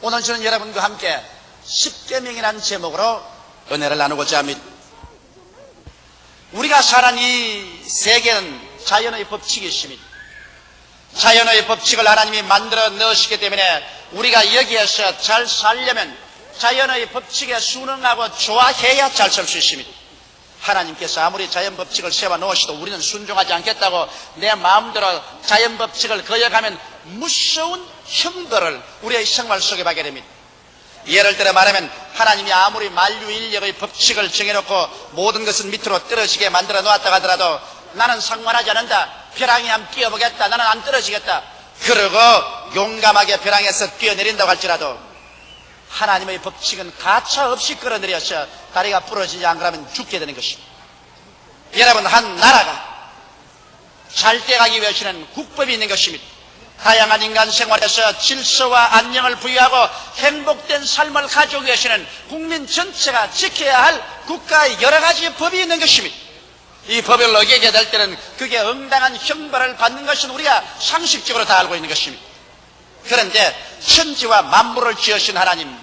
오늘 저는 여러분과 함께 십계명이라는 제목으로 은혜를 나누고자 합니다. 우리가 살아가는 이 세계는 자연의 법칙이 있습니다. 자연의 법칙을 하나님이 만들어 넣으시기 때문에 우리가 여기에서 잘 살려면 자연의 법칙에 순응하고 좋아해야 잘 살 수 있습니다. 하나님께서 아무리 자연 법칙을 세워 놓으셔도 우리는 순종하지 않겠다고 내 마음대로 자연 법칙을 거역하면 무서운 형벌을 우리의 생활 속에 받게 됩니다. 예를 들어 말하면 하나님이 아무리 만유인력의 법칙을 정해놓고 모든 것은 밑으로 떨어지게 만들어 놓았다 하더라도 나는 상관하지 않는다. 벼랑에 한번 뛰어보겠다. 나는 안 떨어지겠다. 그러고 용감하게 벼랑에서 뛰어내린다고 할지라도 하나님의 법칙은 가차 없이 끌어내려서 다리가 부러지지 않으면 죽게 되는 것입니다. 여러분, 한 나라가 잘 돼가기 위해서는 국법이 있는 것입니다. 다양한 인간 생활에서 질서와 안녕을 부여하고 행복된 삶을 가져오기 위해서는 국민 전체가 지켜야 할 국가의 여러 가지 법이 있는 것입니다. 이 법을 어기게 될 때는 그게 응당한 형벌을 받는 것은 우리가 상식적으로 다 알고 있는 것입니다. 그런데 천지와 만물을 지으신 하나님,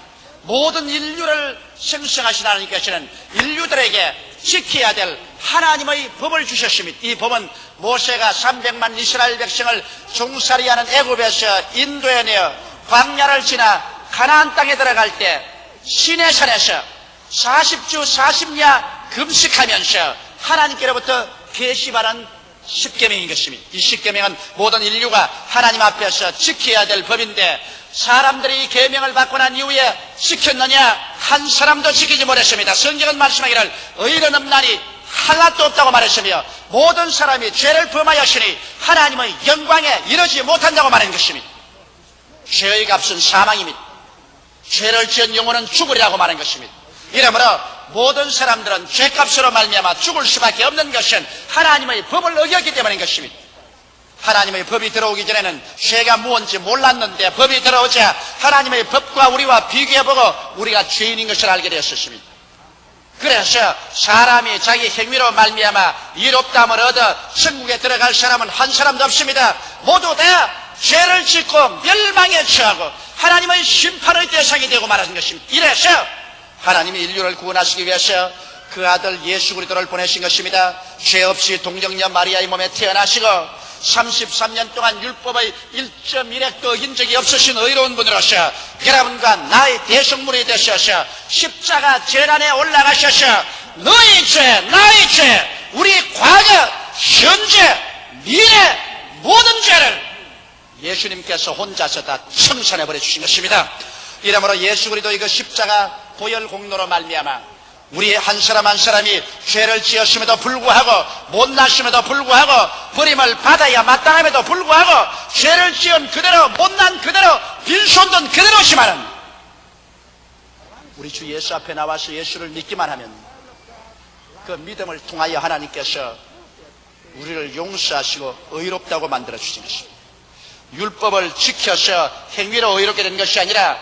모든 인류를 생성하신 하나님께서는 인류들에게 지켜야 될 하나님의 법을 주셨습니다. 이 법은 모세가 300만 이스라엘 백성을 종살이하는 애굽에서 인도에 내어 광야를 지나 가나안 땅에 들어갈 때 시내산에서 40주 40야 금식하면서 하나님께로부터 계시받은 십계명인 것입니다. 이 십계명은 모든 인류가 하나님 앞에서 지켜야 될 법인데 사람들이 이 계명을 받고 난 이후에 지켰느냐? 한 사람도 지키지 못했습니다. 성경은 말씀하기를 의로운 없나니 하나도 없다고 말했으며 모든 사람이 죄를 범하였으니 하나님의 영광에 이르지 못한다고 말한 것입니다. 죄의 값은 사망입니다. 죄를 지은 영혼은 죽으리라고 말한 것입니다. 이러므로 모든 사람들은 죄값으로 말미암아 죽을 수밖에 없는 것은 하나님의 법을 어겼기 때문인 것입니다. 하나님의 법이 들어오기 전에는 죄가 무엇인지 몰랐는데 법이 들어오자 하나님의 법과 우리와 비교해보고 우리가 죄인인 것을 알게 되었습니다. 그래서 사람이 자기 행위로 말미암아 이롭다함을 얻어 천국에 들어갈 사람은 한 사람도 없습니다. 모두 다 죄를 짓고 멸망에 처하고 하나님의 심판의 대상이 되고 말하는 것입니다. 이래서 하나님이 인류를 구원하시기 위해서 그 아들 예수 그리스도를 보내신 것입니다. 죄 없이 동정녀 마리아의 몸에 태어나시고 33년 동안 율법의 1.1획도 어긴 적이 없으신 의로운 분으로서 여러분과 나의 대성물이 되셔서 십자가 재단에 올라가셔서 너희 죄, 나의 죄, 우리 과거, 현재, 미래 모든 죄를 예수님께서 혼자서 다 청산해버려 주신 것입니다. 이러므로 예수 그리스도의 그 십자가 보혈 공로로 말미암아 우리 한 사람 한 사람이 죄를 지었음에도 불구하고 못났음에도 불구하고 버림을 받아야 마땅함에도 불구하고 죄를 지은 그대로 못난 그대로 빈손든 그대로지만은 우리 주 예수 앞에 나와서 예수를 믿기만 하면 그 믿음을 통하여 하나님께서 우리를 용서하시고 의롭다고 만들어 주신 것입니다. 율법을 지켜서 행위로 의롭게 된 것이 아니라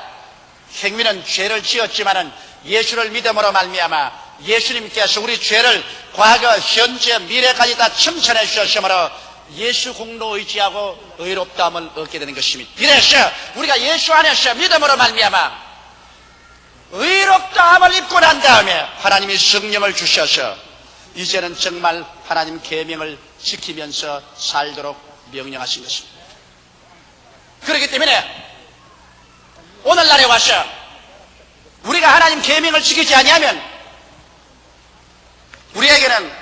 행위는 죄를 지었지만은 예수를 믿음으로 말미암아 예수님께서 우리 죄를 과거, 현재, 미래까지 다 칭찬해 주셨으므로 예수 공로 의지하고 의롭다함을 얻게 되는 것입니다. 이래서 우리가 예수 안에서 믿음으로 말미암아 의롭다함을 입고 난 다음에 하나님이 성령을 주셔서 이제는 정말 하나님 계명을 지키면서 살도록 명령하신 것입니다. 그렇기 때문에 오늘날에 와서 우리가 하나님 계명을 지키지 아니하면 우리에게는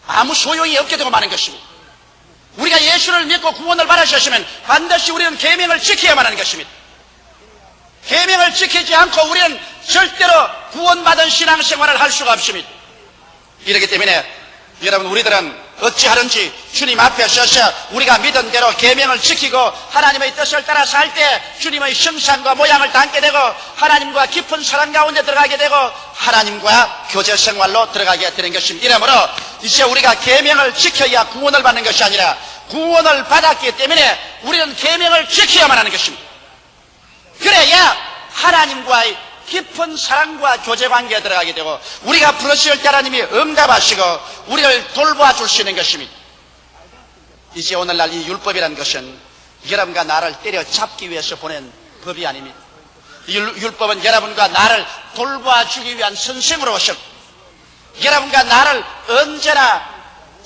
아무 소용이 없게 되고 마는 것입니다. 우리가 예수를 믿고 구원을 받으셨으면 반드시 우리는 계명을 지켜야만 하는 것입니다. 계명을 지키지 않고 우리는 절대로 구원받은 신앙생활을 할 수가 없습니다. 이렇기 때문에 여러분, 우리들은 어찌하든지 주님 앞에 서서 우리가 믿은 대로 계명을 지키고 하나님의 뜻을 따라 살 때 주님의 형상과 모양을 담게 되고 하나님과 깊은 사랑 가운데 들어가게 되고 하나님과 교제 생활로 들어가게 되는 것입니다. 이러므로 이제 우리가 계명을 지켜야 구원을 받는 것이 아니라 구원을 받았기 때문에 우리는 계명을 지켜야만 하는 것입니다. 그래야 하나님과의 깊은 사랑과 교제 관계에 들어가게 되고 우리가 부르실 때 하나님이 응답하시고 우리를 돌보아 줄 수 있는 것입니다. 이제 오늘날 이 율법이라는 것은 여러분과 나를 때려잡기 위해서 보낸 법이 아닙니다. 율법은 여러분과 나를 돌보아 주기 위한 선생으로 오셨고 여러분과 나를 언제나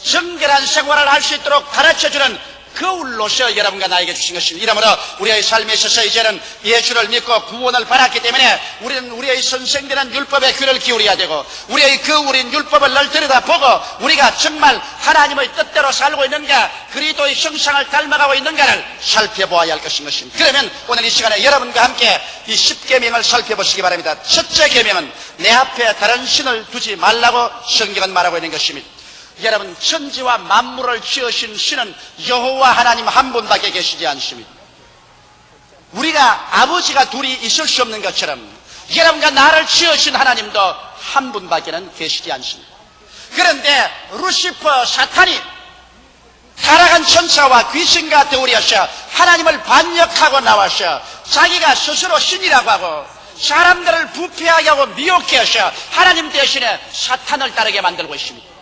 정결한 생활을 할 수 있도록 가르쳐주는 거울로서 여러분과 나에게 주신 것입니다. 이러므로 우리의 삶에 있어서 이제는 예수를 믿고 구원을 받았기 때문에 우리는 우리의 선생되는 율법에 귀를 기울여야 되고 우리의 거울인 율법을 늘 들여다보고 우리가 정말 하나님의 뜻대로 살고 있는가 그리스도의 형상을 닮아가고 있는가를 살펴보아야 할 것인 것입니다. 그러면 오늘 이 시간에 여러분과 함께 이 10계명을 살펴보시기 바랍니다. 첫째 계명은 내 앞에 다른 신을 두지 말라고 성경은 말하고 있는 것입니다. 여러분, 천지와 만물을 지으신 신은 여호와 하나님 한 분밖에 계시지 않습니다. 우리가 아버지가 둘이 있을 수 없는 것처럼 여러분과 나를 지으신 하나님도 한 분밖에는 계시지 않습니다. 그런데 루시퍼 사탄이 타락한 천사와 귀신과 더불어서 하나님을 반역하고 나와서 자기가 스스로 신이라고 하고 사람들을 부패하게 하고 미혹해 하셔 하나님 대신에 사탄을 따르게 만들고 있습니다.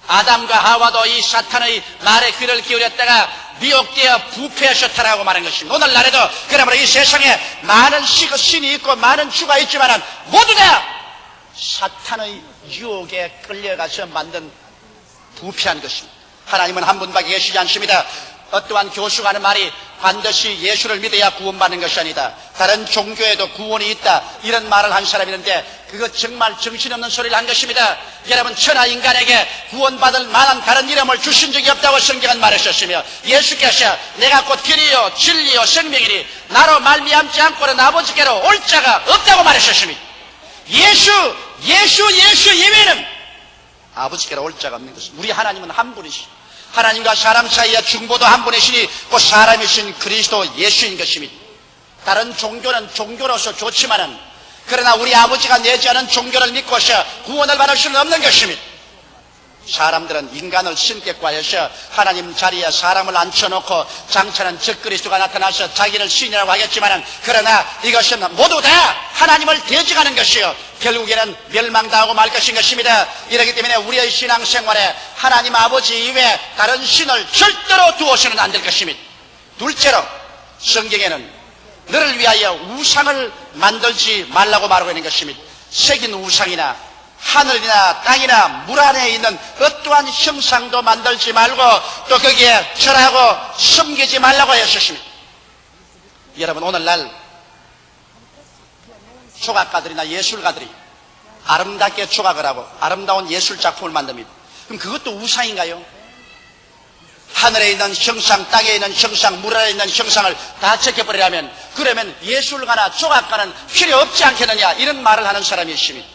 아담과 하와도 이 사탄의 말에 귀를 기울였다가 미혹되어 부패하셨다라고 말한 것입니다. 오늘날에도 그러므로 이 세상에 많은 신이 있고 많은 주가 있지만 모두 다 사탄의 유혹에 끌려가서 만든 부패한 것입니다. 하나님은 한 분밖에 계시지 않습니다. 어떠한 교수가 하는 말이 반드시 예수를 믿어야 구원받는 것이 아니다. 다른 종교에도 구원이 있다. 이런 말을 한 사람이 있는데 그거 정말 정신없는 소리를 한 것입니다. 여러분, 천하 인간에게 구원받을 만한 다른 이름을 주신 적이 없다고 성경은 말하셨으며 예수께서 내가 곧 길이요 진리요 생명이니 나로 말미암지 않고는 아버지께로 올 자가 없다고 말하셨습니다. 예수 예외는 아버지께로 올 자가 없는 것입니다. 우리 하나님은 한 분이시죠. 하나님과 사람 사이의 중보도 한 분이시니 곧 사람이신 그리스도 예수인 것입니다. 다른 종교는 종교로서 좋지만은 그러나 우리 아버지가 내지 않은 종교를 믿고서 구원을 받을 수는 없는 것입니다. 사람들은 인간을 신격화해서 하나님 자리에 사람을 앉혀놓고 장차는 적그리스도가 나타나서 자기를 신이라고 하겠지만은 그러나 이것은 모두 다 하나님을 대적하는 것이요 결국에는 멸망당하고 말 것인 것입니다. 이렇기 때문에 우리의 신앙생활에 하나님 아버지 이외에 다른 신을 절대로 두어서는 안 될 것입니다. 둘째로 성경에는 너를 위하여 우상을 만들지 말라고 말하고 있는 것입니다. 새긴 우상이나 하늘이나 땅이나 물 안에 있는 어떠한 형상도 만들지 말고 또 거기에 절하고 섬기지 말라고 했었습니다. 여러분, 오늘날 조각가들이나 예술가들이 아름답게 조각을 하고 아름다운 예술작품을 만듭니다. 그럼 그것도 우상인가요? 하늘에 있는 형상, 땅에 있는 형상, 물 안에 있는 형상을 다 제껴버리라면 그러면 예술가나 조각가는 필요 없지 않겠느냐 이런 말을 하는 사람이 있습니다.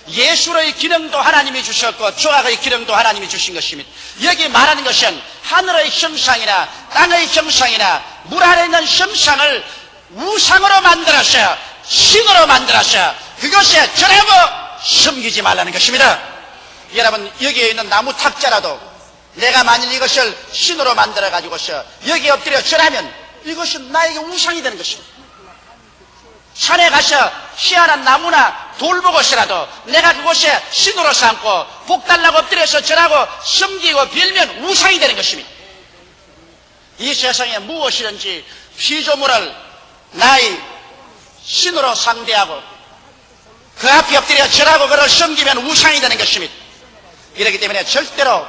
예술의 기능도 하나님이 주셨고 조각의 기능도 하나님이 주신 것입니다. 여기 말하는 것은 하늘의 형상이나 땅의 형상이나 물 안에 있는 형상을 우상으로 만들어서 신으로 만들어서 그것에 절하고 섬기지 말라는 것입니다. 여러분, 여기에 있는 나무 탁자라도 내가 만일 이것을 신으로 만들어 가지고서 여기에 엎드려 절하면 이것은 나에게 우상이 되는 것입니다. 산에 가서 희한한 나무나 돌 보고서라도 내가 그곳에 신으로 삼고 복달라고 엎드려서 절하고 섬기고 빌면 우상이 되는 것입니다. 이 세상에 무엇이든지 피조물을 나의 신으로 상대하고 그 앞에 엎드려 절하고 그를 섬기면 우상이 되는 것입니다. 이렇기 때문에 절대로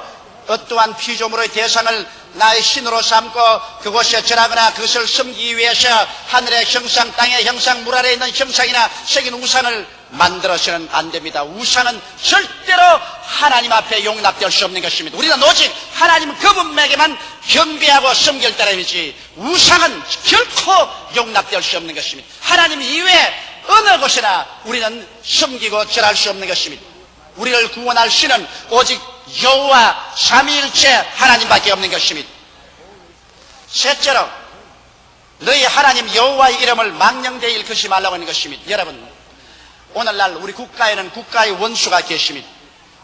어떠한 피조물의 대상을 나의 신으로 삼고 그곳에 절하거나 그것을 섬기기 위해서 하늘의 형상, 땅의 형상, 물 아래에 있는 형상이나 새긴 우상을 만들어서는 안 됩니다. 우상은 절대로 하나님 앞에 용납될 수 없는 것입니다. 우리는 오직 하나님 그분에게만 경배하고 섬길 따름이지 우상은 결코 용납될 수 없는 것입니다. 하나님 이외에 어느 곳이나 우리는 섬기고 절할 수 없는 것입니다. 우리를 구원할 신은 오직 여호와 삼위일체 하나님밖에 없는 것입니다. 셋째로 너희 하나님 여호와의 이름을 망령되이 일컫지 말라고 하는 것입니다. 여러분, 오늘날 우리 국가에는 국가의 원수가 계십니다.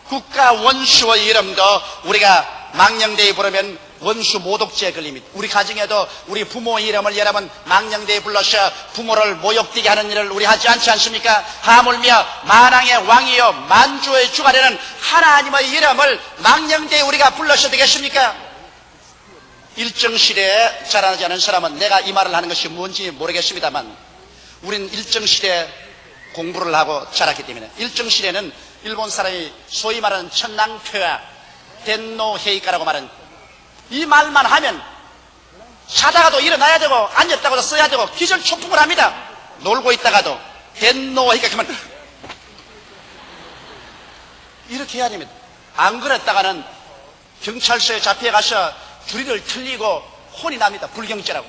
국가 원수의 이름도 우리가 망령되이 부르면 원수 모독죄에 걸립니다. 우리 가정에도 우리 부모 이름을 여러분 망령되이 불러서 부모를 모욕되게 하는 일을 우리 하지 않지 않습니까? 하물며 만왕의 왕이요 만주의 주가 되는 하나님의 이름을 망령되이 우리가 불러서 되겠습니까? 일정 시대에 자라나지 않은 사람은 내가 이 말을 하는 것이 뭔지 모르겠습니다만 우리는 일정 시대에 공부를 하고 자랐기 때문에 일정 시대는 일본 사람이 소위 말하는 천낭표야 덴노 헤이카라고 말하는 이 말만 하면 자다가도 일어나야 되고 앉았다가도 써야 되고 기절초풍을 합니다. 놀고 있다가도 덴노 헤이카 그러면 이렇게 해야 됩니다. 안 그랬다가는 경찰서에 잡혀가서 주리를 틀리고 혼이 납니다. 불경죄라고.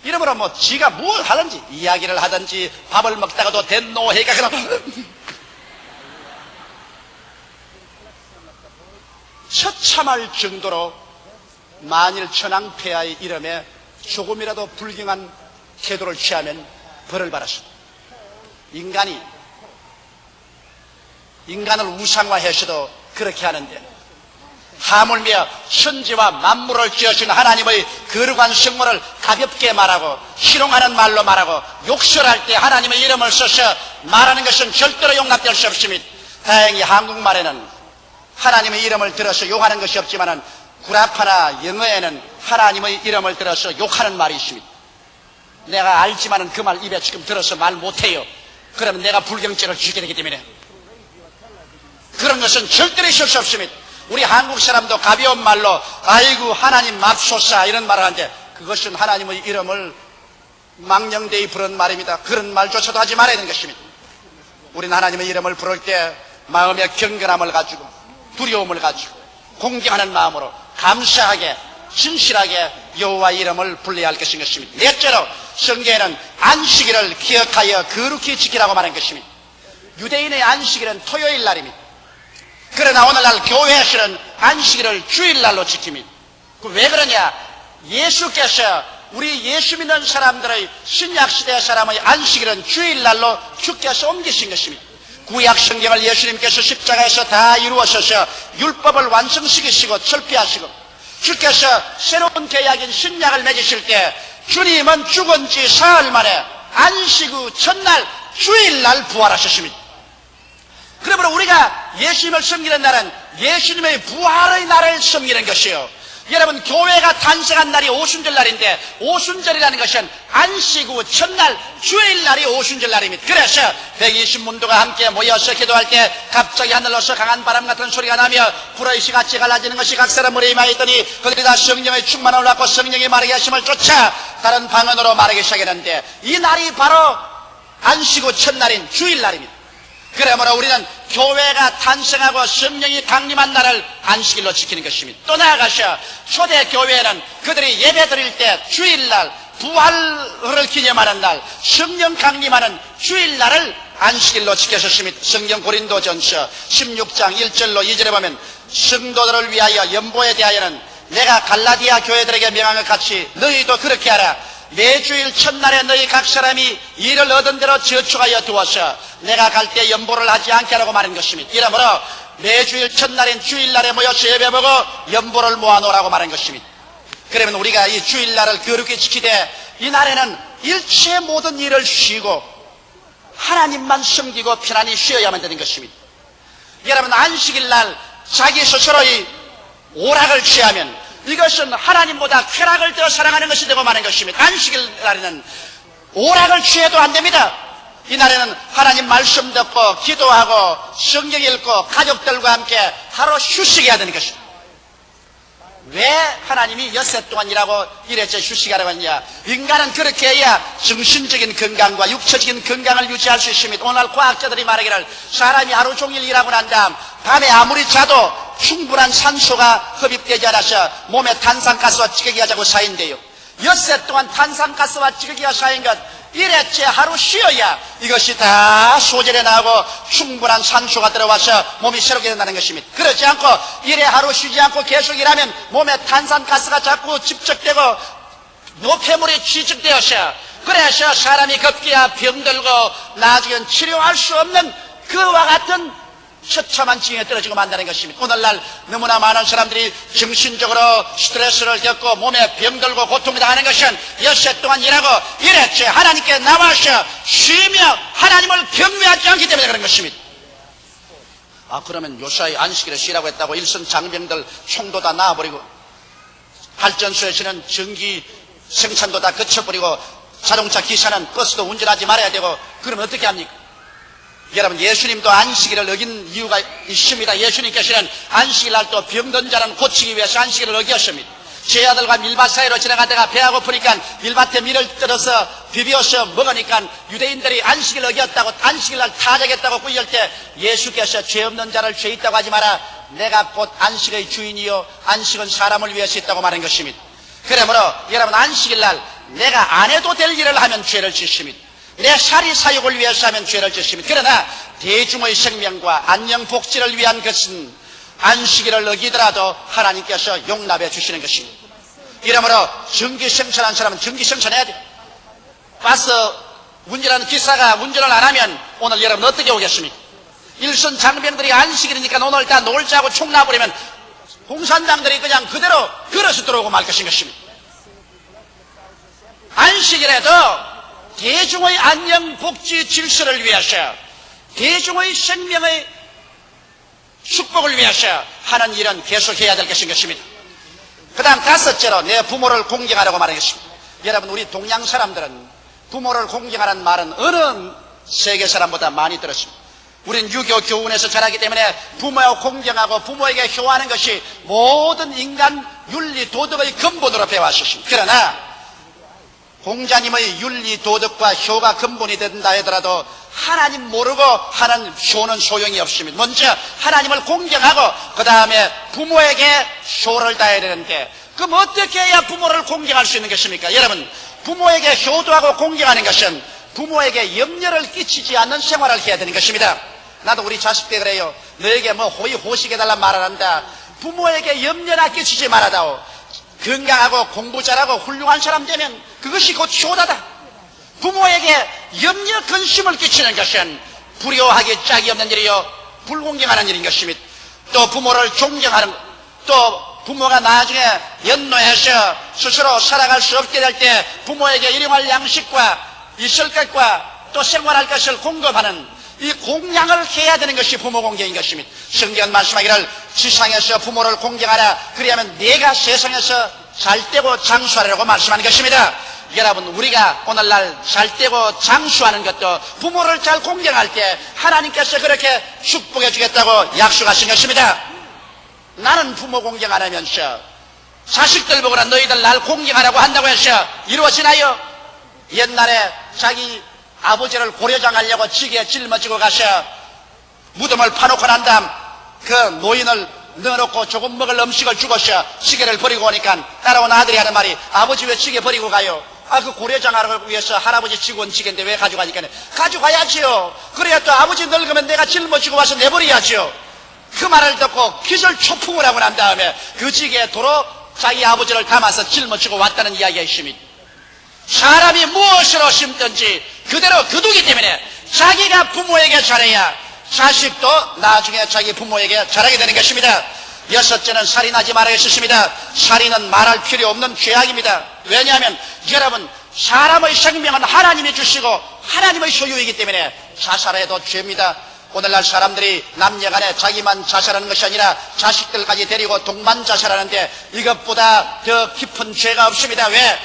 이러므로 뭐 지가 뭘 하든지 이야기를 하든지 밥을 먹다가도 덴노 헤이카 그러면 처참할 정도로 만일 천황폐하의 이름에 조금이라도 불경한 태도를 취하면 벌을 받았습니다. 인간을 우상화해서도 그렇게 하는데 하물며 천지와 만물을 지으신 하나님의 거룩한 성물을 가볍게 말하고 희롱하는 말로 말하고 욕설할 때 하나님의 이름을 써서 말하는 것은 절대로 용납될 수 없습니다. 다행히 한국말에는 하나님의 이름을 들어서 욕하는 것이 없지만은 구라파나 영어에는 하나님의 이름을 들어서 욕하는 말이 있습니다. 내가 알지만은 그 말 입에 지금 들어서 말 못해요. 그러면 내가 불경죄를 지게 되기 때문에 그런 것은 절대로 있을 수 없습니다. 우리 한국 사람도 가벼운 말로 아이고 하나님 맙소사 이런 말을 하는데 그것은 하나님의 이름을 망령되이 부른 말입니다. 그런 말조차도 하지 말아야 되는 것입니다. 우리는 하나님의 이름을 부를 때 마음의 경건함을 가지고 두려움을 가지고 공경하는 마음으로 감사하게 진실하게 여호와 이름을 불러야 할 것인 것입니다. 넷째로 성경에는 안식일을 기억하여 거룩히 지키라고 말한 것입니다. 유대인의 안식일은 토요일 날입니다. 그러나 오늘날 교회에서는 안식일을 주일날로 지킵니다. 왜 그러냐? 예수께서 우리 예수 믿는 사람들의 신약시대 사람의 안식일은 주일날로 주께서 옮기신 것입니다. 구약 성경을 예수님께서 십자가에서 다 이루어서서 율법을 완성시키시고 철폐하시고 주께서 새로운 계약인 신약을 맺으실 때 주님은 죽은 지 사흘 만에 안식 후 첫날 주일날 부활하셨습니다. 그러므로 우리가 예수님을 섬기는 날은 예수님의 부활의 날을 섬기는 것이요. 여러분 교회가 탄생한 날이 오순절 날인데 오순절이라는 것은 안식 후 첫날 주일날이 오순절 날입니다. 그래서 120문도가 함께 모여서 기도할 때 갑자기 하늘로서 강한 바람 같은 소리가 나며 불의 시같이 갈라지는 것이 각 사람 머리에 임하였더니 거기다 성령의 충만함을 받고 성령이 말하게 하심을 쫓아 다른 방언으로 말하기 시작했는데 이 날이 바로 안식 후 첫날인 주일날입니다. 그러므로 우리는 교회가 탄생하고 성령이 강림한 날을 안식일로 지키는 것입니다. 또 나아가서 초대교회는 그들이 예배 드릴 때 주일날 부활을 기념하는 날 성령 강림하는 주일날을 안식일로 지켰습니다. 성경 고린도전서 16장 1절로 2절에 보면 성도들을 위하여 연보에 대하여는 내가 갈라디아 교회들에게 명한 것 같이 너희도 그렇게 하라. 매주일 첫날에 너희 각 사람이 일을 얻은 대로 저축하여 두어서 내가 갈 때 연보를 하지 않게 하라고 말한 것입니다. 이러므로 매주일 첫날인 주일날에 모여서 예배보고 연보를 모아놓으라고 말한 것입니다. 그러면 우리가 이 주일날을 거룩히 지키되 이 날에는 일체 모든 일을 쉬고 하나님만 섬기고 편안히 쉬어야만 되는 것입니다. 여러분 안식일날 자기 스스로의 오락을 취하면 이것은 하나님보다 쾌락을 더 사랑하는 것이 되고 마는 것입니다. 안식일 날에는 오락을 취해도 안 됩니다. 이날에는 하나님 말씀 듣고 기도하고 성경 읽고 가족들과 함께 하루 휴식해야 되는 것입니다. 왜 하나님이 엿새 동안 일하고 일회째 휴식하라고 했냐? 인간은 그렇게 해야 정신적인 건강과 육체적인 건강을 유지할 수 있습니다. 오늘 과학자들이 말하기를 사람이 하루 종일 일하고 난 다음 밤에 아무리 자도 충분한 산소가 흡입되지 않아서 몸에 탄산가스와 찌꺼기가 자꾸 쌓인대요. 엿새 동안 탄산가스와 찌꺼기가 쌓인 것 일회째 하루 쉬어야 이것이 다 소절해 나오고 충분한 산소가 들어와서 몸이 새롭게 된다는 것입니다. 그렇지 않고 일에 하루 쉬지 않고 계속 일하면 몸에 탄산가스가 자꾸 집적되고 노폐물이 취직되어서 그래서 사람이 급기야 병들고 나중엔 치료할 수 없는 그와 같은 처참한 징에 떨어지고 만다는 것입니다. 오늘날 너무나 많은 사람들이 정신적으로 스트레스를 겪고 몸에 병들고 고통을 당하는 것은 엿새 동안 일하고 이랬지 하나님께 나와서 쉬며 하나님을 경외하지 않기 때문에 그런 것입니다. 그러면 요사이 안식일에 쉬라고 했다고 일선 장병들 총도 다 놔버리고 발전소에서는 전기 생산도 다 거쳐버리고 자동차 기사는 버스도 운전하지 말아야 되고 그러면 어떻게 합니까? 여러분, 예수님도 안식일을 어긴 이유가 있습니다. 예수님께서는 안식일 날 또 병든 자는 고치기 위해서 안식일을 어겼습니다. 제 아들과 밀밭 사이로 지나가다가 배가 고프니까 밀밭에 밀을 뜯어서 비벼서 먹으니까 유대인들이 안식일 어겼다고 안식일 날 타작했다고 꾸짖을 때 예수께서 죄 없는 자를 죄 있다고 하지 마라. 내가 곧 안식의 주인이요 안식은 사람을 위해서 있다고 말한 것입니다. 그러므로 여러분, 안식일 날 내가 안 해도 될 일을 하면 죄를 짓습니다. 내 사리 사욕을 위해서 하면 죄를 짓습니다. 그러나 대중의 생명과 안녕 복지를 위한 것은 안식일을 어기더라도 하나님께서 용납해 주시는 것입니다. 이러므로 전기 생산한 사람은 전기 생산해야 돼. 버스 운전하는 기사가 운전을 안 하면 오늘 여러분 어떻게 오겠습니까? 일선 장병들이 안식일이니까 오늘 다 놀자고 총 놔버리면 공산당들이 그냥 그대로 걸어서 들어오고 말 것인 것입니다. 안식일에도 대중의 안녕 복지 질서를 위해서 대중의 생명의 축복을 위해서 하는 일은 계속해야 될 것인 것입니다. 그 다음 다섯째로 내 부모를 공경하라고 말한 것입니다. 여러분, 우리 동양 사람들은 부모를 공경하라는 말은 어느 세계 사람보다 많이 들었습니다. 우리는 유교 교훈에서 자라기 때문에 부모를 공경하고 부모에게 효하는 것이 모든 인간 윤리 도덕의 근본으로 배워왔습니다. 그러나 공자님의 윤리 도덕과 효가 근본이 된다 하더라도 하나님 모르고 하는 효는 소용이 없습니다. 먼저 하나님을 공경하고 그 다음에 부모에게 효를 다해야 되는데 그럼 어떻게 해야 부모를 공경할 수 있는 것입니까? 여러분, 부모에게 효도하고 공경하는 것은 부모에게 염려를 끼치지 않는 생활을 해야 되는 것입니다. 나도 우리 자식 때 그래요. 너에게 뭐 호의호식해달란 말 안 한다. 부모에게 염려나 끼치지 말아다오. 건강하고 공부 잘하고 훌륭한 사람 되면 그것이 곧 효다다. 부모에게 염려 근심을 끼치는 것은 불효하기 짝이 없는 일이요 불공경하는 일인 것입니다. 또 부모를 존경하는, 또 부모가 나중에 연노해서 스스로 살아갈 수 없게 될 때 부모에게 일용할 양식과 있을 것과 또 생활할 것을 공급하는 이 공양을 해야 되는 것이 부모 공경인 것입니다. 성경은 말씀하기를 지상에서 부모를 공경하라. 그리하면 내가 세상에서 잘되고 장수하라고 말씀하는 것입니다. 여러분, 우리가 오늘날 잘되고 장수하는 것도 부모를 잘 공경할 때 하나님께서 그렇게 축복해 주겠다고 약속하신 것입니다. 나는 부모 공경 안 하면서 자식들 보거나 너희들 날 공경하라고 한다고 해서 이루어지나요? 옛날에 자기 아버지를 고려장 하려고 지게에 짊어지고 가서 무덤을 파놓고 난 다음 그 노인을 넣어놓고 조금 먹을 음식을 주고서 지게를 버리고 오니까 따라온 아들이 하는 말이, 아버지 왜 지게 버리고 가요? 그 고려장 하기 위해서 할아버지 지고 온 지게인데 왜 가져가니까 가져가야지요. 그래야 또 아버지 늙으면 내가 짊어지고 와서 내버려야지요. 그 말을 듣고 기절초풍을 하고 난 다음에 그 지게에 도로 자기 아버지를 담아서 짊어지고 왔다는 이야기가 있습니다. 사람이 무엇으로 심든지 그대로 거두기 때문에 자기가 부모에게 잘해야 자식도 나중에 자기 부모에게 잘하게 되는 것입니다. 여섯째는 살인하지 말아야 했습니다. 살인은 말할 필요 없는 죄악입니다. 왜냐하면 여러분, 사람의 생명은 하나님이 주시고 하나님의 소유이기 때문에 자살해도 죄입니다. 오늘날 사람들이 남녀간에 자기만 자살하는 것이 아니라 자식들까지 데리고 동반 자살하는데 이것보다 더 깊은 죄가 없습니다. 왜?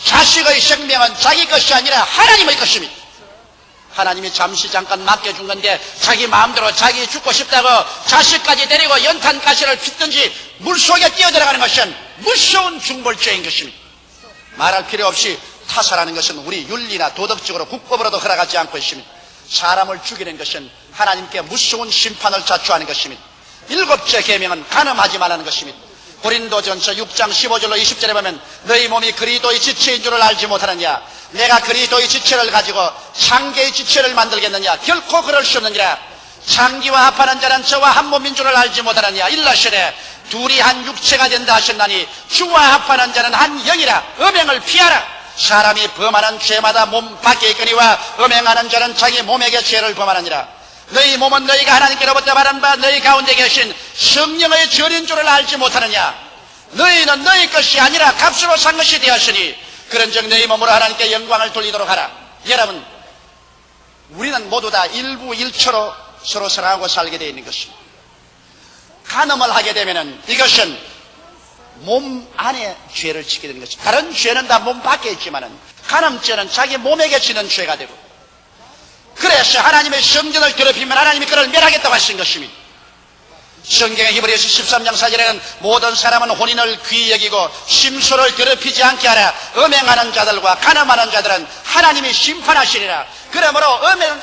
자식의 생명은 자기 것이 아니라 하나님의 것입니다. 하나님이 잠깐 맡겨준 건데 자기 마음대로 자기 죽고 싶다고 자식까지 데리고 연탄가시를 핏든지 물속에 뛰어들어가는 것은 무서운 중벌죄인 것입니다. 말할 필요 없이 타살하는 것은 우리 윤리나 도덕적으로 국법으로도 허락하지 않고 있습니다. 사람을 죽이는 것은 하나님께 무서운 심판을 자초하는 것입니다. 일곱째 계명은 간음하지 말라는 것입니다. 고린도전서 6장 15절로 20절에 보면 너희 몸이 그리스도의 지체인 줄을 알지 못하느냐? 내가 그리스도의 지체를 가지고 창기의 지체를 만들겠느냐? 결코 그럴 수 없느니라. 창기와 합하는 자는 저와 한 몸인 줄을 알지 못하느냐? 일러시되 둘이 한 육체가 된다 하셨나니 주와 합하는 자는 한 영이라. 음행을 피하라. 사람이 범하는 죄마다 몸 밖에 있거니와 음행하는 자는 자기 몸에게 죄를 범하느니라. 너희 몸은 너희가 하나님께로부터 받은 바 너희 가운데 계신 성령의 전인 줄을 알지 못하느냐? 너희는 너희 것이 아니라 값으로 산 것이 되었으니 그런즉 너희 몸으로 하나님께 영광을 돌리도록 하라. 여러분, 우리는 모두 다 일부 일처로 서로 사랑하고 살게 되어 있는 것입니다. 간음을 하게 되면은 이것은 몸 안에 죄를 지게 되는 것입니다. 다른 죄는 다 몸 밖에 있지만은 간음죄는 자기 몸에게 지는 죄가 되고, 그래서 하나님의 성전을 더럽히면 하나님이 그를 멸하겠다고 하신 것입니다. 성경의 히브리서 13장 4절에는 모든 사람은 혼인을 귀히 여기고 심소를 더럽히지 않게 하라. 음행하는 자들과 간음하는 자들은 하나님이 심판하시리라. 그러므로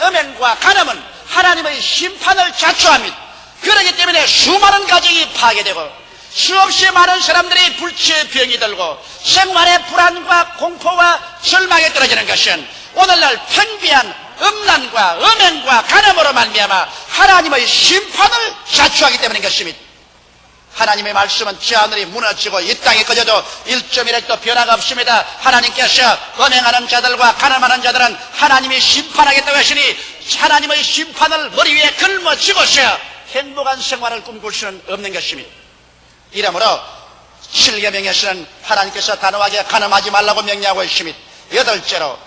음행과 간음은 하나님의 심판을 자초합니다. 그렇기 때문에 수많은 가정이 파괴되고 수없이 많은 사람들이 불치의 병이 들고 생활의 불안과 공포와 절망에 떨어지는 것은 오늘날 팽비한 음란과 음행과 간음으로 말미암아 하나님의 심판을 자초하기 때문인 것입니다. 하나님의 말씀은 저 하늘이 무너지고 이 땅이 꺼져도 1.1획도 변화가 없습니다. 하나님께서 음행하는 자들과 간음하는 자들은 하나님이 심판하겠다고 하시니 하나님의 심판을 머리 위에 걸머쥐고서 행복한 생활을 꿈꿀 수는 없는 것입니다. 이러므로 7계명에서는 하나님께서 단호하게 간음하지 말라고 명령하고 있습니다. 8째로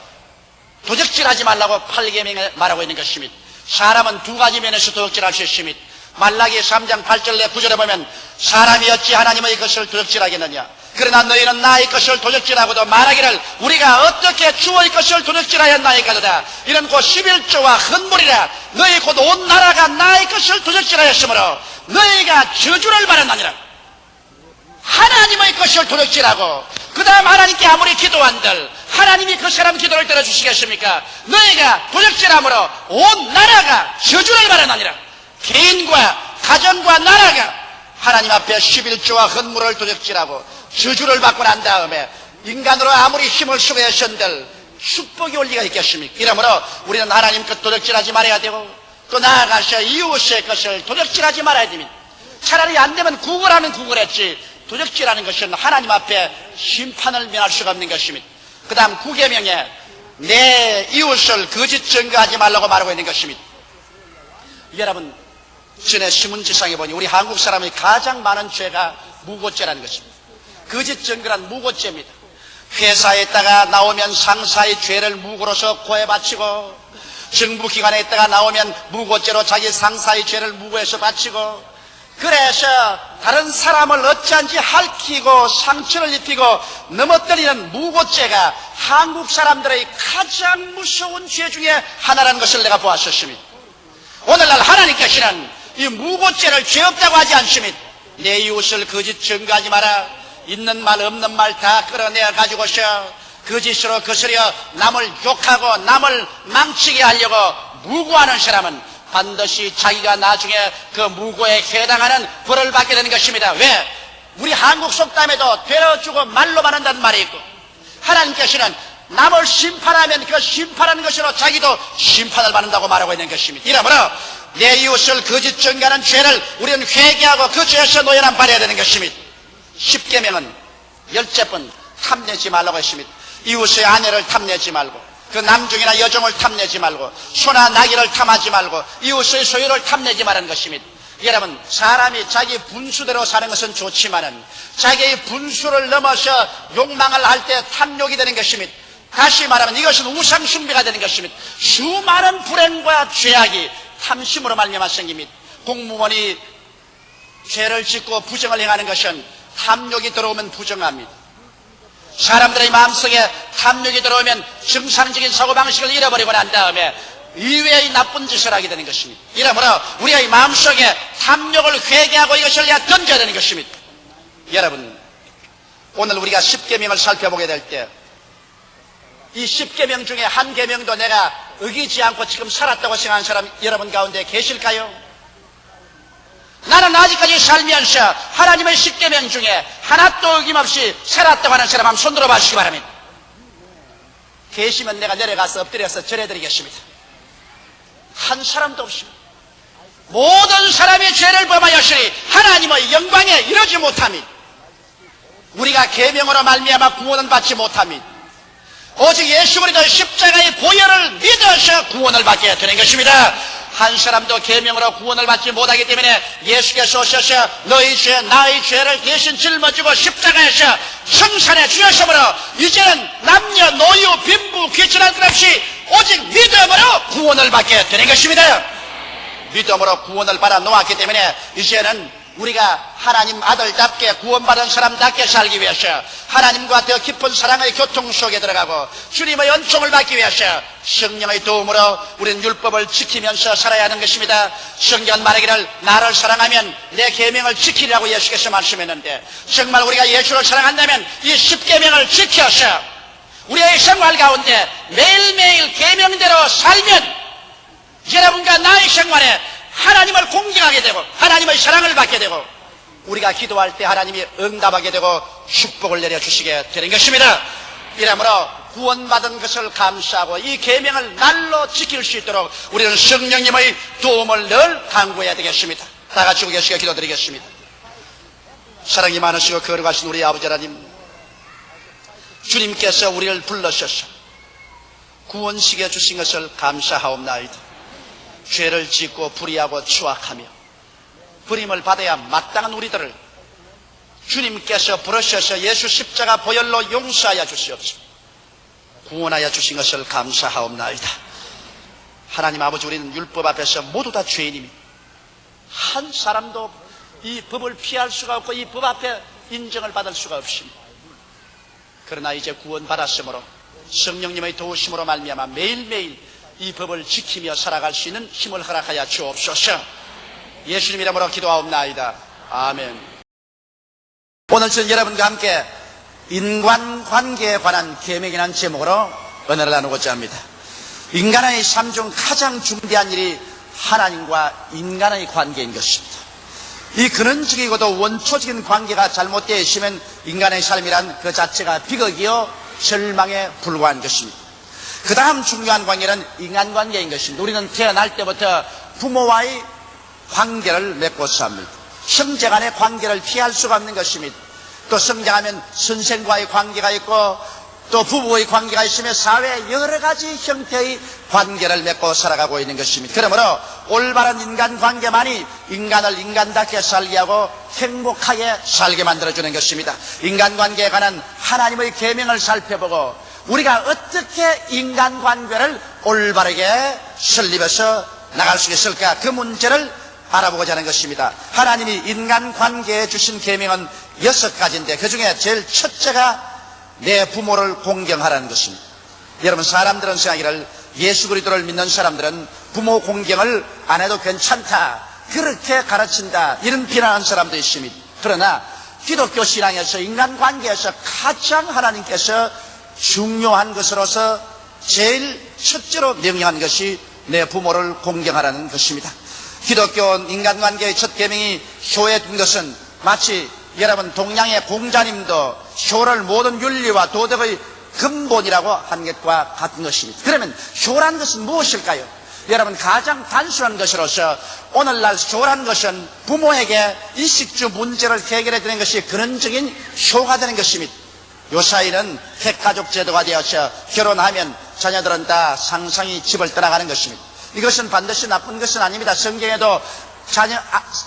도적질하지 말라고 8계명에 말하고 있는 것입니다. 사람은 두 가지 면에서 도적질할 수 있습니다. 말라기 3장 8절 내 9절에 보면 사람이 어찌 하나님의 것을 도적질하겠느냐? 그러나 너희는 나의 것을 도적질하고도 말하기를 우리가 어떻게 주의 것을 도적질하였나이까도다. 이는 곧 11조와 헌물이라. 너희 곧 온 나라가 나의 것을 도적질하였으므로 너희가 저주를 받았나니라. 하나님의 것을 도적질하고 그 다음 하나님께 아무리 기도한들 하나님이 그 사람 기도를 들어주시겠습니까? 너희가 도적질함으로 온 나라가 저주를 받았나니라. 개인과 가정과 나라가 하나님 앞에 11조와 헌물을 도적질하고 저주를 받고 난 다음에 인간으로 아무리 힘을 쓰고 하신들 축복이 올 리가 있겠습니까? 이러므로 우리는 하나님 것 도적질하지 말아야 되고 또 나아가서 이웃의 것을 도적질하지 말아야 됩니다. 차라리 안 되면 구걸하면 구걸했지 도적질하는 것은 하나님 앞에 심판을 면할 수가 없는 것입니다. 그 다음 9계명에 내 이웃을 거짓 증거하지 말라고 말하고 있는 것입니다. 여러분, 전에 신문지상에 보니 우리 한국 사람이 가장 많은 죄가 무고죄라는 것입니다. 거짓 증거란 무고죄입니다. 회사에 있다가 나오면 상사의 죄를 무고로서 고해 바치고, 정부기관에 있다가 나오면 무고죄로 자기 상사의 죄를 무고해서 바치고, 그래서 다른 사람을 어찌한지 핥히고 상처를 입히고 넘어뜨리는 무고죄가 한국 사람들의 가장 무서운 죄 중에 하나라는 것을 내가 보았었습니다. 오늘날 하나님께서는 이 무고죄를 죄 없다고 하지 않습니다. 내 이웃을 거짓 증거하지 마라. 있는 말 없는 말 다 끌어내어 가지고서 거짓으로 거스려 남을 욕하고 남을 망치게 하려고 무고하는 사람은 반드시 자기가 나중에 그 무고에 해당하는 벌을 받게 되는 것입니다. 왜? 우리 한국 속담에도 되어주고 말로만 한다는 말이 있고, 하나님께서는 남을 심판하면 그 심판하는 것으로 자기도 심판을 받는다고 말하고 있는 것입니다. 이러므로 내 이웃을 거짓 증거하는 죄를 우리는 회개하고 그 죄에서 노연함 받아야 되는 것입니다. 10계명은 10번 탐내지 말라고 했습니다. 이웃의 아내를 탐내지 말고, 그 남종이나 여종을 탐내지 말고, 소나 나귀를 탐하지 말고, 이웃의 소유를 탐내지 말라는 것입니다. 여러분, 사람이 자기 분수대로 사는 것은 좋지만은 자기의 분수를 넘어서 욕망을 할 때 탐욕이 되는 것입니다. 다시 말하면 이것은 우상숭배가 되는 것입니다. 수많은 불행과 죄악이 탐심으로 말미암아 생깁니다. 공무원이 죄를 짓고 부정을 행하는 것은 탐욕이 들어오면 부정합니다. 사람들의 마음속에 탐욕이 들어오면 정상적인 사고방식을 잃어버리고 난 다음에 이외의 나쁜 짓을 하게 되는 것입니다. 이러므로 우리의 마음속에 탐욕을 회개하고 이것을 던져야 되는 것입니다. 여러분, 오늘 우리가 10계명을 살펴보게 될 때 이 10계명 중에 한 계명도 내가 어기지 않고 지금 살았다고 생각하는 사람 여러분 가운데 계실까요? 나는 아직까지 살면서 하나님의 10계명 중에 하나도 어김없이 살았다고 하는 사람 한번 손 들어 봐주시기 바랍니다. 계시면 내가 내려가서 엎드려서 절해드리겠습니다. 한 사람도 없습니다. 모든 사람이 죄를 범하였으니 하나님의 영광에 이르지 못합니다. 우리가 계명으로 말미암아 구원은 받지 못합니다. 오직 예수 그리스도의 십자가의 보혈을 믿어서 구원을 받게 되는 것입니다. 한 사람도 계명으로 구원을 받지 못하기 때문에 예수께서 오셔서 너희 죄 나의 죄를 대신 짊어지고 십자가에서 성산해 주셨으므로 이제는 남녀 노유 빈부 귀천할 것 없이 오직 믿음으로 구원을 받게 되는 것입니다. 믿음으로 구원을 받아 놓았기 때문에 이제는 우리가 하나님 아들답게 구원받은 사람답게 살기 위해서 하나님과 더 깊은 사랑의 교통 속에 들어가고 주님의 은총을 받기 위해서 성령의 도움으로 우리는 율법을 지키면서 살아야 하는 것입니다. 성경은 말하기를 나를 사랑하면 내 계명을 지키라고 예수께서 말씀했는데 정말 우리가 예수를 사랑한다면 이 10계명을 지켜서 우리의 생활 가운데 매일매일 계명대로 살면 여러분과 나의 생활에 하나님을 공경하게 되고 하나님의 사랑을 받게 되고 우리가 기도할 때 하나님이 응답하게 되고 축복을 내려주시게 되는 것입니다. 이러므로 구원받은 것을 감사하고 이 계명을 날로 지킬 수 있도록 우리는 성령님의 도움을 늘 간구해야 되겠습니다. 다 같이 계시게 기도드리겠습니다. 사랑이 많으시고 거룩하신 우리 아버지 하나님, 주님께서 우리를 불러셔서 구원시켜 주신 것을 감사하옵나이다. 죄를 짓고 불의하고 추악하며 버림을 받아야 마땅한 우리들을 주님께서 부르셔서 예수 십자가 보혈로 용서하여 주시옵소서. 구원하여 주신 것을 감사하옵나이다. 하나님 아버지, 우리는 율법 앞에서 모두 다 죄인이며 한 사람도 이 법을 피할 수가 없고 이 법 앞에 인정을 받을 수가 없습니다. 그러나 이제 구원받았으므로 성령님의 도우심으로 말미암아 매일매일 이 법을 지키며 살아갈 수 있는 힘을 허락하여 주옵소서. 예수님 이름으로 기도하옵나이다. 아멘. 오늘 저는 여러분과 함께 인간관계에 관한 계명이라는 제목으로 은혜를 나누고자 합니다. 인간의 삶 중 가장 중대한 일이 하나님과 인간의 관계인 것입니다. 이 근원적이고도 원초적인 관계가 잘못되어 있으면 인간의 삶이란 그 자체가 비극이요 절망에 불과한 것입니다. 그 다음 중요한 관계는 인간관계인 것입니다. 우리는 태어날 때부터 부모와의 관계를 맺고 삽니다. 형제간의 관계를 피할 수가 없는 것입니다. 또 성장하면 선생과의 관계가 있고 또 부부의 관계가 있으며 사회 여러 가지 형태의 관계를 맺고 살아가고 있는 것입니다. 그러므로 올바른 인간관계만이 인간을 인간답게 살게 하고 행복하게 살게 만들어주는 것입니다. 인간관계에 관한 하나님의 계명을 살펴보고 우리가 어떻게 인간관계를 올바르게 설립해서 나갈 수 있을까, 그 문제를 알아보고자 하는 것입니다. 하나님이 인간관계에 주신 계명은 6가지인데 그 중에 제일 첫째가 내 부모를 공경하라는 것입니다. 여러분, 사람들은 생각하기를 예수 그리스도를 믿는 사람들은 부모 공경을 안 해도 괜찮다, 그렇게 가르친다, 이런 비난하는 사람도 있습니다. 그러나 기독교 신앙에서 인간관계에서 가장 하나님께서 중요한 것으로서 제일 첫째로 명령한 것이 내 부모를 공경하라는 것입니다. 기독교 인간관계의 첫 계명이 효에 둔 것은 마치 여러분 동양의 공자님도 효를 모든 윤리와 도덕의 근본이라고 한 것과 같은 것입니다. 그러면 효라는 것은 무엇일까요? 여러분, 가장 단순한 것으로서 오늘날 효라는 것은 부모에게 이식주 문제를 해결해 드리는 것이 근원적인 효가 되는 것입니다. 요사이는 핵가족 제도가 되어서 결혼하면 자녀들은 다 상상이 집을 떠나가는 것입니다. 이것은 반드시 나쁜 것은 아닙니다. 성경에도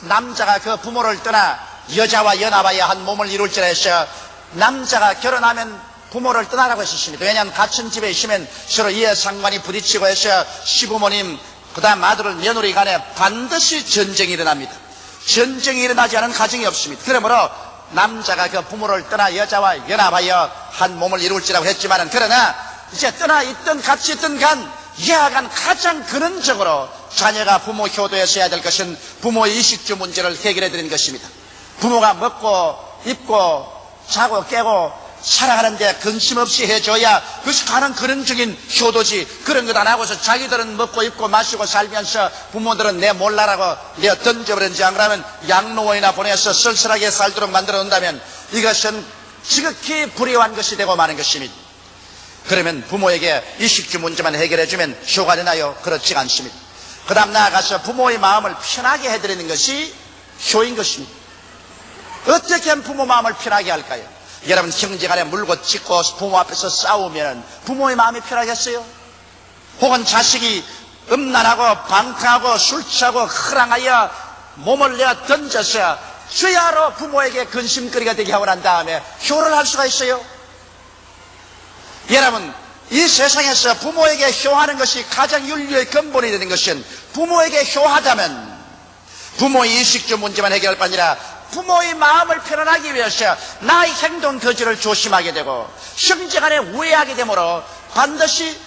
남자가 그 부모를 떠나 여자와 연합하여 한 몸을 이룰지라 해서 남자가 결혼하면 부모를 떠나라고 했습니다. 왜냐하면 같은 집에 있으면 서로 이해상관이 부딪히고 해서 시부모님 그 다음 아들을 며느리 간에 반드시 전쟁이 일어납니다. 전쟁이 일어나지 않은 가정이 없습니다. 그러므로 남자가 그 부모를 떠나 여자와 연합하여 한 몸을 이룰지라고 했지만은, 그러나 이제 떠나 있던 같이 있던 간 여하간 가장 근원적으로 자녀가 부모 효도에서 해야 될 것은 부모의 이식주 문제를 해결해 드리는 것입니다. 부모가 먹고 입고 자고 깨고 살아가는데 근심 없이 해줘야 그것이 가장 근원적인 효도지. 그런 것 안 하고서 자기들은 먹고 입고 마시고 살면서 부모들은 내 몰라라고 내어 던져버렸는지, 안 그러면 양로원이나 보내서 쓸쓸하게 살도록 만들어 놓는다면 이것은 지극히 불의한 것이 되고 마는 것입니다. 그러면 부모에게 이식주 문제만 해결해주면 효가 되나요? 그렇지 않습니다. 그 다음 나아가서 부모의 마음을 편하게 해드리는 것이 효인 것입니다. 어떻게 하면 부모 마음을 편하게 할까요? 여러분, 형제간에 물고 찢고 부모 앞에서 싸우면 부모의 마음이 편하겠어요? 혹은 자식이 음란하고 방탕하고 술 취하고 허랑하여 몸을 내어 던져서 죄야로 부모에게 근심거리가 되게 하고 난 다음에 효를 할 수가 있어요? 여러분, 이 세상에서 부모에게 효하는 것이 가장 윤리의 근본이 되는 것은 부모에게 효하다면 부모의 의식주 문제만 해결할 뿐 아니라 부모의 마음을 편안하기 위해서 나의 행동 거지를 조심하게 되고 형제간에 우애하게 되므로 반드시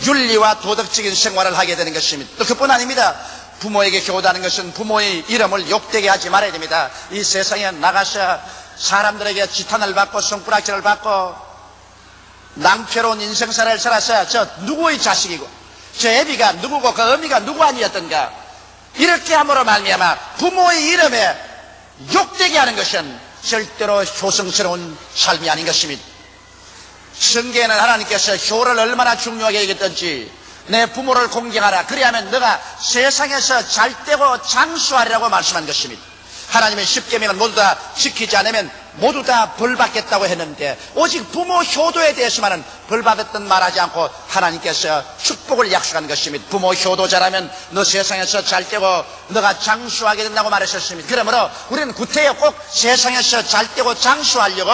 윤리와 도덕적인 생활을 하게 되는 것입니다. 또 그뿐 아닙니다. 부모에게 효하다는 것은 부모의 이름을 욕되게 하지 말아야 됩니다. 이 세상에 나가서 사람들에게 지탄을 받고 손가락질을 받고 낭패로운 인생사를 살아서 저 누구의 자식이고 저 애비가 누구고 그 어미가 누구 아니었던가 이렇게 함으로 말미암아 부모의 이름에 욕되게 하는 것은 절대로 효성스러운 삶이 아닌 것입니다. 성경에는 하나님께서 효를 얼마나 중요하게 여겼던지 내 부모를 공경하라 그리하면 너가 세상에서 잘되고 장수하리라고 말씀한 것입니다. 하나님의 10계명을 모두 다 지키지 않으면 모두 다 벌받겠다고 했는데 오직 부모 효도에 대해서만은 벌받았던 말하지 않고 하나님께서 축복을 약속한 것입니다. 부모 효도 잘하면 너 세상에서 잘되고 너가 장수하게 된다고 말하셨습니다. 그러므로 우리는 구태여 꼭 세상에서 잘되고 장수하려고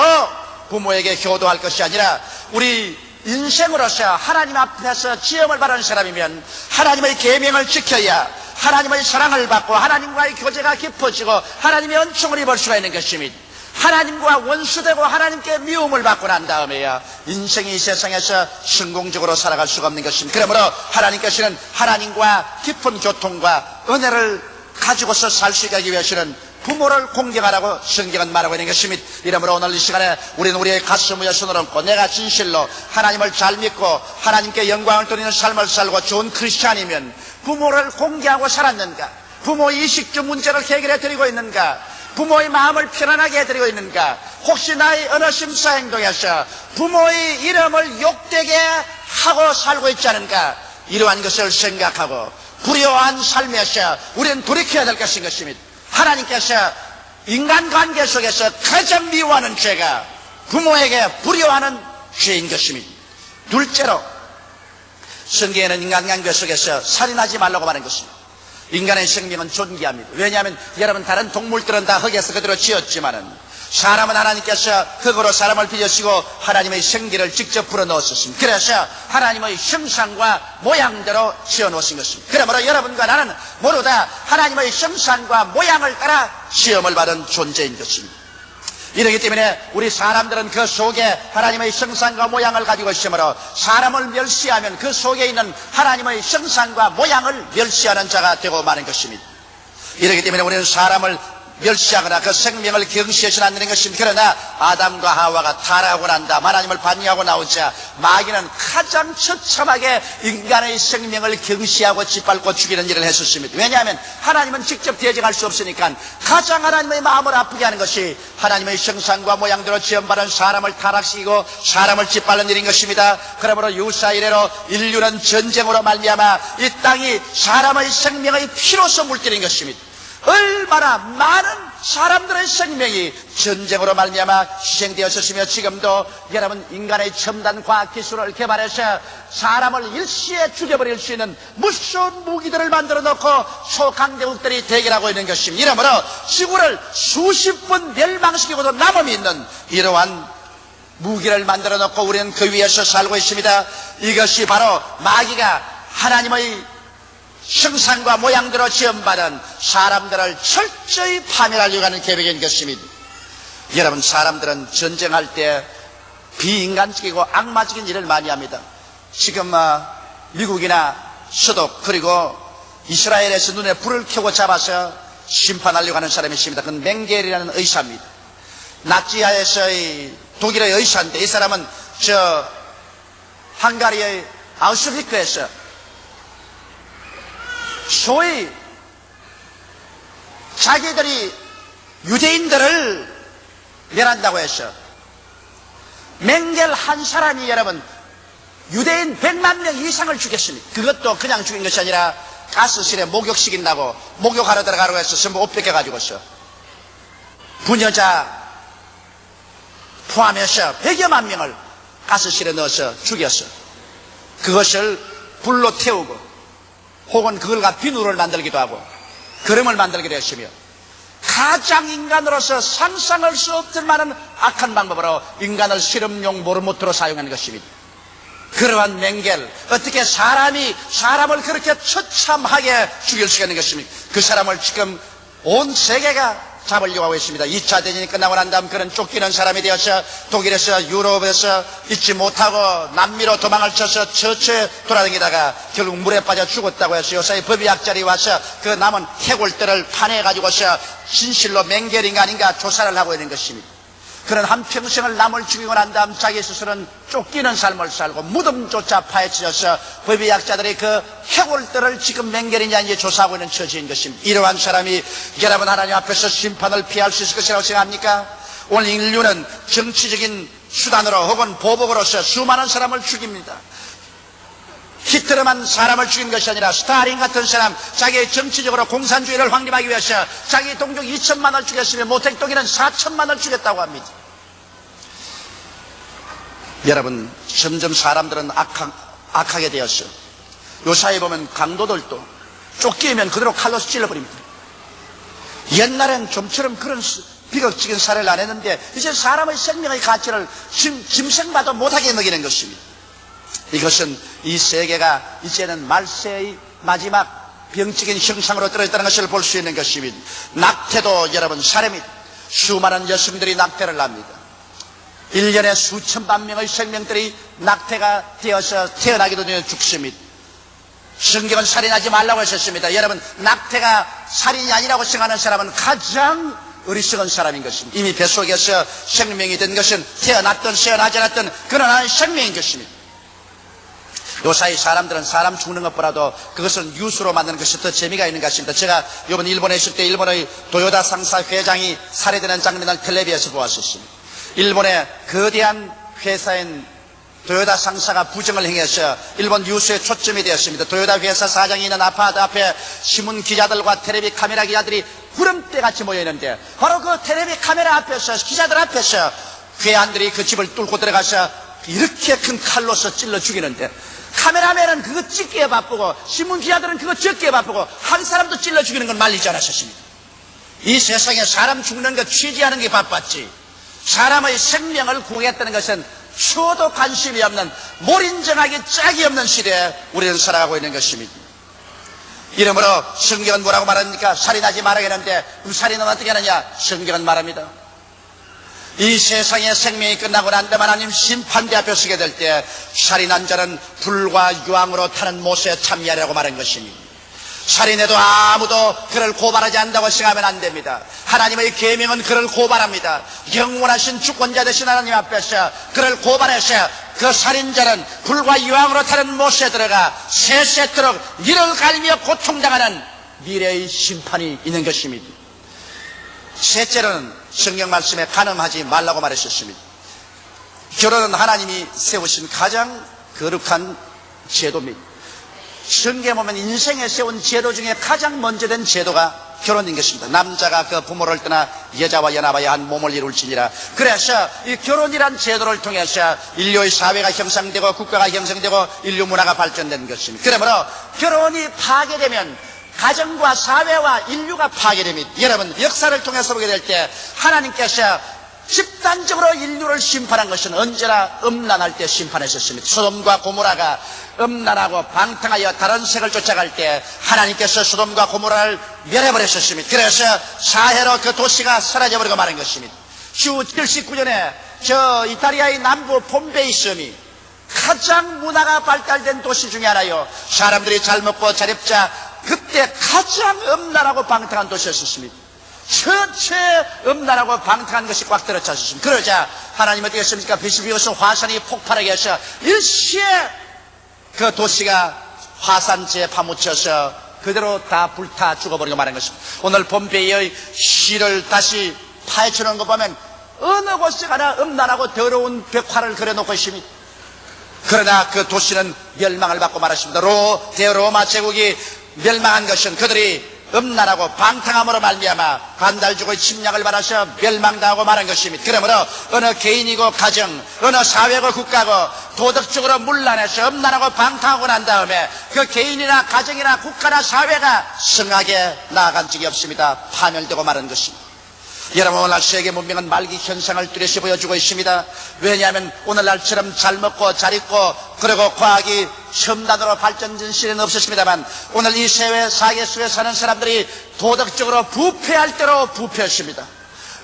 부모에게 효도할 것이 아니라 우리 인생으로서 하나님 앞에서 지음을 받은 사람이면 하나님의 계명을 지켜야 하나님의 사랑을 받고 하나님과의 교제가 깊어지고 하나님의 은총을 입을 수가 있는 것입니다. 하나님과 원수되고 하나님께 미움을 받고 난 다음에야 인생이 이 세상에서 성공적으로 살아갈 수가 없는 것입니다. 그러므로 하나님께서는 하나님과 깊은 교통과 은혜를 가지고서 살 수 있게 하기 위해서는 부모를 공경하라고 성경은 말하고 있는 것입니다. 이러므로 오늘 이 시간에 우리는 우리의 가슴 위에 손을 얹고 내가 진실로 하나님을 잘 믿고 하나님께 영광을 돌리는 삶을 살고 좋은 크리스찬이면 부모를 공경하고 살았는가? 부모의 의식주 문제를 해결해 드리고 있는가? 부모의 마음을 편안하게 해드리고 있는가? 혹시 나의 어느 심사 행동에서 부모의 이름을 욕되게 하고 살고 있지 않은가? 이러한 것을 생각하고 불효한 삶에서 우리는 돌이켜야 될 것입니다. 하나님께서 인간관계 속에서 가장 미워하는 죄가 부모에게 불효하는 죄인 것입니다. 둘째로 성경에는 인간관계 속에서 살인하지 말라고 말하는 것입니다. 인간의 생명은 존귀합니다. 왜냐하면 여러분 다른 동물들은 다 흙에서 그대로 지었지만은 사람은 하나님께서 흙으로 사람을 빚으시고 하나님의 생기를 직접 불어넣었습니다. 그래서 하나님의 형상과 모양대로 지어놓으신 것입니다. 그러므로 여러분과 나는 모두 다 하나님의 형상과 모양을 따라 시험을 받은 존재인 것입니다. 이렇기 때문에 우리 사람들은 그 속에 하나님의 형상과 모양을 가지고 있으므로 사람을 멸시하면 그 속에 있는 하나님의 형상과 모양을 멸시하는 자가 되고 마는 것입니다. 이렇기 때문에 우리는 사람을 멸시하거나 그 생명을 경시해서는 안 되는 것입니다. 그러나 아담과 하와가 타락하고 난 다음 하나님을 반역하고 나오자 마귀는 가장 처참하게 인간의 생명을 경시하고 짓밟고 죽이는 일을 했었습니다. 왜냐하면 하나님은 직접 대적할 수 없으니까 가장 하나님의 마음을 아프게 하는 것이 하나님의 형상과 모양대로 지음받은 사람을 타락시키고 사람을 짓밟는 일인 것입니다. 그러므로 유사 이래로 인류는 전쟁으로 말미암아 이 땅이 사람의 생명의 피로서 물들인 것입니다. 얼마나 많은 사람들의 생명이 전쟁으로 말미암아 희생되었었으며 지금도 여러분 인간의 첨단 과학기술을 개발해서 사람을 일시에 죽여버릴 수 있는 무서운 무기들을 만들어 놓고 소강대국들이 대결하고 있는 것입니다. 이러므로 지구를 수십 번 멸망시키고도 남음이 있는 이러한 무기를 만들어 놓고 우리는 그 위에서 살고 있습니다. 이것이 바로 마귀가 하나님의 형상과 모양대로 지음받은 사람들을 철저히 파멸하려고 하는 계획인 것입니다. 여러분 사람들은 전쟁할 때 비인간적이고 악마적인 일을 많이 합니다. 지금 미국이나 서독 그리고 이스라엘에서 눈에 불을 켜고 잡아서 심판하려고 하는 사람이 있습니다. 그건 맹겔이라는 의사입니다. 나치하에서의 독일의 의사인데 이 사람은 저 헝가리의 아우슈비츠에서 소위 자기들이 유대인들을 멸한다고 해서 맹겔 한 사람이 여러분 유대인 100만 명 이상을 죽였습니다. 그것도 그냥 죽인 것이 아니라 가스실에 목욕시킨다고 목욕하러 들어가라고 해서 전부 옷 뺏겨가지고서 부녀자 포함해서 100여만 명을 가스실에 넣어서 죽였어. 그것을 불로 태우고 혹은 그걸과 비누를 만들기도 하고 그림을 만들기도 했으며 가장 인간으로서 상상할 수 없을 만한 악한 방법으로 인간을 실험용 모르모트로 사용하는 것입니다. 그러한 맹겔, 어떻게 사람이 사람을 그렇게 처참하게 죽일 수가 있는 것입니까? 그 사람을 지금 온 세계가 잡으려고 하고 있습니다. 2차 대전이 끝나고 난 다음 그는 쫓기는 사람이 되어서 독일에서 유럽에서 잊지 못하고 남미로 도망을 쳐서 처처에 돌아다니다가 결국 물에 빠져 죽었다고 해서 요사이 법의학자들이 와서 그 남은 해골들을 파내가지고서 진실로 맹겔인가 아닌가 조사를 하고 있는 것입니다. 그는 한평생을 남을 죽이고 난 다음 자기 스스로는 쫓기는 삶을 살고 무덤조차 파헤쳐서 법의학자들이 그 해골들을 지금 맹겔이냐 이제 조사하고 있는 처지인 것입니다. 이러한 사람이 여러분 하나님 앞에서 심판을 피할 수 있을 것이라고 생각합니까? 오늘 인류는 정치적인 수단으로 혹은 보복으로서 수많은 사람을 죽입니다. 히틀러만 사람을 죽인 것이 아니라 스탈린 같은 사람 자기의 정치적으로 공산주의를 확립하기 위해서 자기 동족 2천만을 죽였으며 모택동이는 4천만을 죽였다고 합니다. 여러분 점점 사람들은 악하게 되었어요. 요사이에 보면 강도들도 쫓기면 그대로 칼로 찔러버립니다. 옛날엔 좀처럼 그런 비극적인 살해를 안 했는데 이제 사람의 생명의 가치를 짐승봐도 못하게 먹이는 것입니다. 이것은 이 세계가 이제는 말세의 마지막 병적인 형상으로 떨어졌다는 것을 볼 수 있는 것입니다. 낙태도 여러분 살해입니다. 수많은 여성들이 낙태를 합니다. 1년에 수천만 명의 생명들이 낙태가 되어서 태어나기도 전에 죽습니다. 성경은 살인하지 말라고 하셨습니다. 여러분 낙태가 살인이 아니라고 생각하는 사람은 가장 어리석은 사람인 것입니다. 이미 뱃속에서 생명이 된 것은 태어났든 태어나지 않았든 그런 하나의 생명인 것입니다. 요사이 사람들은 사람 죽는 것보다도 그것은 뉴스로 만드는 것이 더 재미가 있는 것 같습니다. 제가 이번 일본에 있을 때 일본의 도요다 상사 회장이 살해되는 장면을 텔레비에서 보았었습니다. 일본의 거대한 회사인 도요다 상사가 부정을 행해서 일본 뉴스에 초점이 되었습니다. 도요다 회사 사장이 있는 아파트 앞에 신문 기자들과 텔레비 카메라 기자들이 구름대같이 모여있는데 바로 그 텔레비 카메라 앞에서 기자들 앞에서 괴한들이 그 집을 뚫고 들어가서 이렇게 큰 칼로서 찔러 죽이는데 카메라맨은 그거 찍기에 바쁘고 신문 기자들은 그거 적기에 바쁘고 한 사람도 찔러 죽이는 건 말리지 않았었습니다. 이 세상에 사람 죽는 것 취재하는 게 바빴지 사람의 생명을 구하겠다는 것은 추워도 관심이 없는 몰인정하기 짝이 없는 시대에 우리는 살아가고 있는 것입니다. 이러므로 성경은 뭐라고 말합니까? 살인하지 말아야겠는데 살인은 어떻게 하느냐? 성경은 말합니다. 이 세상의 생명이 끝나고 난 다음 하나님 심판대 앞에 서게 될 때 살인한 자는 불과 유황으로 타는 못에 참여하라고 말한 것이니 살인해도 아무도 그를 고발하지 않는다고 생각하면 안 됩니다. 하나님의 계명은 그를 고발합니다. 영원하신 주권자 되신 하나님 앞에서 그를 고발해서 그 살인자는 불과 유황으로 타는 못에 들어가 세세토록 이를 갈며 고통당하는 미래의 심판이 있는 것입니다. 셋째로는 성경 말씀에 간음하지 말라고 말하셨습니다. 결혼은 하나님이 세우신 가장 거룩한 제도입니다. 성경에 보면 인생에 세운 제도 중에 가장 먼저 된 제도가 결혼인 것입니다. 남자가 그 부모를 떠나 여자와 연합하여 한 몸을 이룰지니라. 그래서 이 결혼이란 제도를 통해서 인류의 사회가 형성되고 국가가 형성되고 인류 문화가 발전된 것입니다. 그러므로 결혼이 파괴되면 가정과 사회와 인류가 파괴됩니다. 여러분 역사를 통해서 보게 될 때 하나님께서 집단적으로 인류를 심판한 것은 언제나 음란할 때 심판하셨습니다. 소돔과 고모라가 음란하고 방탕하여 다른 색을 쫓아갈 때 하나님께서 소돔과 고모라를 멸해버렸습니다. 그래서 사해로 그 도시가 사라져버리고 마는 것입니다. 주 79년에 저 이탈리아의 남부 폼베이 섬이 가장 문화가 발달된 도시 중에 하나요. 사람들이 잘 먹고 잘 입자 그때 가장 음란하고 방탕한 도시였습니다. 전체 음란하고 방탕한 것이 꽉 들어찼습니다. 그러자 하나님 어떻게 했습니까? 비스비우스 화산이 폭발하게 해서 일시에 그 도시가 화산재에 파묻혀서 그대로 다 불타 죽어버리고 마는 것입니다. 오늘 폼페이의 시를 다시 파헤쳐놓은 거 보면 어느 곳에 가나 음란하고 더러운 벽화를 그려놓고 있습니다. 그러나 그 도시는 멸망을 받고 말았습니다. 대로마 제국이 멸망한 것은 그들이 음란하고 방탕함으로 말미암아 간달주고의 침략을 받아서 멸망당하고 말한 것입니다. 그러므로 어느 개인이고 가정, 어느 사회고 국가고 도덕적으로 문란해서 음란하고 방탕하고 난 다음에 그 개인이나 가정이나 국가나 사회가 성하게 나아간 적이 없습니다. 파멸되고 말한 것입니다. 여러분, 오늘날 세계 문명은 말기 현상을 뚜렷이 보여주고 있습니다. 왜냐하면 오늘날처럼 잘 먹고 잘 입고 그리고 과학이 첨단으로 발전된 시대는 없었습니다만 오늘 이 세계 속에 사는 사람들이 도덕적으로 부패할 대로 부패했습니다.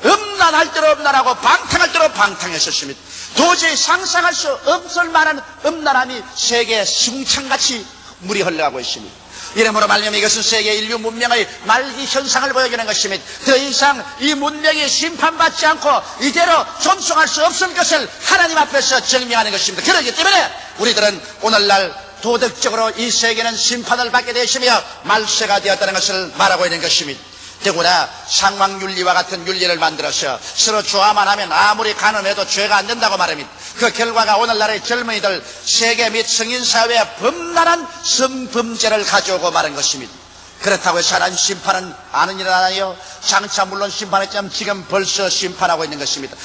음란할 대로 음란하고 방탕할 대로 방탕했었습니다. 도저히 상상할 수 없을 만한 음란함이 세계에 숭창같이 물이 흘러가고 있습니다. 이러므로 말미암아 이것은 세계 인류 문명의 말기 현상을 보여주는 것입니다. 더 이상 이 문명이 심판받지 않고 이대로 존속할 수 없을 것을 하나님 앞에서 증명하는 것입니다. 그렇기 때문에 우리들은 오늘날 도덕적으로 이 세계는 심판을 받게 되시며 말세가 되었다는 것을 말하고 있는 것입니다. 더구나 상황윤리와 같은 윤리를 만들어서 서로 좋아만 하면 아무리 간음해도 죄가 안 된다고 말합니다. 그 결과가 오늘날의 젊은이들 세계 및 성인사회에 범람한 성범죄를 가져오고 말한 것입니다. 그렇다고 해서 하나님 심판은 안 일어나요? 장차 물론 심판했지만 지금 벌써 심판하고 있는 것입니다.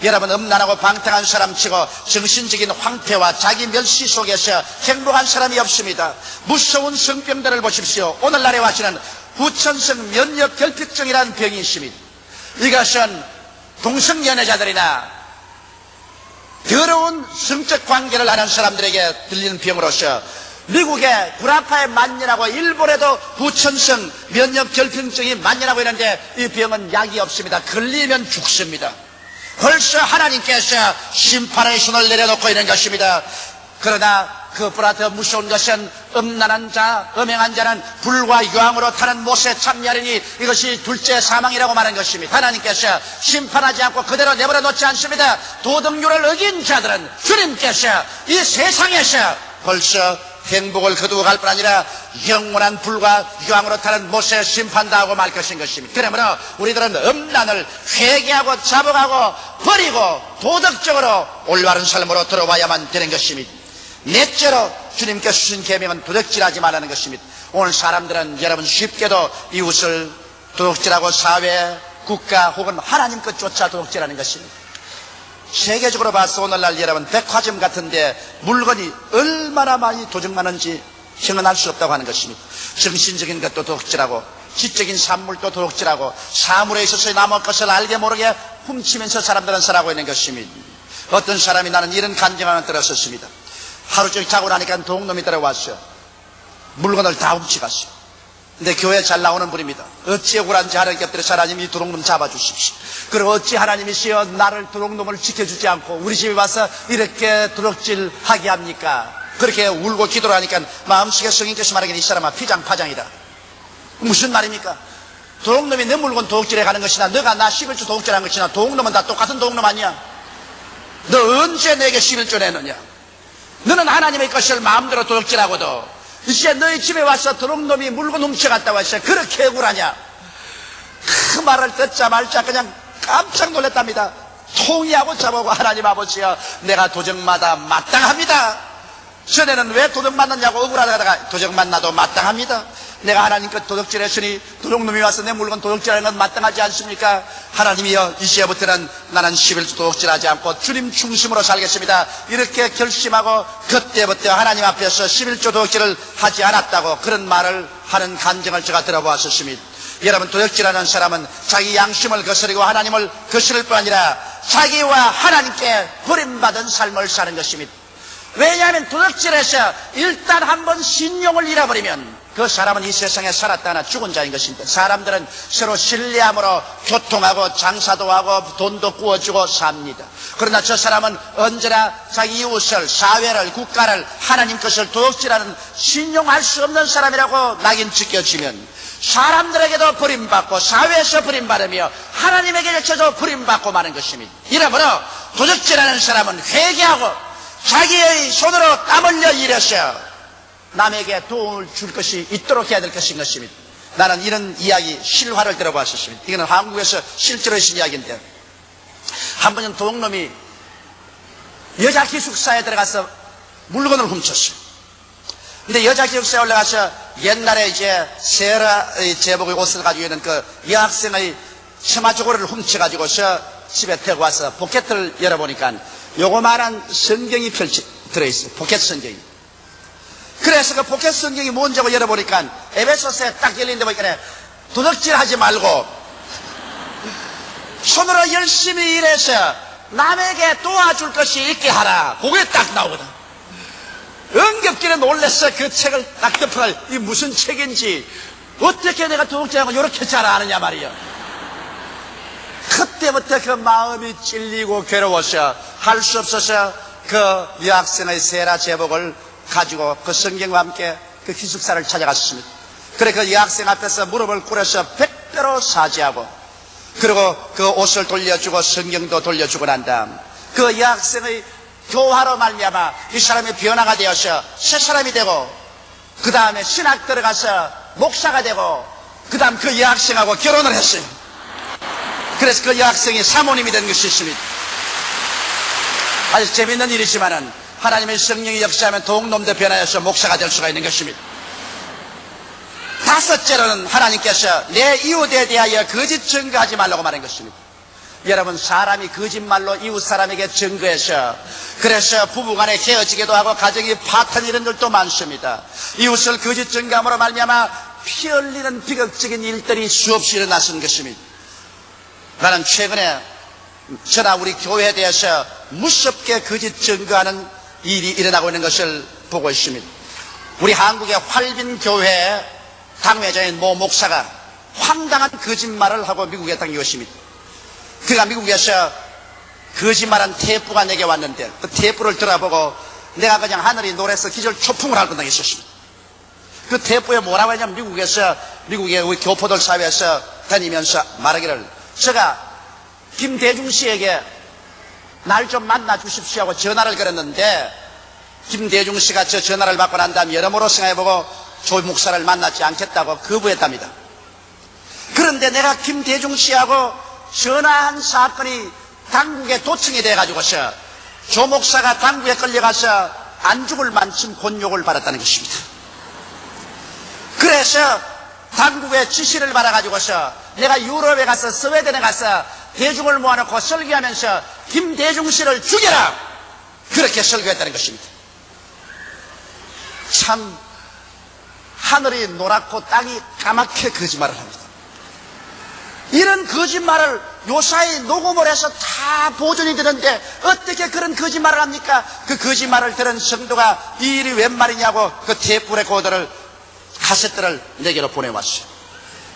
여러분, 음란하고 방탕한 사람치고 정신적인 황폐와 자기 멸시 속에서 행복한 사람이 없습니다. 무서운 성병들을 보십시오. 오늘날에 와서는 후천성 면역결핍증이라는 병이 있습니다. 이것은 동성연애자들이나 더러운 성적 관계를 하는 사람들에게 들리는 병으로서 미국의 구라파에 만연하고 일본에도 후천성 면역결핍증이 만연하고 있는데 이 병은 약이 없습니다. 걸리면 죽습니다. 벌써 하나님께서 심판의 손을 내려놓고 있는 것입니다. 그러나 그보다 더 무서운 것은 음란한 자, 음행한 자는 불과 유황으로 타는 못에 참여하리니 이것이 둘째 사망이라고 말한 것입니다. 하나님께서 심판하지 않고 그대로 내버려 놓지 않습니다. 도덕률을 어긴 자들은 주님께서 이 세상에서 벌써 행복을 거두어 갈 뿐 아니라 영원한 불과 유황으로 타는 못에 심판당하고 말 것인 것입니다. 그러므로 우리들은 음란을 회개하고 자복하고 버리고 도덕적으로 올바른 삶으로 들어와야만 되는 것입니다. 넷째로 주님께서 주신 계명은 도둑질하지 말라는 것입니다. 오늘 사람들은 여러분 쉽게도 이웃을 도둑질하고 사회, 국가 혹은 하나님 것조차 도둑질하는 것입니다. 세계적으로 봐서 오늘날 여러분 백화점 같은데 물건이 얼마나 많이 도둑 많은지 형언할 수 없다고 하는 것입니다. 정신적인 것도 도둑질하고 지적인 산물도 도둑질하고 사물에 있어서 남의 것을 알게 모르게 훔치면서 사람들은 살아가고 있는 것입니다. 어떤 사람이 나는 이런 간증을 들었었습니다. 하루 종일 자고 나니까 도둑놈이 들어왔어요. 물건을 다 훔쳐갔어요. 근데 교회에 잘 나오는 분입니다. 어찌 억울한지 하나님께 엎드려서 하나님 이 도둑놈 잡아주십시오. 그리고 어찌 하나님이시여 나를 도둑놈을 지켜주지 않고 우리 집에 와서 이렇게 도둑질하게 합니까? 그렇게 울고 기도를 하니까 마음속에 성령께서 말하기를 이 사람아 피장파장이다. 무슨 말입니까? 도둑놈이 내 물건 도둑질해 가는 것이나 너가 나 11조 도둑질한 것이나 도둑놈은 다 똑같은 도둑놈 아니야? 너 언제 내게 11조 내느냐? 너는 하나님의 것을 마음대로 도둑질하고도 이제 너희 집에 와서 도둑놈이 물건 훔쳐갔다고 해서 그렇게 억울하냐? 그 말을 듣자마자 그냥 깜짝 놀랐답니다. 통이하고 저보고 하나님 아버지여 내가 도적마다 마땅합니다. 전에는 왜 도둑 만났냐고 억울하다가 도적 만나도 마땅합니다. 내가 하나님께 도둑질했으니 도둑놈이 와서 내 물건 도둑질하는 건 마땅하지 않습니까? 하나님이여 이제부터는 나는 11조 도둑질하지 않고 주님 중심으로 살겠습니다. 이렇게 결심하고 그때부터 하나님 앞에서 11조 도둑질을 하지 않았다고 그런 말을 하는 간증을 제가 들어보았습니다. 여러분, 도둑질하는 사람은 자기 양심을 거스르고 하나님을 거스를 뿐 아니라 자기와 하나님께 버림받은 삶을 사는 것입니다. 왜냐하면 도둑질에서 일단 한번 신용을 잃어버리면 그 사람은 이 세상에 살았다나 죽은 자인 것입니다. 사람들은 서로 신뢰함으로 교통하고 장사도 하고 돈도 구워주고 삽니다. 그러나 저 사람은 언제나 자기 이웃을, 사회를, 국가를, 하나님 것을 도둑질하는 신용할 수 없는 사람이라고 낙인 찍혀지면 사람들에게도 버림받고 사회에서 버림받으며 하나님에게조차도 버림받고 마는 것입니다. 이러므로 도둑질하는 사람은 회개하고 자기의 손으로 땀 흘려 일해서 남에게 도움을 줄 것이 있도록 해야 될 것인 것입니다. 나는 이런 이야기, 실화를 들어봤었습니다. 이거는 한국에서 실제로 있은 이야기인데 한 번은 도둑놈이 여자 기숙사에 들어가서 물건을 훔쳤어요. 근데 여자 기숙사에 올라가서 옛날에 이제 세라의 제복의 옷을 가지고 있는 그 여학생의 치마 조거리를 훔쳐가지고서 집에 태고 와서 포켓을 열어보니까 요거만한 성경이 들어있어요. 포켓 성경이. 그래서 그 포켓 성경이 뭔지고 열어보니까 에베소서에 딱 열린데 보니까 도둑질 하지 말고 손으로 열심히 일해서 남에게 도와줄 것이 있게 하라. 그게 딱 나오거든. 응급기에 놀랬어. 그 책을 딱 덮어가 이 무슨 책인지 어떻게 내가 도둑질하고 이렇게 잘 아느냐 말이야. 그때부터 그 마음이 찔리고 괴로워서 할 수 없어서 그 여학생의 세라 제복을 가지고 그 성경과 함께 그 기숙사를 찾아갔습니다. 그래 그 여학생 앞에서 무릎을 꿇어서 100배로 사죄하고 그리고 그 옷을 돌려주고 성경도 돌려주고 난 다음 그 여학생의 교화로 말미암아 이 사람이 변화가 되어서 새 사람이 되고 그 다음에 신학 들어가서 목사가 되고 그 다음 그 여학생하고 결혼을 했어요. 그래서 그 여학생이 사모님이 된 것이 있습니다. 아주 재밌는 일이지만은 하나님의 성령이 역사하면 동놈도 변하여서 목사가 될 수가 있는 것입니다. 다섯째로는 하나님께서 내 이웃에 대하여 거짓 증거하지 말라고 말한 것입니다. 여러분, 사람이 거짓말로 이웃 사람에게 증거해서 그래서 부부간에 헤어지기도 하고 가정이 파탄 이런 일도 많습니다. 이웃을 거짓 증거함으로 말미암아 피 흘리는 비극적인 일들이 수없이 일어났은 것입니다. 나는 최근에 저나 우리 교회에 대해서 무섭게 거짓 증거하는 일이 일어나고 있는 것을 보고 있습니다. 우리 한국의 활빈 교회의 당회장인 모 목사가 황당한 거짓말을 하고 미국에 당긴 것입니다. 그가 미국에서 거짓말한 테이프가 내게 왔는데 그 테이프를 들어보고 내가 그냥 하늘이 노래서 기절 초풍을 할 뻔하게 있었습니다. 그 테이프에 뭐라고 하냐면 미국의 우리 교포들 사회에서 다니면서 말하기를 제가 김대중 씨에게 날 좀 만나 주십시오 하고 전화를 걸었는데 김대중 씨가 저 전화를 받고 난 다음 여러모로 생각해보고 조 목사를 만나지 않겠다고 거부했답니다. 그런데 내가 김대중 씨하고 전화한 사건이 당국에 도청이 돼가지고서 조 목사가 당국에 끌려가서 안 죽을 만큼 곤욕을 받았다는 것입니다. 그래서 당국의 지시를 받아가지고서 내가 유럽에 가서 스웨덴에 가서 대중을 모아놓고 설교하면서 김대중 씨를 죽여라! 그렇게 설교했다는 것입니다. 참 하늘이 노랗고 땅이 까맣게 거짓말을 합니다. 이런 거짓말을 요사이 녹음을 해서 다 보존이 되는데 어떻게 그런 거짓말을 합니까? 그 거짓말을 들은 성도가 이 일이 웬 말이냐고 그 테이프 레코더를 카세트를 내게로 보내왔어요.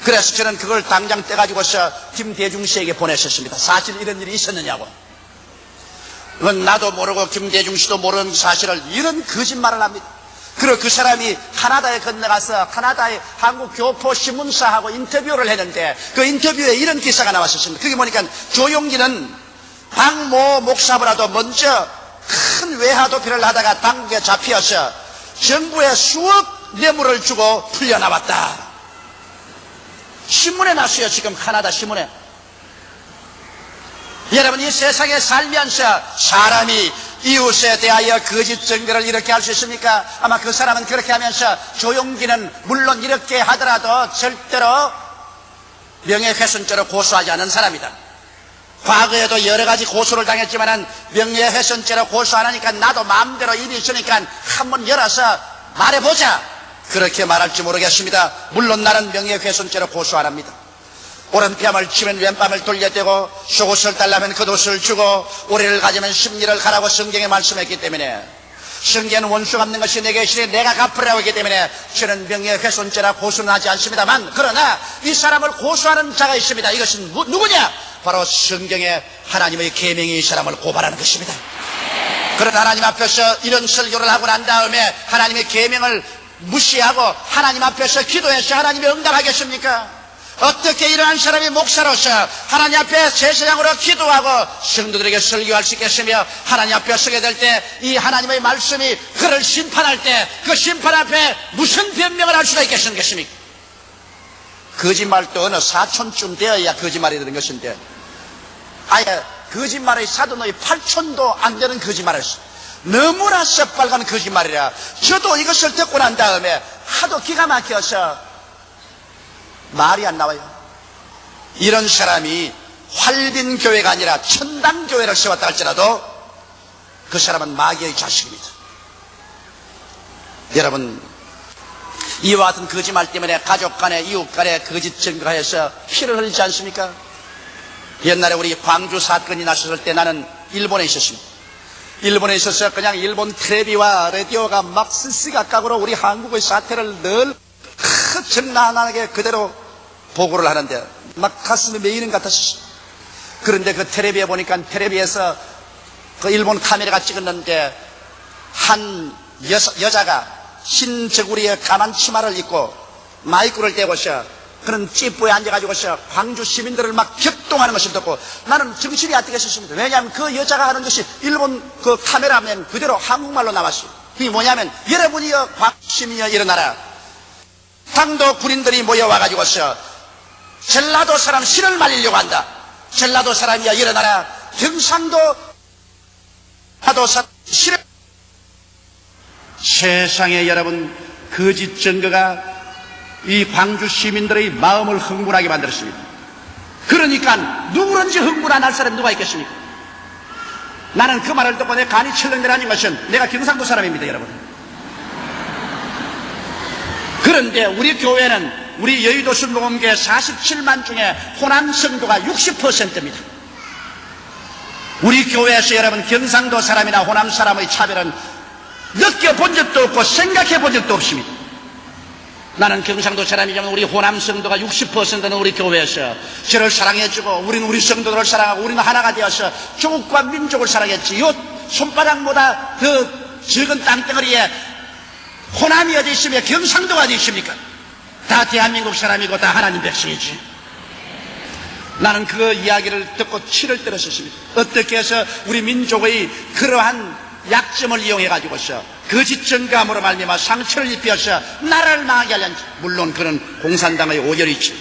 그래서 저는 그걸 당장 떼가지고서 김대중 씨에게 보냈었습니다. 사실 이런 일이 있었느냐고. 그건 나도 모르고 김대중 씨도 모르는 사실을 이런 거짓말을 합니다. 그리고 그 사람이 카나다에 건너가서 카나다의 한국 교포 신문사하고 인터뷰를 했는데 그 인터뷰에 이런 기사가 나왔었습니다. 그게 보니까 조용기는 박모 목사보다도 먼저 큰 외화도피를 하다가 당국에 잡혀서 정부에 수억 뇌물을 주고 풀려나왔다. 신문에 났어요. 지금 카나다 신문에. 여러분, 이 세상에 살면서 사람이 이웃에 대하여 거짓 증거를 이렇게 할 수 있습니까? 아마 그 사람은 그렇게 하면서 조용기는 물론 이렇게 하더라도 절대로 명예훼손죄로 고소하지 않은 사람이다. 과거에도 여러 가지 고소를 당했지만 명예훼손죄로 고소 안 하니까 나도 마음대로 일이 있으니까 한번 열어서 말해보자. 그렇게 말할지 모르겠습니다. 물론 나는 명예훼손죄로 고소 안 합니다. 오른뺨을 치면 왼뺨을 돌려대고 속옷을 달라면 겉옷을 주고 오리를 가지면 십리를 가라고 성경에 말씀했기 때문에 성경은 원수 갚는 것이 내게 있으니 내가 갚으라고 했기 때문에 저는 명예훼손죄라 고소는 하지 않습니다만 그러나 이 사람을 고소하는 자가 있습니다. 이것은 누구냐? 바로 성경에 하나님의 계명이 이 사람을 고발하는 것입니다. 그러나 하나님 앞에서 이런 설교를 하고 난 다음에 하나님의 계명을 무시하고 하나님 앞에서 기도해서 하나님이 응답하겠습니까? 어떻게 이러한 사람이 목사로서 하나님 앞에 제사장으로 기도하고 성도들에게 설교할 수 있겠으며 하나님 앞에 서게 될 때 이 하나님의 말씀이 그를 심판할 때 그 심판 앞에 무슨 변명을 할 수가 있겠습니까? 거짓말도 어느 사촌쯤 되어야 거짓말이 되는 것인데 아예 거짓말의 사도의 8촌도 안 되는 거짓말을 했어. 너무나 새빨간 거짓말이라. 저도 이것을 듣고 난 다음에 하도 기가 막혀서 말이 안 나와요. 이런 사람이 활빈 교회가 아니라 천당 교회를 세웠다 할지라도 그 사람은 마귀의 자식입니다. 여러분, 이와 같은 거짓말 때문에 가족 간에 이웃 간에 거짓 증거해서 피를 흘리지 않습니까? 옛날에 우리 광주 사건이 났을 때 나는 일본에 있었습니다. 일본에 있어서 그냥 일본 텔레비와 라디오가 막 스시각각으로 우리 한국의 사태를 늘 적나라하게 그대로 보고를 하는데 막 가슴이 메이는 것 같았어요. 그런데 그 텔레비에 보니까 텔레비에서 그 일본 카메라가 찍었는데 한 여자가 흰 저고리에 까만 치마를 입고 마이크를 떼고서 그런 찌뿌에 앉아가지고서 광주 시민들을 막 격동하는 것을 듣고 나는 정신이 안 뜨겠었습니다. 왜냐하면 그 여자가 하는 것이 일본 그 카메라면 그대로 한국말로 나왔어요. 그게 뭐냐면 여러분이여 광주 시민이여 일어나라. 당도 군인들이 모여와가지고서 전라도 사람 신을 말리려고 한다. 전라도 사람이여 일어나라. 경상도 사람 신을. 세상에 여러분, 거짓 증거가 이 광주 시민들의 마음을 흥분하게 만들었습니다. 그러니까 누구든지 흥분 안 할 사람이 누가 있겠습니까? 나는 그 말을 듣고 내 간이 철렁내라는 것은 내가 경상도 사람입니다, 여러분. 그런데 우리 교회는 우리 여의도 순복음교회 47만 중에 호남 성도가 60%입니다. 우리 교회에서 여러분 경상도 사람이나 호남 사람의 차별은 느껴본 적도 없고 생각해 본 적도 없습니다. 나는 경상도 사람이지만 우리 호남 성도가 60%는 우리 교회에서 저를 사랑해주고 우리는 우리 성도들을 사랑하고 우리는 하나가 되어서 조국과 민족을 사랑했지. 요 손바닥보다 더 적은 땅덩어리에 호남이 어디 있으며 경상도가 어디 있습니까? 다 대한민국 사람이고 다 하나님 백성이지. 나는 그 이야기를 듣고 치를 떨었었습니다. 어떻게 해서 우리 민족의 그러한 약점을 이용해가지고서 거짓 증거함으로 말미암아 상처를 입혀서 나라를 망하게 하려는지. 물론 그는 공산당의 오열이죠.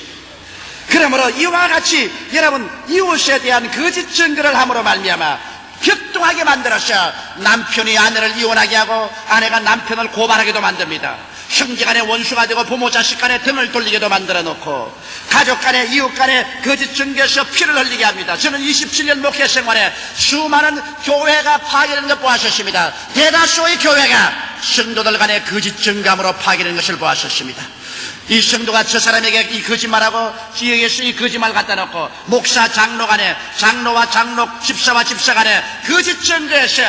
그러므로 이와 같이 여러분 이웃에 대한 거짓 증거를 함으로 말미암아 격동하게 만들어서 남편이 아내를 이혼하게 하고 아내가 남편을 고발하게도 만듭니다. 형제간에 원수가 되고 부모 자식 간에 등을 돌리게도 만들어 놓고 가족 간에 이웃 간에 거짓 증거에서 피를 흘리게 합니다. 저는 27년 목회 생활에 수많은 교회가 파괴되는 것 보았었습니다. 대다수의 교회가 성도들 간에 거짓 증거함으로 파괴되는 것을 보았었습니다. 이 성도가 저 사람에게 이 거짓말하고 지역에서 이 거짓말 갖다 놓고 목사 장로 간에 장로와 장로 집사와 집사 간에 거짓 증거해서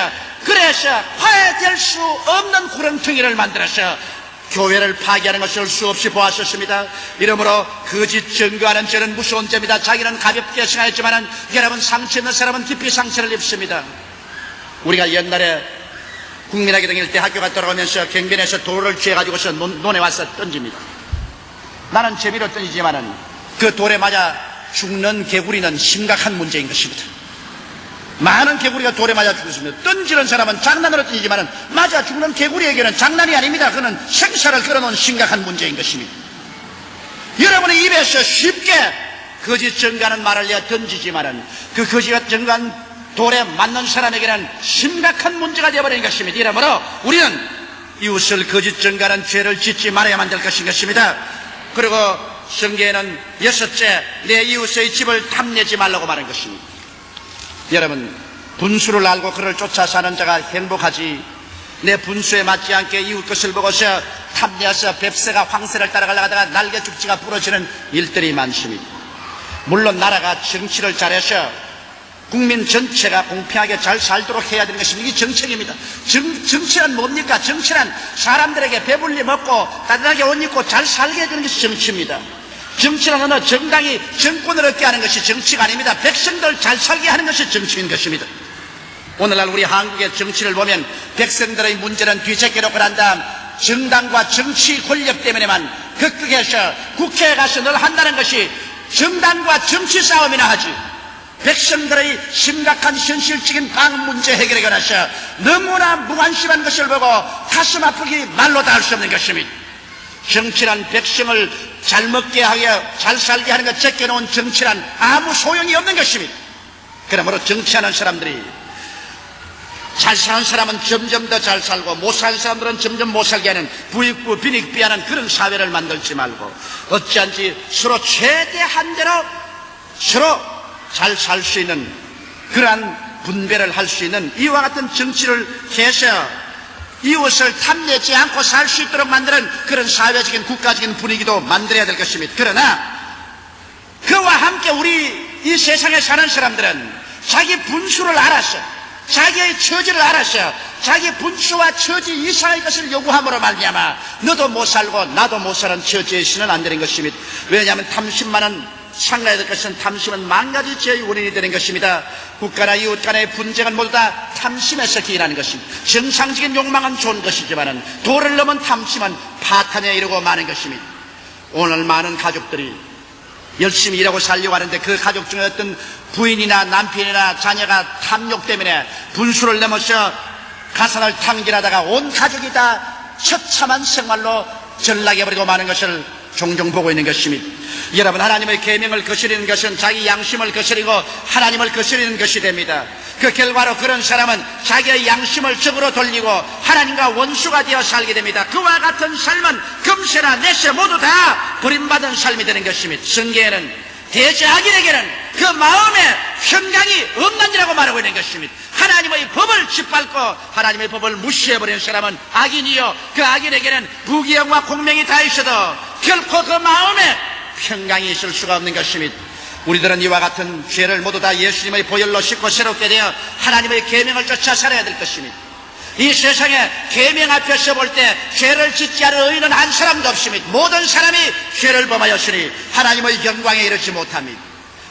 그래서 화해될 수 없는 구렁텅이를 만들어서 교회를 파괴하는 것을 수없이 보았었습니다. 이러므로 거짓 증거하는 죄는 무서운 죄입니다. 자기는 가볍게 생각했지만 여러분 상처 있는 사람은 깊이 상처를 입습니다. 우리가 옛날에 국민학교 다닐 때 학교 갔다 오면서 경변에서 돌을 쥐어가지고서 논에 와서 던집니다. 나는 재미로 던지지만은 그 돌에 맞아 죽는 개구리는 심각한 문제인 것입니다. 많은 개구리가 돌에 맞아 죽습니다. 던지는 사람은 장난으로 던지지만은 맞아 죽는 개구리에게는 장난이 아닙니다. 그는 생사를 걸어놓은 심각한 문제인 것입니다. 여러분의 입에서 쉽게 거짓 증거하는 말을 내어 던지지만은 그 거짓 증거한 돌에 맞는 사람에게는 심각한 문제가 되어버린 것입니다. 이러므로 우리는 이웃을 거짓 증거하는 죄를 짓지 말아야만 될 것인 것입니다. 그리고 성경에는 여섯째, 내 이웃의 집을 탐내지 말라고 말한 것입니다. 여러분, 분수를 알고 그를 쫓아 사는 자가 행복하지, 내 분수에 맞지 않게 이웃 것을 보고서 탐내어서 뱁새가 황새를 따라가다가 날개 죽지가 부러지는 일들이 많습니다. 물론 나라가 정치를 잘해서 국민 전체가 공평하게 잘 살도록 해야 되는 것입니다. 이게 정책입니다. 정치란 뭡니까? 정치란 사람들에게 배불리 먹고 따뜻하게 옷 입고 잘 살게 해주는 것이 정치입니다. 정치는 어느 정당이 정권을 얻게 하는 것이 정치가 아닙니다. 백성들 잘 살게 하는 것이 정치인 것입니다. 오늘날 우리 한국의 정치를 보면 백성들의 문제는 뒤집게 놓고 난 다음 정당과 정치 권력 때문에만 극극해서 국회에 가서 늘 한다는 것이 정당과 정치 싸움이나 하지, 백성들의 심각한 현실적인 방 문제 해결에 관해서 너무나 무관심한 것을 보고 가슴 아프기 말로 다 할 수 없는 것입니다. 정치란 백성을 잘 먹게 하여 잘 살게 하는 것 제껴놓은 정치란 아무 소용이 없는 것입니다. 그러므로 정치하는 사람들이 잘 사는 사람은 점점 더 잘 살고 못 사는 사람들은 점점 못 살게 하는 부익부 빈익비하는 그런 사회를 만들지 말고 어찌한지 서로 최대한대로 서로 잘 살 수 있는 그러한 분배를 할 수 있는 이와 같은 정치를 해서 이웃을 탐내지 않고 살 수 있도록 만드는 그런 사회적인 국가적인 분위기도 만들어야 될 것입니다. 그러나 그와 함께 우리 이 세상에 사는 사람들은 자기 분수를 알았어, 자기의 처지를 알았어, 자기 분수와 처지 이상의 것을 요구함으로 말미암아 너도 못 살고 나도 못 사는 처지에 있으면 안 되는 것입니다. 왜냐하면 탐심만은 상가해야 될 것은 탐심은 만가지 죄의 원인이 되는 것입니다. 국가나 이웃 간의 분쟁은 모두 다 탐심에서 기인하는 것입니다. 정상적인 욕망은 좋은 것이지만 도를 넘은 탐심은 파탄에 이르고 마는 것입니다. 오늘 많은 가족들이 열심히 일하고 살려고 하는데 그 가족 중에 어떤 부인이나 남편이나 자녀가 탐욕 때문에 분수를 넘어서 가산을 탕진하다가 온 가족이 다 처참한 생활로 전락해버리고 마는 것을 종종 보고 있는 것입니다. 여러분, 하나님의 계명을 거스르는 것은 자기 양심을 거스리고 하나님을 거스르는 것이 됩니다. 그 결과로 그런 사람은 자기의 양심을 적으로 돌리고 하나님과 원수가 되어 살게 됩니다. 그와 같은 삶은 금세나 내세 모두 다 버림받은 삶이 되는 것입니다. 성경에는 대제하기에게는 그 마음에 평강이 없는지라고 말하고 있는 것입니다. 하나님의 법을 짓밟고 하나님의 법을 무시해버리는 사람은 악인이요, 그 악인에게는 부귀영화 공명이 다 있어도 결코 그 마음에 평강이 있을 수가 없는 것입니다. 우리들은 이와 같은 죄를 모두 다 예수님의 보혈로 씻고 새롭게 되어 하나님의 계명을 쫓아 살아야 될 것입니다. 이 세상에 계명 앞에서 볼 때 죄를 짓지 않은 의인은 한 사람도 없습니다. 모든 사람이 죄를 범하였으니 하나님의 영광에 이르지 못합니다.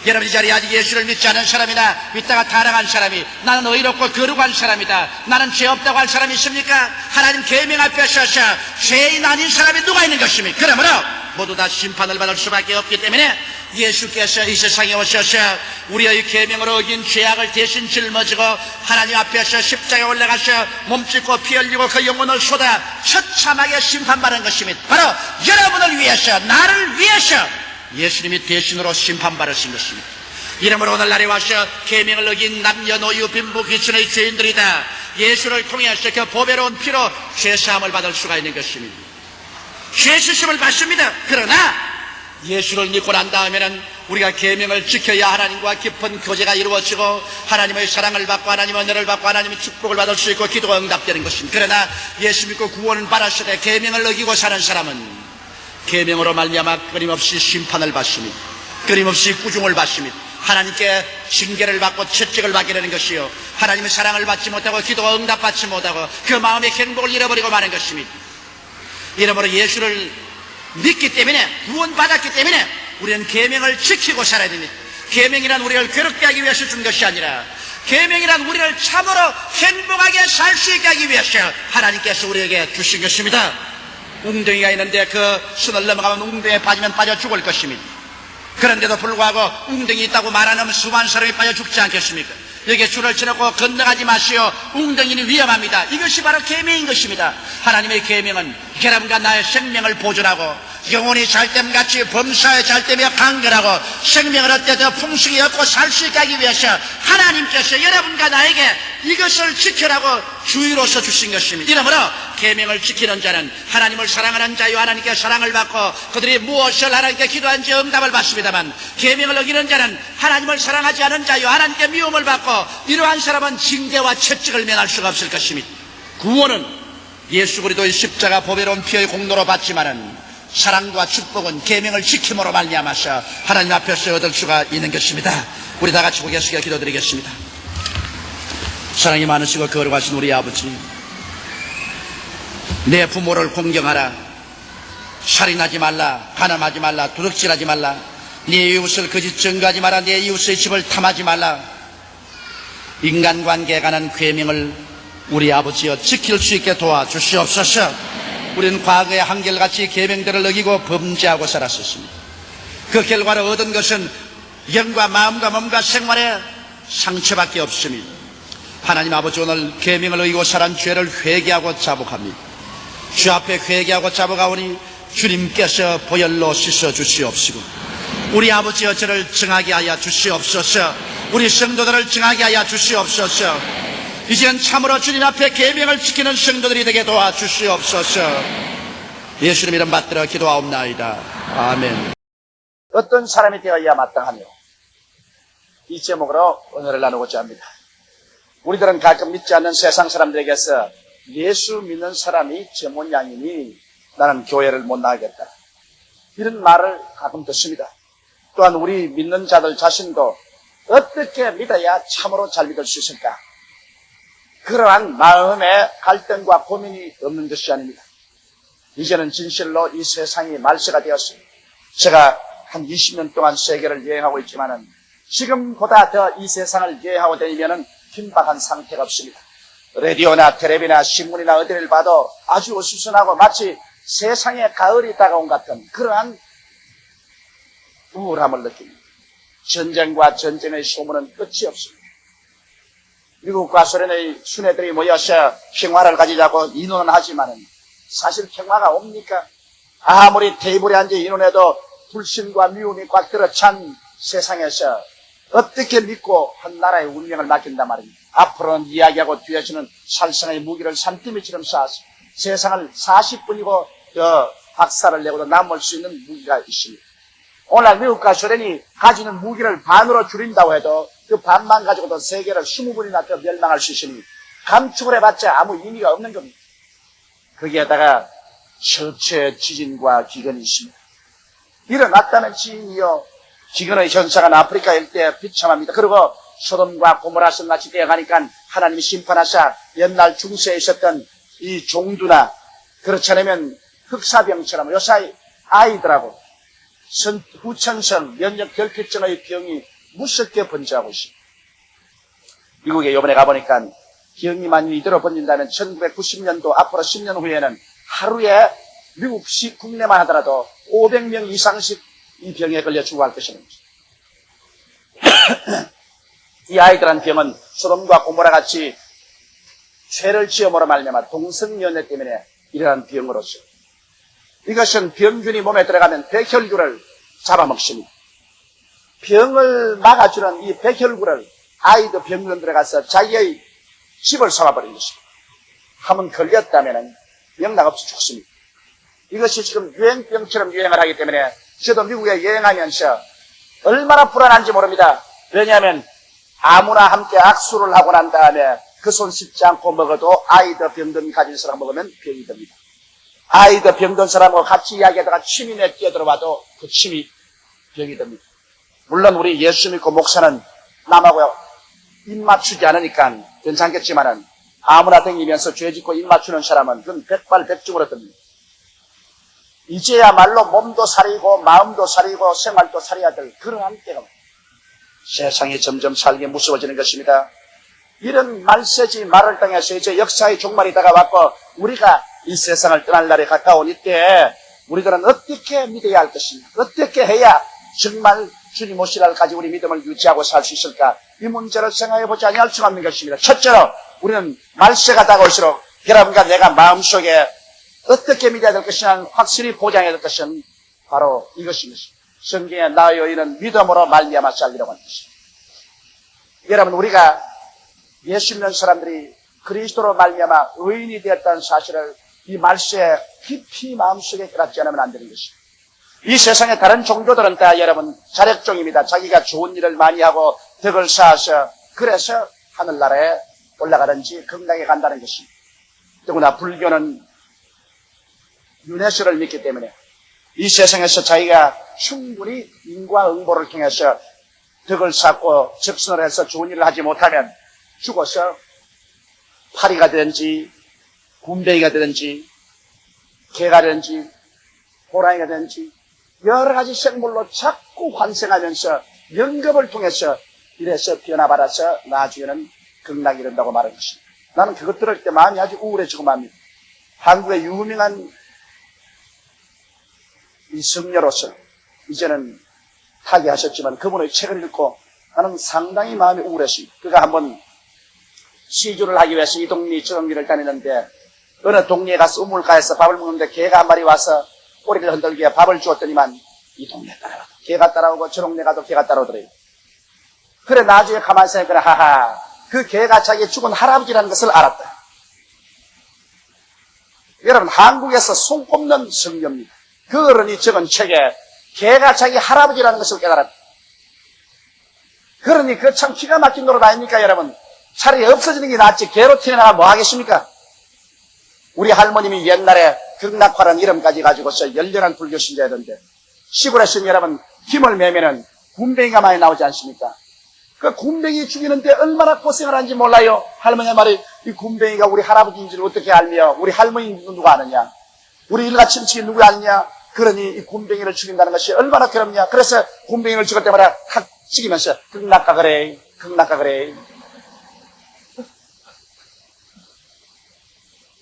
여러분, 이 자리에 아직 예수를 믿지 않은 사람이나 믿다가 타락한 사람이 나는 의롭고 거룩한 사람이다, 나는 죄 없다고 할 사람이 있습니까? 하나님 계명 앞에 서서 죄인 아닌 사람이 누가 있는 것입니까? 그러므로 모두 다 심판을 받을 수밖에 없기 때문에 예수께서 이 세상에 오셔서 우리의 계명으로 어긴 죄악을 대신 짊어지고 하나님 앞에서 십자가에 올라가서 몸짓고 피 흘리고 그 영혼을 쏟아 처참하게 심판받은 것입니다. 바로 여러분을 위해서, 나를 위해서 예수님이 대신으로 심판받으신 것입니다. 이러므로 오늘날에 와서 계명을 어긴 남녀노유 빈부 귀천의 죄인들이다 예수를 통해서 그 보배로운 피로 죄사함을 받을 수가 있는 것입니다. 죄수심을 받습니다. 그러나 예수를 믿고 난 다음에는 우리가 계명을 지켜야 하나님과 깊은 교제가 이루어지고 하나님의 사랑을 받고 하나님의 은혜를 받고 하나님의 축복을 받을 수 있고 기도가 응답되는 것입니다. 그러나 예수 믿고 구원을 받았을 때 계명을 어기고 사는 사람은 계명으로 말미암아 끊임없이 심판을 받습니다. 끊임없이 꾸중을 받습니다. 하나님께 징계를 받고 채찍을 받게 되는 것이요, 하나님의 사랑을 받지 못하고 기도가 응답받지 못하고 그 마음의 행복을 잃어버리고 마는 것입니다. 이러므로 예수를 믿기 때문에, 구원받았기 때문에 우리는 계명을 지키고 살아야 됩니다. 계명이란 우리를 괴롭게 하기 위해서 준 것이 아니라 계명이란 우리를 참으로 행복하게 살 수 있게 하기 위해서 하나님께서 우리에게 주신 것입니다. 웅덩이가 있는데 그 선을 넘어가면 웅덩이에 빠지면 빠져 죽을 것입니다. 그런데도 불구하고 웅덩이 있다고 말 안 하면 수많은 사람이 빠져 죽지 않겠습니까? 여기에 줄을 쳐놓고 건너가지 마시오, 웅덩이는 위험합니다. 이것이 바로 계명인 것입니다. 하나님의 계명은 여러분과 나의 생명을 보존하고 영혼이 잘됨같이 범사에 잘되며 강건하고 생명을 얻되 더 풍성히 얻고 살 수 있게 하기 위해서 하나님께서 여러분과 나에게 이것을 지켜라고 주의로서 주신 것입니다. 이러므로 계명을 지키는 자는 하나님을 사랑하는 자요, 하나님께 사랑을 받고 그들이 무엇을 하나님께 기도한지 응답을 받습니다만, 계명을 어기는 자는 하나님을 사랑하지 않은 자요, 하나님께 미움을 받고 이러한 사람은 징계와 채찍을 면할 수가 없을 것입니다. 구원은 예수 그리스도의 십자가 보배로운 피의 공로로 받지만은 사랑과 축복은 계명을 지킴으로 말미암아서 하나님 앞에서 얻을 수가 있는 것입니다. 우리 다 같이 고개 숙여 기도드리겠습니다. 사랑이 많으시고 거룩하신 우리 아버지, 내 부모를 공경하라, 살인하지 말라, 간음하지 말라, 도둑질하지 말라, 네 이웃을 거짓 증거하지 마라, 네 이웃의 집을 탐하지 말라. 인간관계에 관한 계명을 우리 아버지여 지킬 수 있게 도와주시옵소서. 우리는 과거에 한결같이 계명들을 어기고 범죄하고 살았었습니다. 그 결과로 얻은 것은 영과 마음과 몸과 생활에 상처밖에 없습니다. 하나님 아버지, 오늘 계명을 어기고 살한 죄를 회개하고 자복합니다. 주 앞에 회개하고 자복하오니 주님께서 보혈로 씻어 주시옵시고 우리 아버지여 저를 정하게 하여 주시옵소서. 우리 성도들을 정하게 하여 주시옵소서. 이제는 참으로 주님 앞에 계명을 지키는 성도들이 되게 도와주시옵소서. 예수님 이름 받들어 기도하옵나이다. 아멘. 어떤 사람이 되어야 마땅하며, 이 제목으로 오늘을 나누고자 합니다. 우리들은 가끔 믿지 않는 세상 사람들에게서 예수 믿는 사람이 제 모양이니 나는 교회를 못 나가겠다, 이런 말을 가끔 듣습니다. 또한 우리 믿는 자들 자신도 어떻게 믿어야 참으로 잘 믿을 수 있을까, 그러한 마음의 갈등과 고민이 없는 것이 아닙니다. 이제는 진실로 이 세상이 말세가 되었습니다. 제가 한 20년 동안 세계를 여행하고 있지만은 지금보다 더 이 세상을 여행하고 다니면은 긴박한 상태가 없습니다. 라디오나 텔레비나 신문이나 어디를 봐도 아주 어수선하고 마치 세상에 가을이 다가온 같은 그러한 우울함을 느낍니다. 전쟁과 전쟁의 소문은 끝이 없습니다. 미국과 소련의 수뇌들이 모여서 평화를 가지자고 인원은 하지만은 사실 평화가 옵니까? 아무리 테이블에 앉아 인원해도 불신과 미움이 꽉 들어찬 세상에서 어떻게 믿고 한 나라의 운명을 맡긴단 말입니다. 앞으로는 이야기하고 뒤에서는 살상의 무기를 산더미처럼 쌓아서 세상을 40분이고 박살을 내고도 남을 수 있는 무기가 있습니다. 오늘 미국과 소련이 가지는 무기를 반으로 줄인다고 해도 그 반만 가지고도 세계를 20분이나 더 멸망할 수 있으니 감축을 해봤자 아무 의미가 없는 겁니다. 거기에다가 철저히 지진과 기근이 있습니다. 일어났다는 지진이요, 기근의 현상은 아프리카 일대에 비참합니다. 그리고 소돔과 고모라 성같이 되어가니까 하나님이 심판하사 옛날 중세에 있었던 이 종두나 그렇지 않으면 흑사병처럼 요새 아이들하고 후천성 면역 결핍증의 병이 무섭게 번지하고 있습니다. 미국에 이번에 가보니까 병이만 이대로 번진다면 1990년도 앞으로 10년 후에는 하루에 미국 국내만 하더라도 500명 이상씩 이 병에 걸려 죽어갈 것이라는 것입니다. 이 아이들한 병은 소돔과 고모라 같이 죄를 지음으로 말미암아 동성연애 때문에 일어난 병으로서, 이것은 병균이 몸에 들어가면 백혈구를 잡아먹습니다. 병을 막아주는 이 백혈구를 아이도 병균 들어가서 자기의 집을 삼아버린 것입니다. 한번 걸렸다면 영락없이 죽습니다. 이것이 지금 유행병처럼 유행을 하기 때문에 저도 미국에 여행하면서 얼마나 불안한지 모릅니다. 왜냐하면 아무나 함께 악수를 하고 난 다음에 그 손 씻지 않고 먹어도 아이도 병든 가진 사람 먹으면 병이 듭니다. 아이도 병든 사람하고 같이 이야기하다가 침이 내 뛰어들어와도 그 침이 병이 듭니다. 물론 우리 예수 믿고 목사는 남하고 입 맞추지 않으니까 괜찮겠지만은 아무나 댕기면서 죄 짓고 입 맞추는 사람은 그건 백발백중으로 듭니다. 이제야말로 몸도 살이고 마음도 살이고 생활도 살아야 될 그러한 때가 세상이 점점 살기 무서워지는 것입니다. 이런 말세지 말을 당해서 이제 역사의 종말이 다가왔고 우리가 이 세상을 떠날 날이 가까운 이때에 우리들은 어떻게 믿어야 할 것인가, 어떻게 해야 정말 주님 오실 날까지 우리 믿음을 유지하고 살 수 있을까, 이 문제를 생각해보지 아니할 수가 없는 것입니다. 첫째로 우리는 말세가 다가올수록 여러분과 내가 마음속에 어떻게 믿어야 될 것이냐 확실히 보장해야 될 것은 바로 이것입니다. 성경에 나의 의인은 믿음으로 말미암아 살리라고 하는 것입니다. 여러분, 우리가 예수 믿는 사람들이 그리스도로 말미암아 의인이 되었다는 사실을 이 말세에 깊이 마음속에 깨닫지 않으면 안 되는 것입니다. 이 세상의 다른 종교들은 다 여러분 자력종입니다. 자기가 좋은 일을 많이 하고 덕을 쌓아서 그래서 하늘나라에 올라가든지 건강에 간다는 것입니다. 더구나 불교는 윤회설을 믿기 때문에 이 세상에서 자기가 충분히 인과응보를 통해서 덕을 쌓고 적선을 해서 좋은 일을 하지 못하면 죽어서 파리가 되든지 군뱅이가 되든지 개가 되든지 호랑이가 되든지 여러 가지 생물로 자꾸 환생하면서 영겁을 통해서 이래서 변화받아서 나중에는 극락이 된다고 말하는 것입니다. 나는 그것 들을 때 마음이 아주 우울해지고 맙니다. 한국의 유명한 이 성녀로서 이제는 타계하셨지만 그분의 책을 읽고 나는 상당히 마음이 우울했습니다. 그가 한번 시주를 하기 위해서 이 동네 저 동네를 다니는데 어느 동네에 가서 우물가에서 밥을 먹는데 개가 한 마리 와서 꼬리를 흔들기에 밥을 주었더니만 이 동네에 따라오고 개가 따라오고 저 동네 가도 개가 따라오더래요. 그래 나중에 가만히 생각하니까 하하, 그 개가 자기 죽은 할아버지라는 것을 알았다. 여러분, 한국에서 손꼽는 성경입니다. 그 어른이 적은 책에 개가 자기 할아버지라는 것을 깨달았다. 그러니 그 참 기가 막힌 노릇 아닙니까, 여러분? 차라리 없어지는 게 낫지 개로 태어나가 뭐 하겠습니까? 우리 할머님이 옛날에 극락화라는 이름까지 가지고서 열렬한 불교 신자였는데, 시골에서는 여러분 힘을 매면은 굼벵이가 많이 나오지 않습니까? 그 굼벵이 죽이는데 얼마나 고생을 하는지 몰라요. 할머니 말이 이 굼벵이가 우리 할아버지인지를 어떻게 알며, 우리 할머니 누가 아느냐, 우리 일가 친척이 누구 아느냐. 그러니 이 굼벵이를 죽인다는 것이 얼마나 괴롭냐. 그래서 굼벵이를 죽을 때마다 탁 죽이면서 극락가 그래, 극락가 그래.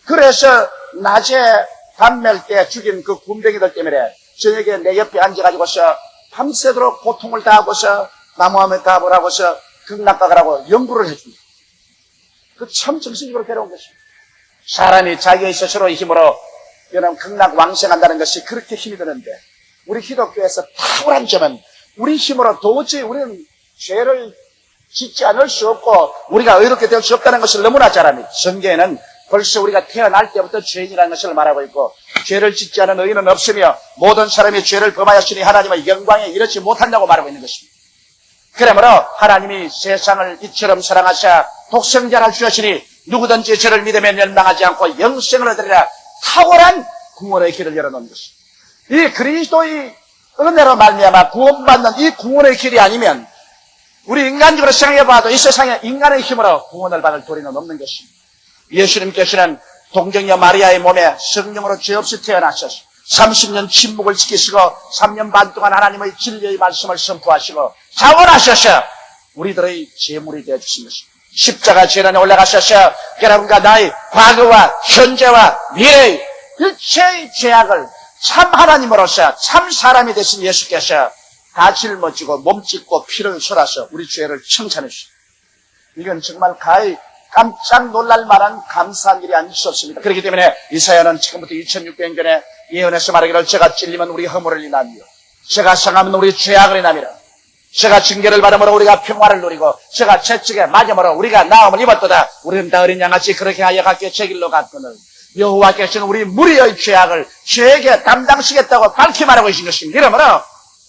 그래서 낮에 밤멜 때 죽인 그 굼벵이들 때문에 저녁에 내 옆에 앉아가지고서 밤새도록 고통을 다하고서 나무하며 답을 하고서 극락가라고 연구를 해줍니다. 그 참 정신적으로 괴로운 것입니다. 사람이 자기의 스스로의 힘으로 여러분 극락 왕생한다는 것이 그렇게 힘이 드는데, 우리 기독교에서 탁월한 점은 우리 힘으로 도저히 우리는 죄를 짓지 않을 수 없고 우리가 의롭게 될 수 없다는 것을 너무나 잘 압니다. 성경에는 벌써 우리가 태어날 때부터 죄인이라는 것을 말하고 있고, 죄를 짓지 않은 의인은 없으며 모든 사람이 죄를 범하였으니 하나님의 영광에 이르지 못한다고 말하고 있는 것입니다. 그러므로 하나님이 세상을 이처럼 사랑하사 독생자를 주셨으니 누구든지 저를 믿으면 멸망하지 않고 영생을 얻으리라 탁월한 구원의 길을 열어놓은 것입니다. 이 그리스도의 은혜로 말미암아 구원받는 이 구원의 길이 아니면 우리 인간적으로 생각해봐도 이 세상에 인간의 힘으로 구원을 받을 도리는 없는 것입니다. 예수님께서는 동정녀 마리아의 몸에 성령으로 죄 없이 태어나셔서 30년 침묵을 지키시고 3년 반 동안 하나님의 진리의 말씀을 선포하시고 자원하셔서 우리들의 제물이 되어주신 것입니다. 십자가 재단에 올라가셔서 여러분과 나의 과거와 현재와 미래의 일체의 죄악을 참 하나님으로서 참 사람이 되신 예수께서 다 짊어지고 몸짓고 피를 쏟아서 우리 죄를 청산해 주십니다. 이건 정말 가히 깜짝 놀랄 만한 감사한 일이 아닐 수 없습니다. 그렇기 때문에 이사야는 지금부터 2600년 전에 예언해서 말하기를 제가 찔리면 우리 허물을 인하며 제가 상하면 우리 죄악을 인하며 제가 징계를 받음으로 우리가 평화를 누리고 제가 채찍에 맞음으로 우리가 나음을 입었도다. 우리는 다 어린 양같이 그렇게 하여 각기 제 길로 갔거늘 여호와께서는 우리 무리의 죄악을 죄에게 담당시겠다고 밝히 말하고 계신 것입니다. 이러므로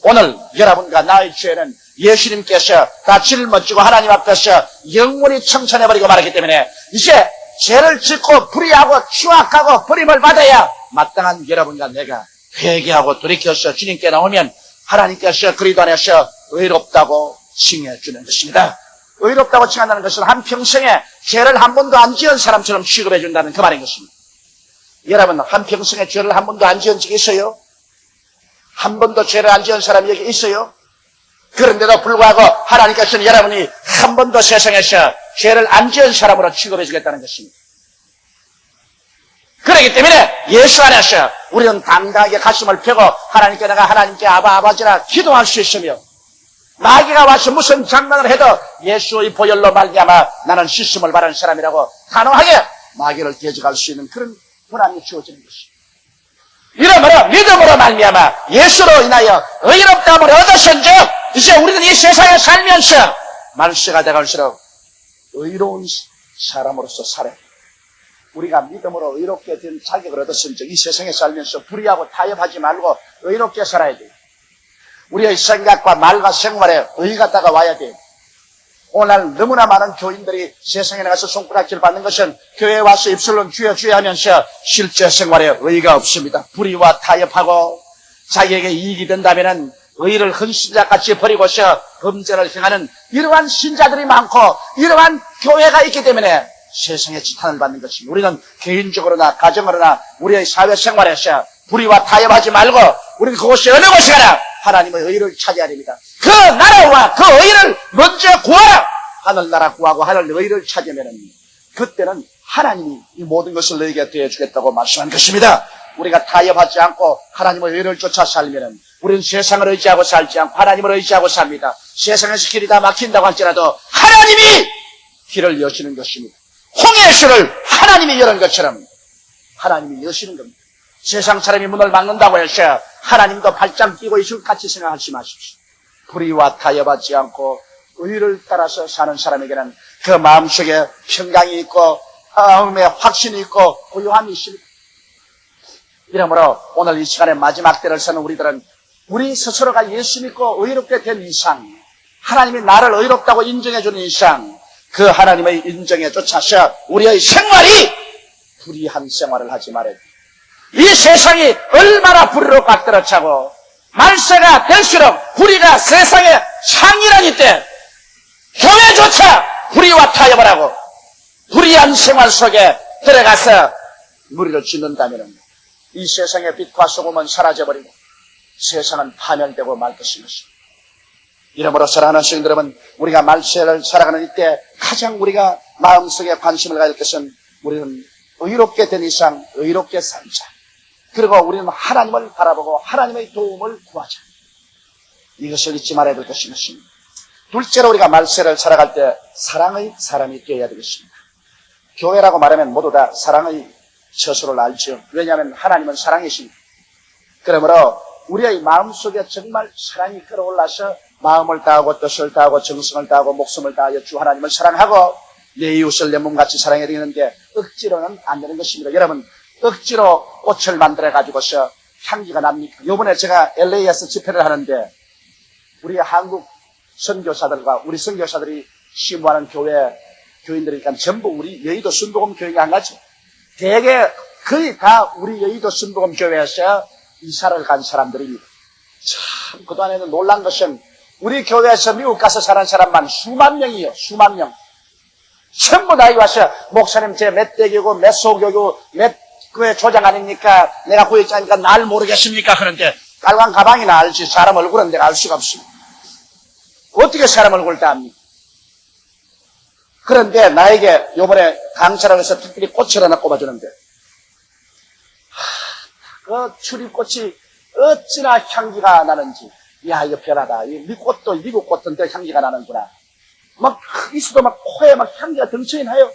오늘 여러분과 나의 죄는 예수님께서 다 짊어지고 하나님 앞에서 영원히 청산해버리고 말했기 때문에 이제 죄를 짓고 불의하고 추악하고 버림을 받아야 마땅한 여러분과 내가 회개하고 돌이켜서 주님께 나오면 하나님께서 그리스도 안에서 의롭다고 칭해주는 것입니다. 의롭다고 칭한다는 것은 한평생에 죄를 한 번도 안 지은 사람처럼 취급해준다는 그 말인 것입니다. 여러분, 한평생에 죄를 한 번도 안 지은 적이 있어요? 한 번도 죄를 안 지은 사람이 여기 있어요? 그런데도 불구하고 하나님께서는 여러분이 한 번도 세상에서 죄를 안 지은 사람으로 취급해 주겠다는 것입니다. 그렇기 때문에 예수 안에서 우리는 당당하게 가슴을 펴고 하나님께 내가 하나님께 아버지라 기도할 수 있으며, 마귀가 와서 무슨 장난을 해도 예수의 보혈로 말미암아 나는 씻음을 받은 사람이라고 단호하게 마귀를 대적할 수 있는 그런 권한이 주어지는 것입니다. 이러므로 믿음으로 말미암아 예수로 인하여 의롭다함을 얻으신즉 이제 우리는 이 세상에 살면서 말세가 되갈수록 의로운 사람으로서 살아야 합니다. 우리가 믿음으로 의롭게 된 자격을 얻었은즉 이 세상에 살면서 불의하고 타협하지 말고 의롭게 살아야 돼요. 우리의 생각과 말과 생활에 의가 다가와야 돼요. 오늘 너무나 많은 교인들이 세상에 나가서 손가락질 받는 것은 교회에 와서 입술로 주여 주여 하면서 실제 생활에 의가 없습니다. 불의와 타협하고 자기에게 이익이 된다면 의를 헌신자같이 버리고서 범죄를 행하는 이러한 신자들이 많고 이러한 교회가 있기 때문에 세상에 지탄을 받는 것입니다. 우리는 개인적으로나 가정으로나 우리의 사회생활에서 불의와 타협하지 말고 우리는 그곳이 어느 곳에 가나 하나님의 의를 찾아야 됩니다. 그 나라와 그 의를 먼저 구하라. 하늘나라 구하고 하늘 의를 찾으면 그때는 하나님이 이 모든 것을 너에게 되어주겠다고 말씀한 것입니다. 우리가 타협하지 않고 하나님의 의를 쫓아 살면 우리는 세상을 의지하고 살지 않고 하나님을 의지하고 삽니다. 세상에서 길이 다 막힌다고 할지라도 하나님이 길을 여시는 것입니다. 홍해수를 하나님이 여는 것처럼 하나님이 여시는 겁니다. 세상 사람이 문을 막는다고 해서 하나님도 발짱 끼고 있을 같이 생각하지 마십시오. 불의와 타협하지 않고 의를 따라서 사는 사람에게는 그 마음속에 평강이 있고 마음에 확신이 있고 고요함이 있습니다. 이러므로 오늘 이 시간에 마지막 때를 서는 우리들은 우리 스스로가 예수 믿고 의롭게 된 이상, 하나님이 나를 의롭다고 인정해 주는 이상, 그 하나님의 인정에 쫓아서 우리의 생활이 불의한 생활을 하지 말아야 됩니다. 이 세상이 얼마나 불의로 꽉들어 차고 말세가 될수록 불의가 세상의 상이라니 때 교회조차 불의와 타협을 하고 불의한 생활 속에 들어가서 무리를 짓는다면 이 세상의 빛과 소금은 사라져버리고 세상은 파멸되고 말 것입니다. 이러므로 사랑하는 성도 여러분, 우리가 말세를 살아가는 이때 가장 우리가 마음속에 관심을 가질 것은 우리는 의롭게 된 이상 의롭게 살자. 그리고 우리는 하나님을 바라보고 하나님의 도움을 구하자. 이것을 잊지 말아야 될 것입니다. 둘째로 우리가 말세를 살아갈 때 사랑의 사람이 되어야 되겠습니다. 교회라고 말하면 모두 다 사랑의 처소를 알죠. 왜냐하면 하나님은 사랑이십니다. 그러므로 우리의 마음속에 정말 사랑이 끌어올라서 마음을 다하고 뜻을 다하고 정성을 다하고 목숨을 다하여 주 하나님을 사랑하고 내 이웃을 내 몸같이 사랑해야 되는데 억지로는 안 되는 것입니다. 여러분, 억지로 꽃을 만들어가지고서 향기가 납니까? 요번에 제가 LA에서 집회를 하는데 우리 한국 선교사들과 우리 선교사들이 심부하는 교인들이니까 전부 우리 여의도 순복음 교회에 안 가죠. 대개 거의 다 우리 여의도 순복음 교회에서 이사를 간 사람들입니다. 참 그동안에는 놀란 것은 우리 교회에서 미국 가서 사는 사람만 수만 명이요. 수만 명. 전부 다 와서 목사님 제 몇 대교고 몇 소교고 몇 교회 조장 아닙니까? 내가 구역자니까 날 모르겠습니까? 그런데 빨간 가방이나 알지 사람 얼굴은 내가 알 수가 없습니다. 어떻게 사람 얼굴을 다 압니까? 그런데 나에게 요번에 강철을 해서 특별히 꽃을 하나 꼽아주는데 그 출입꽃이 어찌나 향기가 나는지 야 이거 변하다. 미국 꽃도 향기가 나는구나. 막 있어도 막 코에 막 향기가 덩쳐이 나요.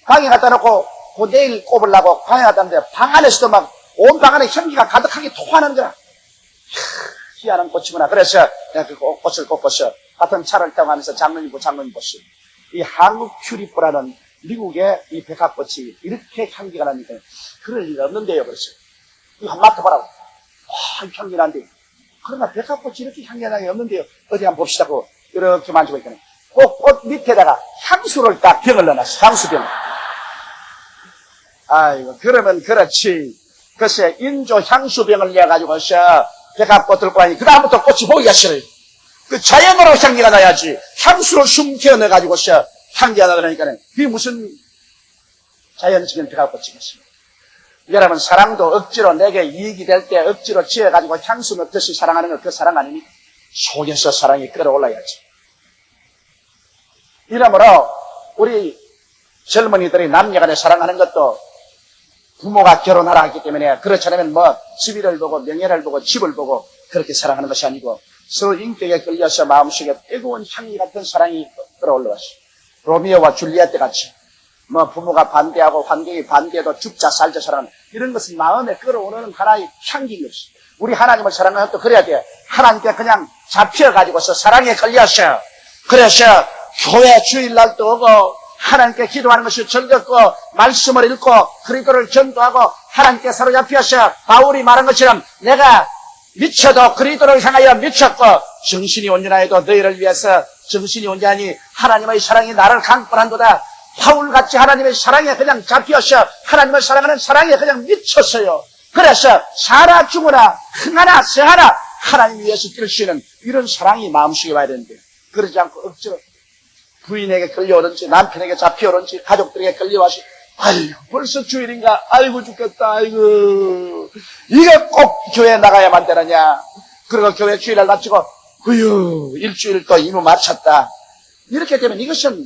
방에 갖다 놓고 그 내일 꼽으려고 방에 갖다 놨는데 방 안에서도 막 온 방 안에 향기가 가득하게 토하는 거야. 희한한 꽃이구나. 그래서 내가 그 꽃을 꼽고서 같은 차를 타고 가면서 장로님 보시. 이 한국 튤립보라는 미국의 이 백합꽃이 이렇게 향기가 나니까 그럴 리가 없는데요. 그래서 이거 한번 맡아보라고. 와, 향기 난데. 그러나 백합꽃이 이렇게 향기가 나는 게 없는데요. 어디 한번 봅시다고 이렇게 만지고 있거든요. 꽃 밑에다가 향수를 딱 병을 넣어놨어. 향수병. 아이고, 그러면 그렇지. 글쎄, 인조 향수병을 내가지고서 백합꽃 들고 하니, 그다음부터 꽃이 보기가 싫어요. 그 자연으로 향기가 나야지. 향수를 숨겨 넣어가지고서 향기가 나더라니까. 그게 무슨 자연적인 백합꽃이겠습니까? 여러분, 사랑도 억지로 내게 이익이 될 때 억지로 지어가지고 향수 넣듯이 사랑하는 건 그 사랑 아닙니까? 속에서 사랑이 끌어올라야지. 이러므로 우리 젊은이들이 남녀간에 사랑하는 것도 부모가 결혼하라 했기 때문에 그렇지 않으면 뭐 지위를 보고 명예를 보고 집을 보고 그렇게 사랑하는 것이 아니고 서로 인격에 끌려서 마음속에 뜨거운 향기 같은 사랑이 끌어올라왔어. 로미오와 줄리엣 같이 뭐 부모가 반대하고 환경이 반대해도 죽자 살자 사랑하는 이런 것은 마음에 끌어오르는 하나의 향기인 것이. 우리 하나님을 사랑하는 것도 그래야 돼. 하나님께 그냥 잡혀가지고서 사랑에 걸려서 그래서 교회 주일날도 오고 하나님께 기도하는 것이 즐겁고 말씀을 읽고 그리스도를 전도하고 하나님께 사로잡혀서 바울이 말한 것처럼 내가 미쳐도 그리스도를 향하여 미쳤고 정신이 온전하여도 너희를 위해서 정신이 온전하니 하나님의 사랑이 나를 강권한도다. 바울같이 하나님의 사랑에 그냥 잡혀서 하나님을 사랑하는 사랑에 그냥 미쳤어요. 그래서 살아 죽으나 흥하나 세하나 하나님 위해서 뛸 수 있는 이런 사랑이 마음속에 와야 되는데 그러지 않고 억지로 부인에게 끌려오든지 남편에게 잡혀오든지 가족들에게 끌려와서 아이고 벌써 주일인가 아이고 죽겠다 아이고 이거 꼭 교회에 나가야만 되느냐. 그리고 교회 주일날 마치고 후유 일주일 또 임무 마쳤다. 이렇게 되면 이것은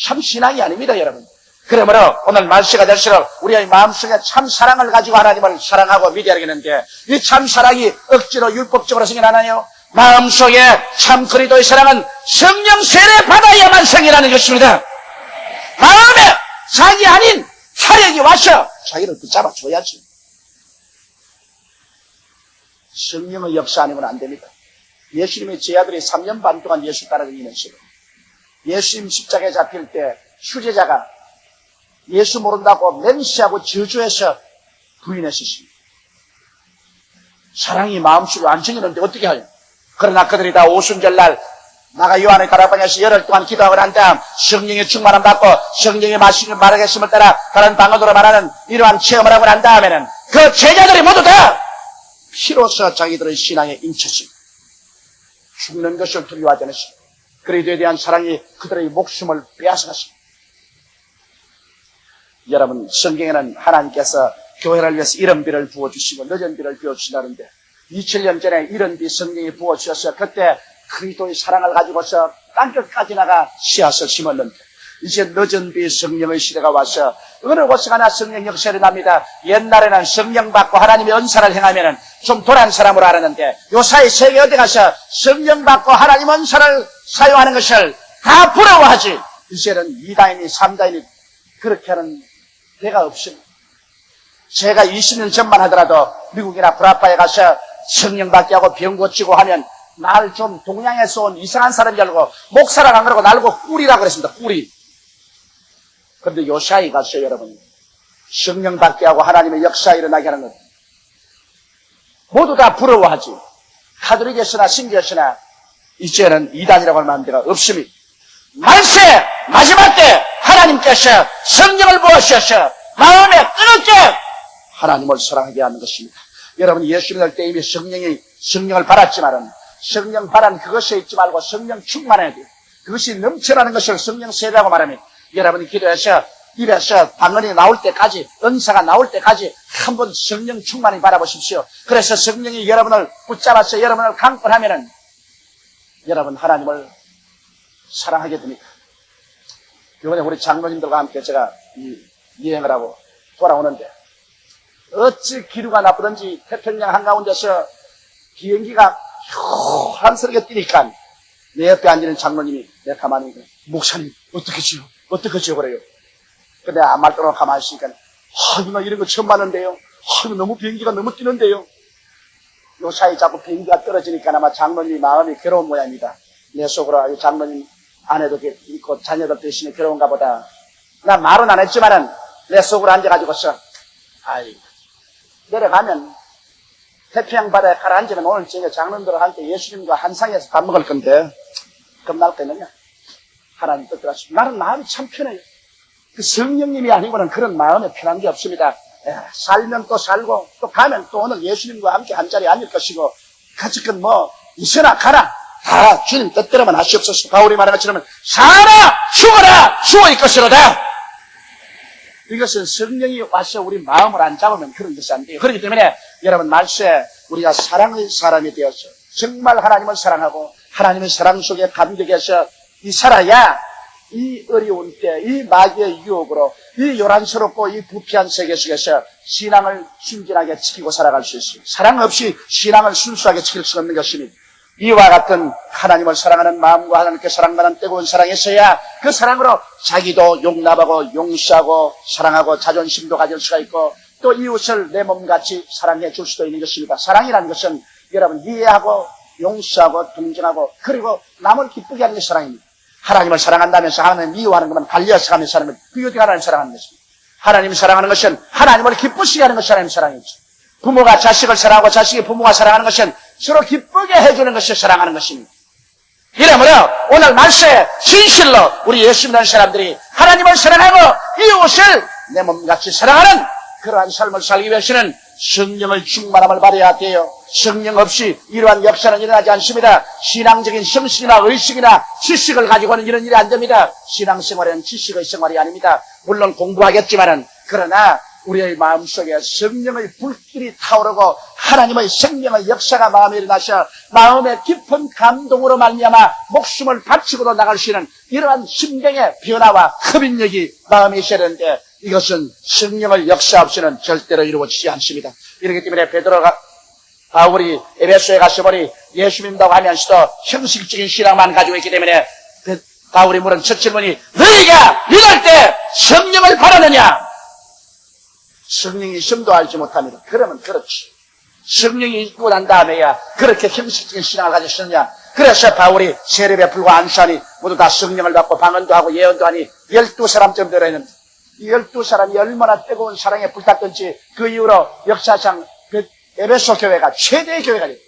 참 신앙이 아닙니다 여러분. 그러므로 오늘 말세가 될수록 우리의 마음속에 참 사랑을 가지고 하나님을 사랑하고 믿어야 되겠는데 이 참 사랑이 억지로 율법적으로 생겨나나요? 마음속에 참 그리스도의 사랑은 성령 세례 받아야만 생기라는 것입니다. 마음에 자기 아닌 사력이 와서 자기를 붙잡아 줘야지. 성령의 역사 아니면 안 됩니다. 예수님의 제자들이 3년 반 동안 예수 따라다니면서 예수님 십자가에 잡힐 때 휴제자가 예수 모른다고 맹시하고 저주해서 부인했습니다. 사랑이 마음속으로 안 정했는데 어떻게 하냐. 그러나 그들이 다 오순절날 나가 요한의 다락방에서 열흘 동안 기도하고 난 다음 성령의 충만함 받고 성령의 말하겠음을 따라 다른 방언으로 말하는 이러한 체험을 하고 난 다음에는 그 제자들이 모두 다 피로써 자기들의 신앙에 인쳤습니다. 죽는 것을 두려워하지 않았습니다. 그리스도에 대한 사랑이 그들의 목숨을 빼앗아갔습니다. 여러분, 성경에는 하나님께서 교회를 위해서 이런 비를 부어주시고 늦은 비를 부어주신다는데 2000년 전에 이런 비 성령이 부어주셔서 그때 그리스도의 사랑을 가지고서 땅끝까지 나가 씨앗을 심었는데 이제 늦은 비 성령의 시대가 와서 어느 곳에 가나 성령 역사를 납니다. 옛날에는 성령 받고 하나님의 은사를 행하면 좀 도란 사람으로 알았는데 요사이 세계 어디 가서 성령 받고 하나님 은사를 사용하는 것을 다 부러워하지. 이제는 2다인이 3다인이 그렇게 하는 데가 없습니다. 제가 20년 전만 하더라도 미국이나 브라파에 가서 성령 받게 하고 병 고치고 하면 날 좀 동양에서 온 이상한 사람이 알고 목사라고 안 그러고 날고 꿀이라고 그랬습니다. 꿀이. 그런데 요사이 가서 여러분 성령 받게 하고 하나님의 역사 일어나게 하는 것 모두 다 부러워하지. 카톨릭에서나 신교에서나 이제는 이단이라고 할 만한 데가 없습니다. 만세 마지막 때 하나님께서 성령을 부으셔서 마음에 뜨겁게 하나님을 사랑하게 하는 것입니다. 여러분 예수 믿을 때 이미 성령을 받았지만은 성령 바란 그것에 있지 말고 성령 충만해야 돼요. 그것이 넘쳐나는 것을 성령 세례라고 말합니다. 여러분이 기도해서 입에서 방언이 나올 때까지 은사가 나올 때까지 한번 성령 충만히 바라보십시오. 그래서 성령이 여러분을 붙잡아서 여러분을 강권하면은 여러분 하나님을 사랑하게 됩니다. 이번에 우리 장로님들과 함께 제가 여행을 하고 돌아오는데 어찌 기류가 나쁘든지 태평양 한가운데서 비행기가 호랑스럽게 뛰니까 내 옆에 앉는 장로님이 내가 가만히 있고 목사님 어떡하지요? 어떡하지요? 그래요. 근데 아무 말도 안 가만히 있으니까 나 이런 거 처음 봤는데요. 너무 비행기가 너무 뛰는데요. 요 사이 자꾸 비행기가 떨어지니까 아마 장로님이 마음이 괴로운 모양입니다. 내 속으로 장로님 아내도 있고 자녀들 대신에 괴로운가 보다. 나 말은 안 했지만은 내 속으로 앉아가지고서 내려가면 태평양 바다에 가라앉으면 오늘 저녁에 장로님들과 함께 예수님과 한 상에서 밥 먹을 건데 그럼 날 때는요 하나님 뜻대로 하시고 나는 마음이 참 편해요. 그 성령님이 아니고는 그런 마음에 편한 게 없습니다. 살면 또 살고 또 가면 또 오늘 예수님과 함께 한 자리에 앉을 것이고 가지건 뭐 있으나 가나 다 주님 뜻대로만 하시옵소서. 바울이 말한 것처럼 사나 죽어라 죽어일 것이로다. 이것은 성령이 와서 우리 마음을 안 잡으면 그런 것이 안 돼요. 그렇기 때문에 여러분 말세 우리가 사랑의 사람이 되어서 정말 하나님을 사랑하고 하나님의 사랑 속에 감격해서 살아야 이 어려운 때, 이 마귀의 유혹으로 이 요란스럽고 이 부패한 세계 속에서 신앙을 순진하게 지키고 살아갈 수 있어요. 사랑 없이 신앙을 순수하게 지킬 수 없는 것입니다. 이와 같은 하나님을 사랑하는 마음과 하나님께 사랑받는 뜨거운 사랑이 있어야 그 사랑으로 자기도 용납하고 용서하고 사랑하고 자존심도 가질 수가 있고 또 이웃을 내 몸같이 사랑해 줄 수도 있는 것입니다. 사랑이라는 것은 여러분 이해하고 용서하고 동정하고 그리고 남을 기쁘게 하는 게 사랑입니다. 하나님을 사랑한다면서 하나님 미워하는 것만 달려서 하면서 하는 것 그게 어떻게 하나님을 사랑하는 것입니다. 하나님을 사랑하는 것은 하나님을 기쁘시게 하는 것이 하나님의 사랑이죠. 부모가 자식을 사랑하고 자식이 부모가 사랑하는 것은 서로 기쁘게 해주는 것이 사랑하는 것입니다. 이러므로 오늘 말세 진실로 우리 예수 믿는 사람들이 하나님을 사랑하고 이웃을 내 몸같이 사랑하는 그러한 삶을 살기 위해서는 성령을 충만함을 받아야 돼요. 성령 없이 이러한 역사는 일어나지 않습니다. 신앙적인 성실이나 의식이나 지식을 가지고는 이런 일이 안 됩니다. 신앙생활은 지식의 생활이 아닙니다. 물론 공부하겠지만은 그러나 우리의 마음속에 성령의 불길이 타오르고 하나님의 생명의 역사가 마음에 일어나셔 마음의 깊은 감동으로 말미암아 목숨을 바치고도 나갈 수 있는 이러한 심경의 변화와 흡인력이 마음에 있어야 되는데 이것은 성령의 역사 없이는 절대로 이루어지지 않습니다. 이렇기 때문에 바울이 에베소에 가서 보니 예수 믿는다고 하면서도 형식적인 신앙만 가지고 있기 때문에 바울이 물은 첫 질문이 너희가 믿을 때 성령을 받았느냐? 성령이 있음도 알지 못합니다. 그러면 그렇지. 성령이 있고 난 다음에야 그렇게 형식적인 신앙을 가졌느냐? 그래서 바울이 세례 베풀고 안수하니 모두 다 성령을 받고 방언도 하고 예언도 하니 12사람쯤 들어있는 12사람이 얼마나 뜨거운 사랑에 불탔던지 그 이후로 역사상 그 에베소 교회가 최대의 교회가 됐다.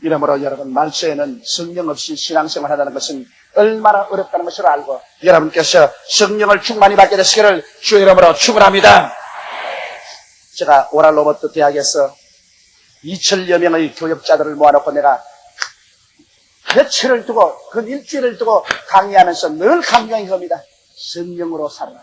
이러므로 여러분 말세에는 성령 없이 신앙생활 하다는 것은 얼마나 어렵다는 것을 알고 여러분께서 성령을 충만히 받게 되시기를 주의 이름으로 축원합니다. 제가 오랄 로버트 대학에서 2,000여 명의 교역자들을 모아놓고 내가 며칠을 두고 그 일주일을 두고 강의하면서 늘 강조한 겁니다. 성령으로 살아라.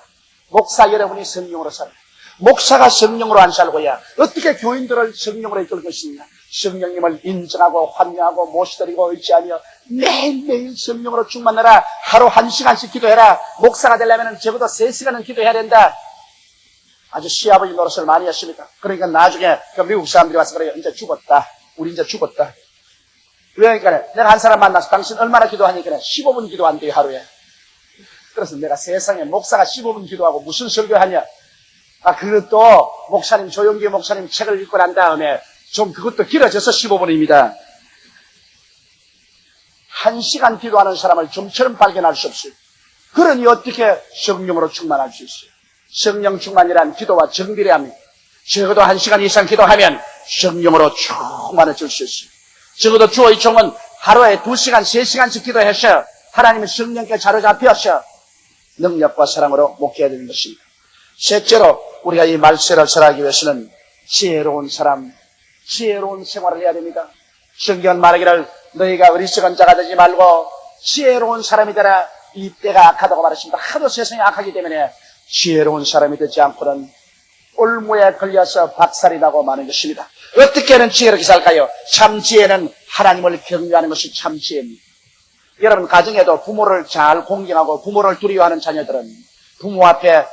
목사 여러분이 성령으로 살아라. 목사가 성령으로 안 살고야 어떻게 교인들을 성령으로 이끌 것이냐. 성령님을 인정하고 환영하고 모시드리고 의지하며 매일매일 성령으로 충만하라. 하루 1시간씩 기도해라. 목사가 되려면 적어도 3시간은 기도해야 된다. 아주 시아버지 노릇을 많이 했습니다. 그러니까 나중에 그 미국 사람들이 와서 그래요. 이제 죽었다. 우리 이제 죽었다. 그러니까 내가 한 사람 만나서 당신 얼마나 기도하니까 15분 기도한대요 하루에. 그래서 내가 세상에 목사가 15분 기도하고 무슨 설교하냐. 그것도 목사님 조용기 목사님 책을 읽고 난 다음에 좀 그것도 길어져서 15분입니다. 1시간 기도하는 사람을 좀처럼 발견할 수 없어요. 그러니 어떻게 성령으로 충만할 수 있어요? 성령 충만이란 기도와 정비례합니다. 적어도 1시간 이상 기도하면 성령으로 충만해질 수 있어요. 적어도 주의 종은 하루에 2시간, 3시간씩 기도해서 하나님의 성령께 자로잡혀서 능력과 사랑으로 목회해야 되는 것입니다. 셋째로 우리가 이 말세를 살아가기 위해서는 지혜로운 사람, 지혜로운 생활을 해야 됩니다. 성경은 말하기를 너희가 어리석은 자가 되지 말고 지혜로운 사람이 되라. 이 때가 악하다고 말했습니다. 하도 세상이 악하기 때문에 지혜로운 사람이 되지 않고는 올무에 걸려서 박살이 나고 마는 것입니다. 어떻게 하면 지혜롭게 살까요? 참 지혜는 하나님을 경외하는 것이 참 지혜입니다. 여러분 가정에도 부모를 잘 공경하고 부모를 두려워하는 자녀들은 부모 앞에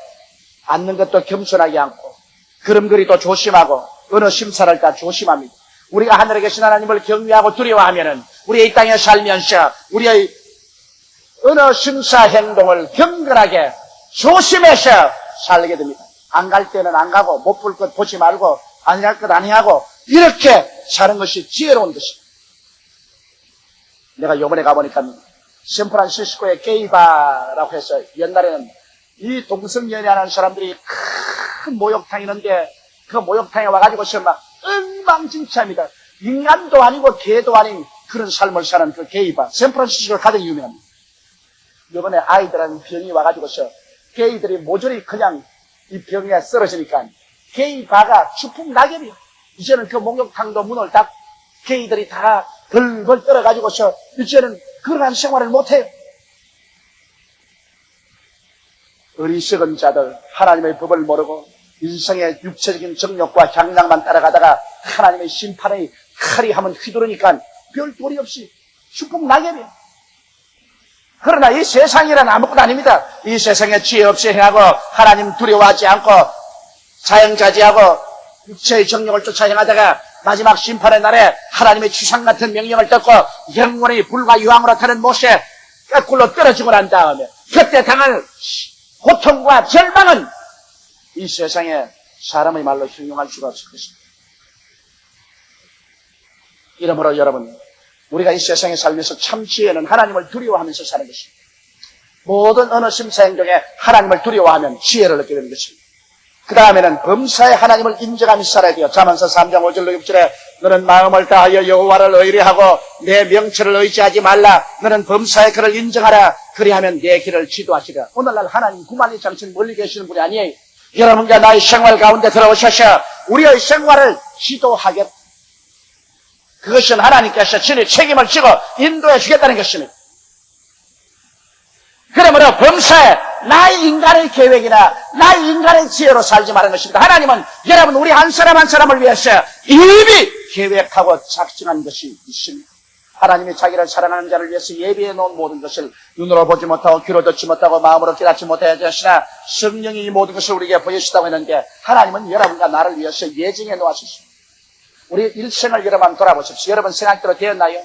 앉는 것도 겸손하게 앉고 걸음걸이도 조심하고 어느 심사를 다 조심합니다. 우리가 하늘에 계신 하나님을 경외하고 두려워하면은 우리의 이 땅에 살면서 우리의 어느 심사 행동을 경건하게 조심해서 살게 됩니다. 안 갈 때는 안 가고 못 볼 것 보지 말고 아니할 것 아니하고 이렇게 사는 것이 지혜로운 것입니다. 내가 요번에 가보니까 샌프란시스코의 게이바라고 해서 옛날에는 이 동성연애하는 사람들이 큰 목욕탕이 있는데 그 목욕탕에 와가지고서 막 엉망진창입니다. 인간도 아니고 개도 아닌 그런 삶을 사는 그 게이바. 샌프란시스코가 가장 유명합니다. 요번에 아이들은 병이 와가지고서 게이들이 모조리 그냥 이 병에 쓰러지니까 게이바가 추풍 낙엽이에요. 이제는 그 목욕탕도 문을 닫고 게이들이 다 벌벌 떨어가지고서 이제는 그러한 생활을 못해요. 어리석은 자들, 하나님의 법을 모르고 인생의 육체적인 정욕과 향락만 따라가다가 하나님의 심판의 칼이 하면 휘두르니까 별 도리 없이 추풍 낙엽이에요. 그러나 이 세상이란 아무것도 아닙니다. 이 세상에 지혜 없이 행하고 하나님 두려워하지 않고 자연자재하고 육체의 정욕을 쫓아 행하다가 마지막 심판의 날에 하나님의 추상 같은 명령을 듣고 영원히 불과 유황으로 타는 못에 거꾸로 떨어지고 난 다음에 그때 당할 고통과 절망은 이 세상에 사람의 말로 형용할 수가 없을 것입니다. 이러므로 여러분, 우리가 이 세상에 살면서 참 지혜는 하나님을 두려워하면서 사는 것입니다. 모든 어느 심사 행동에 하나님을 두려워하면 지혜를 얻게 되는 것입니다. 그 다음에는 범사에 하나님을 인정하면서 살아야 돼요. 잠언서 3장 5절로 6절에 너는 마음을 다하여 여호와를 의뢰하고 내 명철을 의지하지 말라. 너는 범사에 그를 인정하라. 그리하면 내 길을 지도하시리라. 오늘날 하나님 구만리 장ችን 멀리 계시는 분이 아니에요. 여러분과 나의 생활 가운데 들어오셔서 우리의 생활을 지도하겠다. 그것은 하나님께서 진의 책임을 지고 인도해 주겠다는 것입니다. 그러므로 범사에 나의 인간의 계획이나 나의 인간의 지혜로 살지 말라는 것입니다. 하나님은 여러분 우리 한 사람 한 사람을 위해서 이미 계획하고 작정한 것이 있습니다. 하나님이 자기를 사랑하는 자를 위해서 예비해 놓은 모든 것을 눈으로 보지 못하고 귀로 듣지 못하고 마음으로 깨닫지 못하였으나 성령이 이 모든 것을 우리에게 보여주시다고 했는데 하나님은 여러분과 나를 위해서 예정해 놓으셨습니다. 우리 일생을 여러분 한번 돌아보십시오. 여러분 생각대로 되었나요?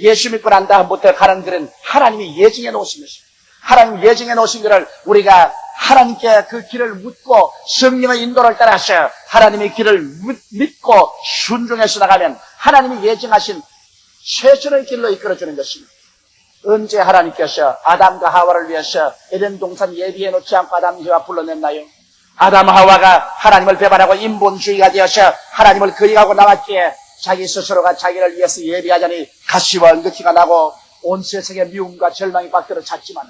예수 믿고 난 다음부터 가는 길은 하나님이 예정해 놓으신 것입니다. 하나님 예정해 놓으신 길을 우리가 하나님께 그 길을 묻고 성령의 인도를 따라서 하나님의 길을 믿고 순종해서 나가면 하나님이 예정하신 최선의 길로 이끌어주는 것입니다. 언제 하나님께서 아담과 하와를 위해서 에덴 동산 예비해 놓지 않고 아담 하와 불러냈나요? 아담 하와가 하나님을 배반하고 인본주의가 되어서 하나님을 거역하고 나왔기에 자기 스스로가 자기를 위해서 예비하자니 가시와 은긋티가 나고 온 세상에 미움과 절망이 받들어 찼지만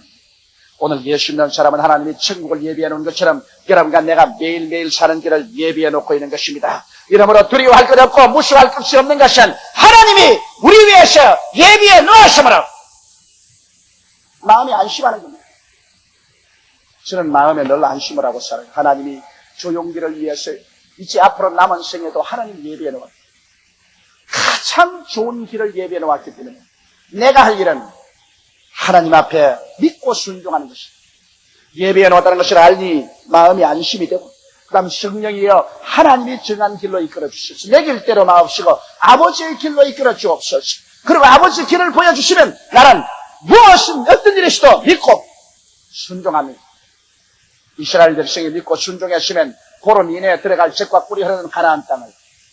오늘 예수 믿는 사람은 하나님이 천국을 예비해 놓은 것처럼 여러분과 내가 매일매일 사는 길을 예비해 놓고 있는 것입니다. 이러므로 두려워할 것 없고 무서워할 것이 없는 것은 하나님이 우리 위해서 예비해 놓았으므로 마음이 안심하는 겁니다. 저는 마음에 늘 안심을 하고 살아요. 하나님이 저 용기를 위해서 이제 앞으로 남은 생에도 하나님 예비해 놓았다. 가장 좋은 길을 예비해 놓았기 때문에 내가 할 일은 하나님 앞에 믿고 순종하는 것입니다. 예비해 놓았다는 것을 알니 마음이 안심이 되고 그 다음 성령이여 하나님이 정한 길로 이끌어 주시옵소서. 내 길대로 마옵시고 아버지의 길로 이끌어 주옵소서. 그리고 아버지의 길을 보여주시면 나는 무엇은 어떤 일이시도 믿고 순종합니다. 이스라엘 백성이 믿고 순종했으면 보름 이내에 들어갈 젖과 꿀이 흐르는 가나안 땅을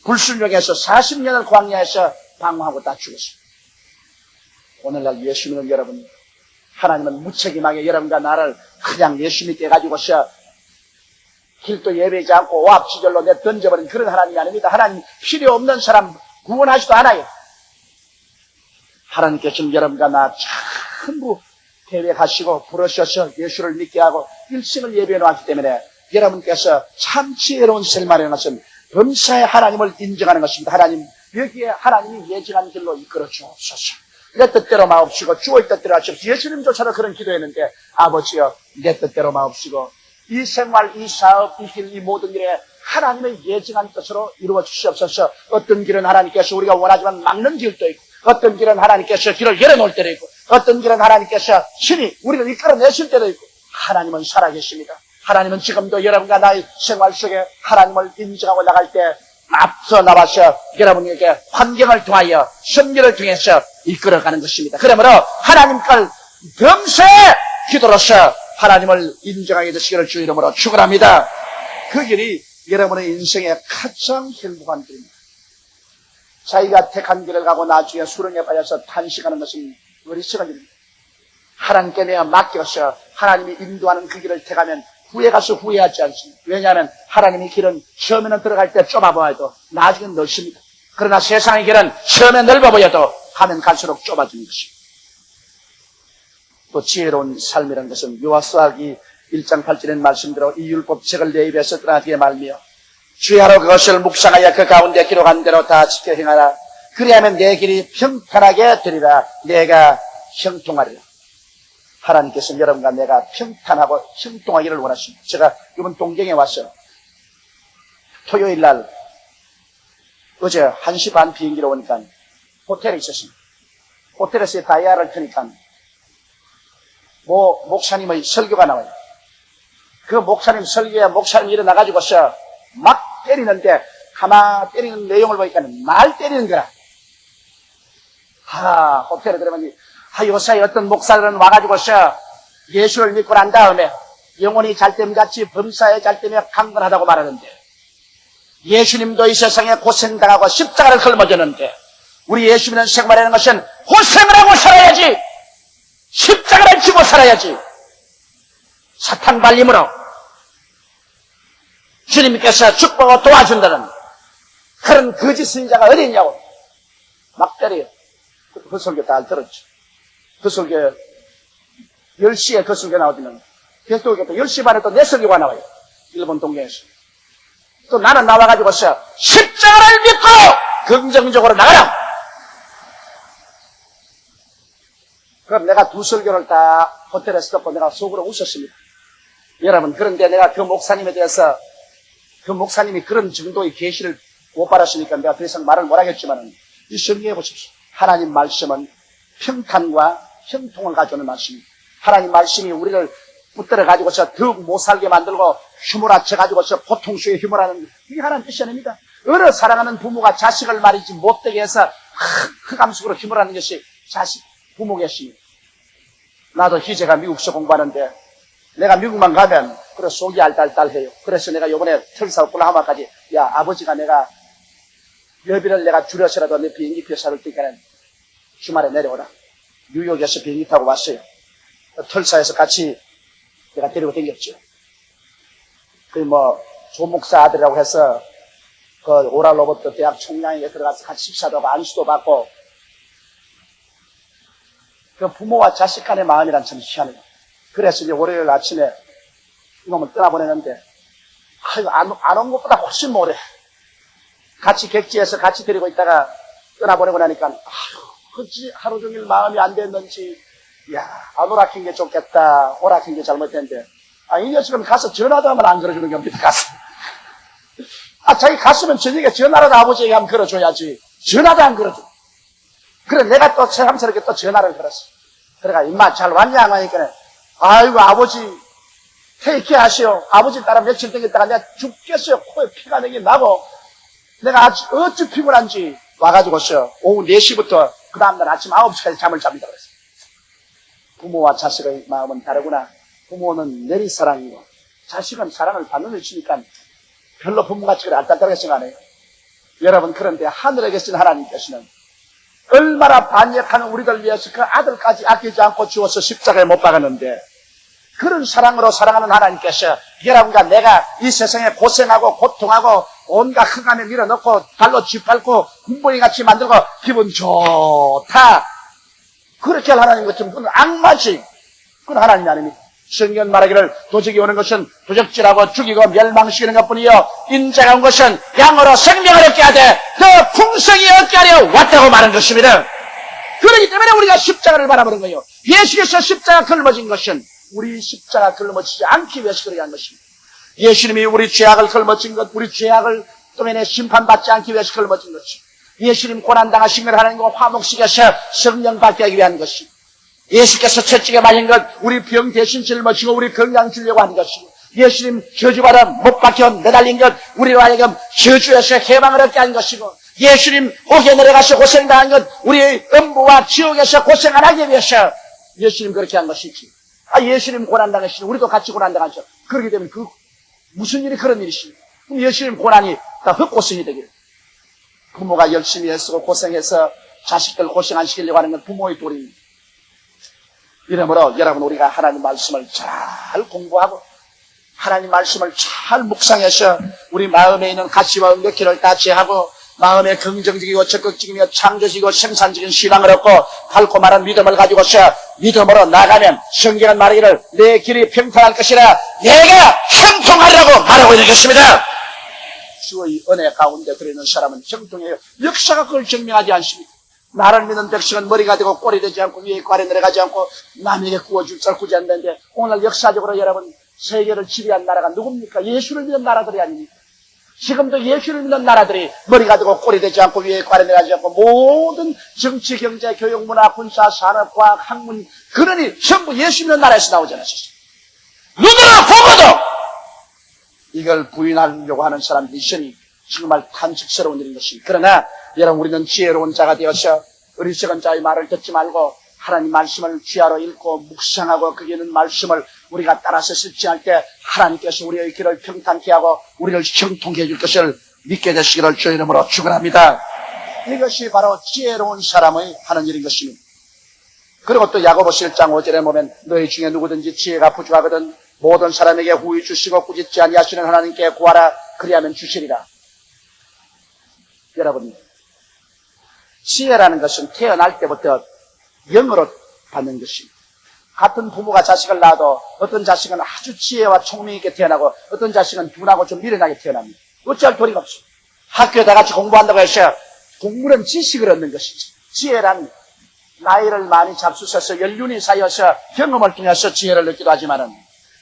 불순종해서 40년을 광야에서 방황하고 다 죽었습니다. 오늘날 예수 믿는 여러분, 하나님은 무책임하게 여러분과 나를 그냥 예수 믿게 해가지고서 길도 예배하지 않고 오합지졸로 내 던져버린 그런 하나님이 아닙니다. 하나님 필요 없는 사람 구원하지도 않아요. 하나님께서는 여러분과 나 전부 계획하시고 부르셔서 예수를 믿게 하고 일생을 예배해 놓았기 때문에 여러분께서 참 지혜로운 생활이라는 것은 범사에 하나님을 인정하는 것입니다. 하나님, 여기에 하나님이 예정한 길로 이끌어 주옵소서. 내 뜻대로 마옵시고 주의 뜻대로 하시옵소서. 예수님조차도 그런 기도했는데 아버지여 내 뜻대로 마옵시고 이 생활, 이 사업, 이 길, 이 모든 일에 하나님의 예정한 뜻으로 이루어 주시옵소서. 어떤 길은 하나님께서 우리가 원하지만 막는 길도 있고 어떤 길은 하나님께서 길을 열어놓을 때도 있고 어떤 길은 하나님께서 신이 우리를 이끌어내실 때도 있고 하나님은 살아계십니다. 하나님은 지금도 여러분과 나의 생활 속에 하나님을 인정하고 나갈 때 앞서 나와서 여러분에게 환경을 통하여 선교를 통해서 이끌어가는 것입니다. 그러므로 하나님 걸 범세 기도로서 하나님을 인정하게 되시기를 주 이름으로 축원합니다. 그 길이 여러분의 인생의 가장 행복한 길입니다. 자기가 택한 길을 가고 나중에 수렁에 빠져서 탄식하는 것은 어리석은 일입니다. 하나님께 내가 맡겨서 하나님이 인도하는 그 길을 택하면 후에 가서 후회하지 않습니다. 왜냐하면 하나님의 길은 처음에는 들어갈 때 좁아 보여도 나중에는 넓습니다. 그러나 세상의 길은 처음에 넓어 보여도 가면 갈수록 좁아지는 것입니다. 또 지혜로운 삶이라는 것은 요한수아기 1장 8절의 말씀대로 이 율법책을 내 입에서 떠나게 말며 주야로 그것을 묵상하여 그 가운데 기록한 대로 다 지켜 행하라. 그리하면 내 길이 평탄하게 되리라. 내가 형통하리라. 하나님께서는 여러분과 내가 평탄하고 형통하기를 원하십니다. 제가 이번 동경에 와서 토요일 날 어제 1시 반 비행기로 오니까 호텔에 있었습니다. 호텔에서 다이아를 켜니까 목사님의 설교가 나와요. 그 목사님 설교에 목사님이 일어나가지고서 막 때리는데 가마 때리는 내용을 보니까 말 때리는 거라. 호텔에 들어가니 요사이 어떤 목사들은 와가지고서 예수를 믿고 난 다음에 영혼이 잘됨같이 범사에 잘됨에 강건하다고 말하는데 예수님도 이 세상에 고생당하고 십자가를 걸머졌는데 우리 예수 믿는 생활이라는 것은 고생을 하고 살아야지, 십자가를 지고 살아야지. 사탄 발림으로 주님께서 축복하고 도와준다는 그런 거짓 선지자가 어디 있냐고 막 때려요. 그 설교 다 들었죠. 그 설교 10시에 그 설교 나오지만 계속 10시 반에 또 내 설교가 나와요. 일본 동경에서. 또 나는 나와가지고서 십자가를 믿고 긍정적으로 나가라. 그럼 내가 두 설교를 다 호텔에서 듣고 내가 속으로 웃었습니다. 여러분, 그런데 내가 그 목사님에 대해서 그 목사님이 그런 정도의 계시를 못 받았으니까 내가 더 이상 말을 못하겠지만 이 성경에 보십시오. 하나님 말씀은 평탄과 형통을 가져오는 말씀입니다. 하나님 말씀이 우리를 붙들어 가지고서 더욱 못 살게 만들고 휘몰아쳐 가지고서 고통수에 휘몰아는 이게 하나님 뜻이 아닙니다. 어느 사랑하는 부모가 자식을 말이지 못되게 해서 흑암속으로 휘몰아는 것이 부모 계십니다. 나도 희재가 미국서 공부하는데 내가 미국만 가면 그래 속이 알딸딸해요. 그래서 내가 요번에 특사 오클라호마까지 야 아버지가 내가 여비를 내가 줄여서라도 내 비행기표 사를 테니까 주말에 내려오라. 뉴욕에서 비행기 타고 왔어요. 털사에서 같이 내가 데리고 다녔죠. 조목사 아들이라고 해서 오랄 로버트 대학 총량에 들어가서 같이 식사도 하고 안수도 받고, 부모와 자식 간의 마음이란 참 희한해요. 그래서 이제 월요일 아침에 이놈을 떠나보내는데, 안 온 것보다 훨씬 오래. 같이 객지에서 같이 데리고 있다가 떠나보내고 나니까, 어찌 하루 종일 마음이 안 됐는지, 안 오락한 게 좋겠다, 오락한 게 잘못됐는데, 이 녀석은 가서 전화도 하면 안 걸어주는 겁니다, 가서. 자기 갔으면 저녁에 전화라도 아버지에게 한번 걸어줘야지. 전화도 안 걸어줘. 그래, 내가 또 새삼스럽게 또 전화를 걸었어. 그래가, 임마, 잘 왔냐? 하니까, 아이고, 아버지, 테이크 하시오. 아버지 따라 며칠 되겠다가 내가 죽겠어요. 코에 피가 내게 나고, 내가 어찌 피곤한지 와가지고서 오후 4시부터 그 다음날 아침 9시까지 잠을 잡니다. 그랬어. 부모와 자식의 마음은 다르구나. 부모는 내리사랑이고, 자식은 사랑을 받는 것이니까 별로 부모같이 그래 알딸딸하게 생각 안 해요. 여러분, 그런데 하늘에 계신 하나님께서는 얼마나 반역하는 우리들 위해서 그 아들까지 아끼지 않고 주어서 십자가에 못 박았는데, 그런 사랑으로 사랑하는 하나님께서 여러분과 내가 이 세상에 고생하고 고통하고 온갖 흑암에 밀어넣고 발로 쥐밟고 군보이같이 만들고 기분 좋다, 그렇게 할 하나님 같으면 그건 악마지. 그건 하나님이 아닙니다. 성경 말하기를 도적이 오는 것은 도적질하고 죽이고 멸망시키는 것뿐이요 인자가 온 것은 양으로 생명을 얻게 하되 더 풍성히 얻게 하려 왔다고 말한 것입니다. 그렇기 때문에 우리가 십자가를 바라보는 거예요. 예수께서 십자가 걸머진 것은 우리 십자가 걸머지지 않기 위해서 그렇게 한 것입니다. 예수님이 우리 죄악을 걸머진 것, 우리 죄악을 또면에 심판받지 않기 위해서 걸머진 것이, 예수님 고난당하신 걸 하나님과 화목시켜서 성령 받게 하기 위한 것이, 예수께서 채찍에 맞은 것, 우리 병 대신 짊어지고 우리 건강 주려고 하는 것이고, 예수님 저주받아 못 박혀 매달린 것, 우리로 하여금 저주에서 해방을 얻게 하는 것이고, 예수님 옥에 내려가서 고생당한 것, 우리의 음부와 지옥에서 고생 안 하기 위해서 예수님 그렇게 한 것이지. 예수님 고난당하시니 우리도 같이 고난당하죠. 그렇기 때문에 무슨 일이 그런 일이십니까? 그럼 예수님 고난이 다 헛고생이 되기를. 부모가 열심히 애쓰고 고생해서 자식들 고생 안 시키려고 하는 건 부모의 도리입니다. 이러므로 여러분, 우리가 하나님 말씀을 잘 공부하고 하나님 말씀을 잘 묵상해서 우리 마음에 있는 가치와 은덕기를 다 제하고 마음에 긍정적이고 적극적이며 창조적이고 생산적인 신앙을 얻고 밝고 말한 믿음을 가지고서 믿음으로 나가면 성경은 말하기를 내 길이 평탄할 것이라 내가 형통하리라고 말하고 있는 것입니다. 주의 은혜 가운데 들어있는 사람은 형통해요. 역사가 그걸 증명하지 않습니다. 나를 믿는 백성은 머리가 되고 꼴이 되지 않고 위에 있고 아래 내려가지 않고 남에게 구워줄 줄 구지 않는데, 오늘 역사적으로 여러분 세계를 지배한 나라가 누굽니까? 예수를 믿는 나라들이 아닙니까? 지금도 예수를 믿는 나라들이 머리가 되고 꼴이 되지 않고 위에 있고 아래 내려가지 않고 모든 정치, 경제, 교육, 문화, 군사, 산업, 과학, 학문, 그러니 전부 예수 믿는 나라에서 나오지 않았었어요. 누구나 보고도 이걸 부인하려고 하는 사람들이 있으니 정말 탄식스러운 일인 것입니다. 그러나 여러분, 우리는 지혜로운 자가 되어서 어리석은 자의 말을 듣지 말고 하나님 말씀을 귀하로 읽고 묵상하고 거기에 있는 말씀을 우리가 따라서 실천할 때 하나님께서 우리의 길을 평탄케 하고 우리를 형통케 해줄 것을 믿게 되시기를 주의 이름으로 축원합니다. 이것이 바로 지혜로운 사람의 하는 일인 것입니다. 그리고 또 야고보서 1장 5절에 보면 너희 중에 누구든지 지혜가 부족하거든 모든 사람에게 후히 주시고 꾸짖지 아니하시는 하나님께 구하라 그리하면 주시리라. 여러분, 지혜라는 것은 태어날 때부터 영으로 받는 것입니다. 같은 부모가 자식을 낳아도 어떤 자식은 아주 지혜와 총명 있게 태어나고 어떤 자식은 둔하고 좀 미련하게 태어납니다. 어찌할 도리가 없습니다. 학교에 다 같이 공부한다고 해서 공부는 지식을 얻는 것이지, 지혜란 나이를 많이 잡수셔서 연륜이 쌓여서 경험을 통해서 지혜를 얻기도 하지만은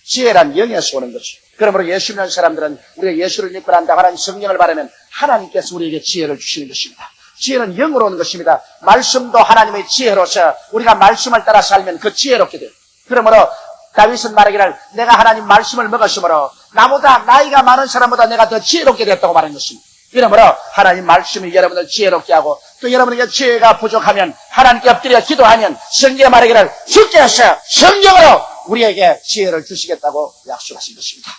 지혜란 영에서 오는 것이죠. 그러므로 예수 믿는 사람들은 우리가 예수를 믿고 난다 하나님 성령을 바라면 하나님께서 우리에게 지혜를 주시는 것입니다. 지혜는 영으로 오는 것입니다. 말씀도 하나님의 지혜로서 우리가 말씀을 따라 살면 그 지혜롭게 돼요. 그러므로 다윗은 말하기를 내가 하나님 말씀을 먹었으므로 나보다 나이가 많은 사람보다 내가 더 지혜롭게 됐다고 말한 것입니다. 이러므로 하나님 말씀이 여러분을 지혜롭게 하고 또 여러분에게 지혜가 부족하면 하나님께 엎드려 기도하면 성경에 말하기를 주께서 성령으로 우리에게 지혜를 주시겠다고 약속하신 것입니다.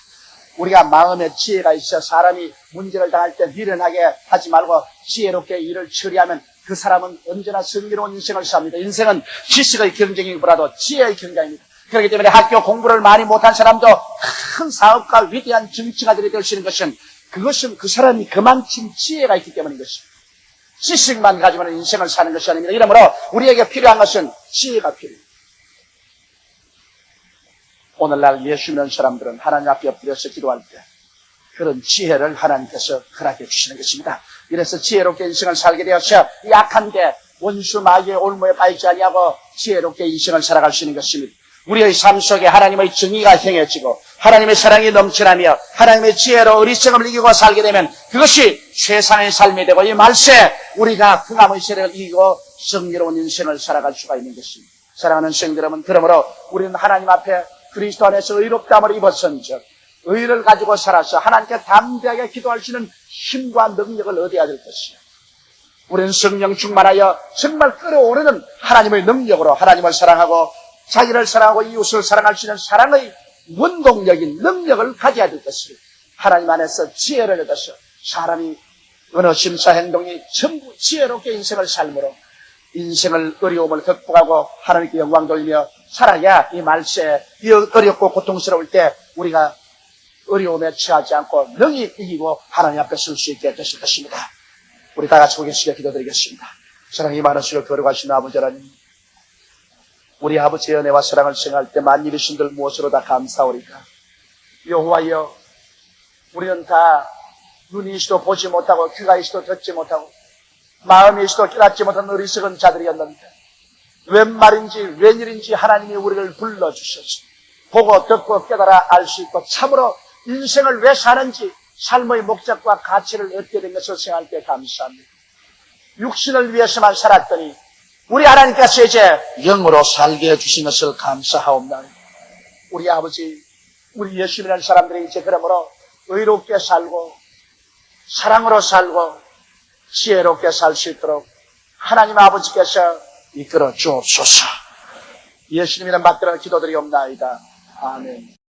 우리가 마음에 지혜가 있어 사람이 문제를 당할 때 미련하게 하지 말고 지혜롭게 일을 처리하면 그 사람은 언제나 승리로운 인생을 삽니다. 인생은 지식의 경쟁이보다도 지혜의 경쟁입니다. 그렇기 때문에 학교 공부를 많이 못한 사람도 큰 사업가, 위대한 정치가들이 될 수 있는 것은 그것은 그 사람이 그만큼 지혜가 있기 때문인 것입니다. 지식만 가지고는 인생을 사는 것이 아닙니다. 이러므로 우리에게 필요한 것은 지혜가 필요합니다. 오늘날 예수 믿는 사람들은 하나님 앞에 엎드려서 기도할 때 그런 지혜를 하나님께서 허락해 주시는 것입니다. 이래서 지혜롭게 인생을 살게 되어서 약한데 원수 마귀의 올무에 빠지지 아니하고 지혜롭게 인생을 살아갈 수 있는 것입니다. 우리의 삶 속에 하나님의 정의가 행해지고 하나님의 사랑이 넘쳐나며 하나님의 지혜로 어리석음을 이기고 살게 되면 그것이 최상의 삶이 되고 이 말세 우리가 흥함의 세력을 이기고 승리로운 인생을 살아갈 수가 있는 것입니다. 사랑하는 성도 여러분, 그러므로 우리는 하나님 앞에 그리스도 안에서 의롭다함을 입었은즉 의를 가지고 살아서 하나님께 담대하게 기도할 수 있는 힘과 능력을 얻어야 될 것이에요. 우리는 성령 충만하여 정말 끓어오르는 하나님의 능력으로 하나님을 사랑하고 자기를 사랑하고 이웃을 사랑할 수 있는 사랑의 원동력인 능력을 가져야 될 것입니다. 하나님 안에서 지혜를 얻어서 사람이 어느 심사 행동이 전부 지혜롭게 인생을 삶으로 인생을 어려움을 극복하고 하나님께 영광 돌리며 살아야 이 말세 이 어렵고 고통스러울 때 우리가 어려움에 처하지 않고 능히 이기고 하나님 앞에 설 수 있게 되실 것입니다. 우리 다 같이 고개 숙여 기도드리겠습니다. 사랑이 많으시고 거룩하신 아버지 하나님, 우리 아버지의 은혜와 사랑을 생각할 때 만일의 신들 무엇으로 다 감사오리까. 여호와여, 우리는 다 눈이 있어도 보지 못하고 귀가 있어도 듣지 못하고 마음이 있어도 깨닫지 못한 어리석은 자들이었는데 웬 말인지 웬일인지 하나님이 우리를 불러주셔서 보고 듣고 깨달아 알 수 있고 참으로 인생을 왜 사는지 삶의 목적과 가치를 얻게 된 것을 생각할 때 감사합니다. 육신을 위해서만 살았더니 우리 하나님께서 이제 영으로 살게 해주신 것을 감사하옵나이다. 우리 아버지, 우리 예수 믿는 사람들이 이제 그러므로 의롭게 살고 사랑으로 살고 지혜롭게 살 수 있도록 하나님 아버지께서 이끌어 주옵소서. 예수님이란 받들어 기도드리옵나이다. 아멘.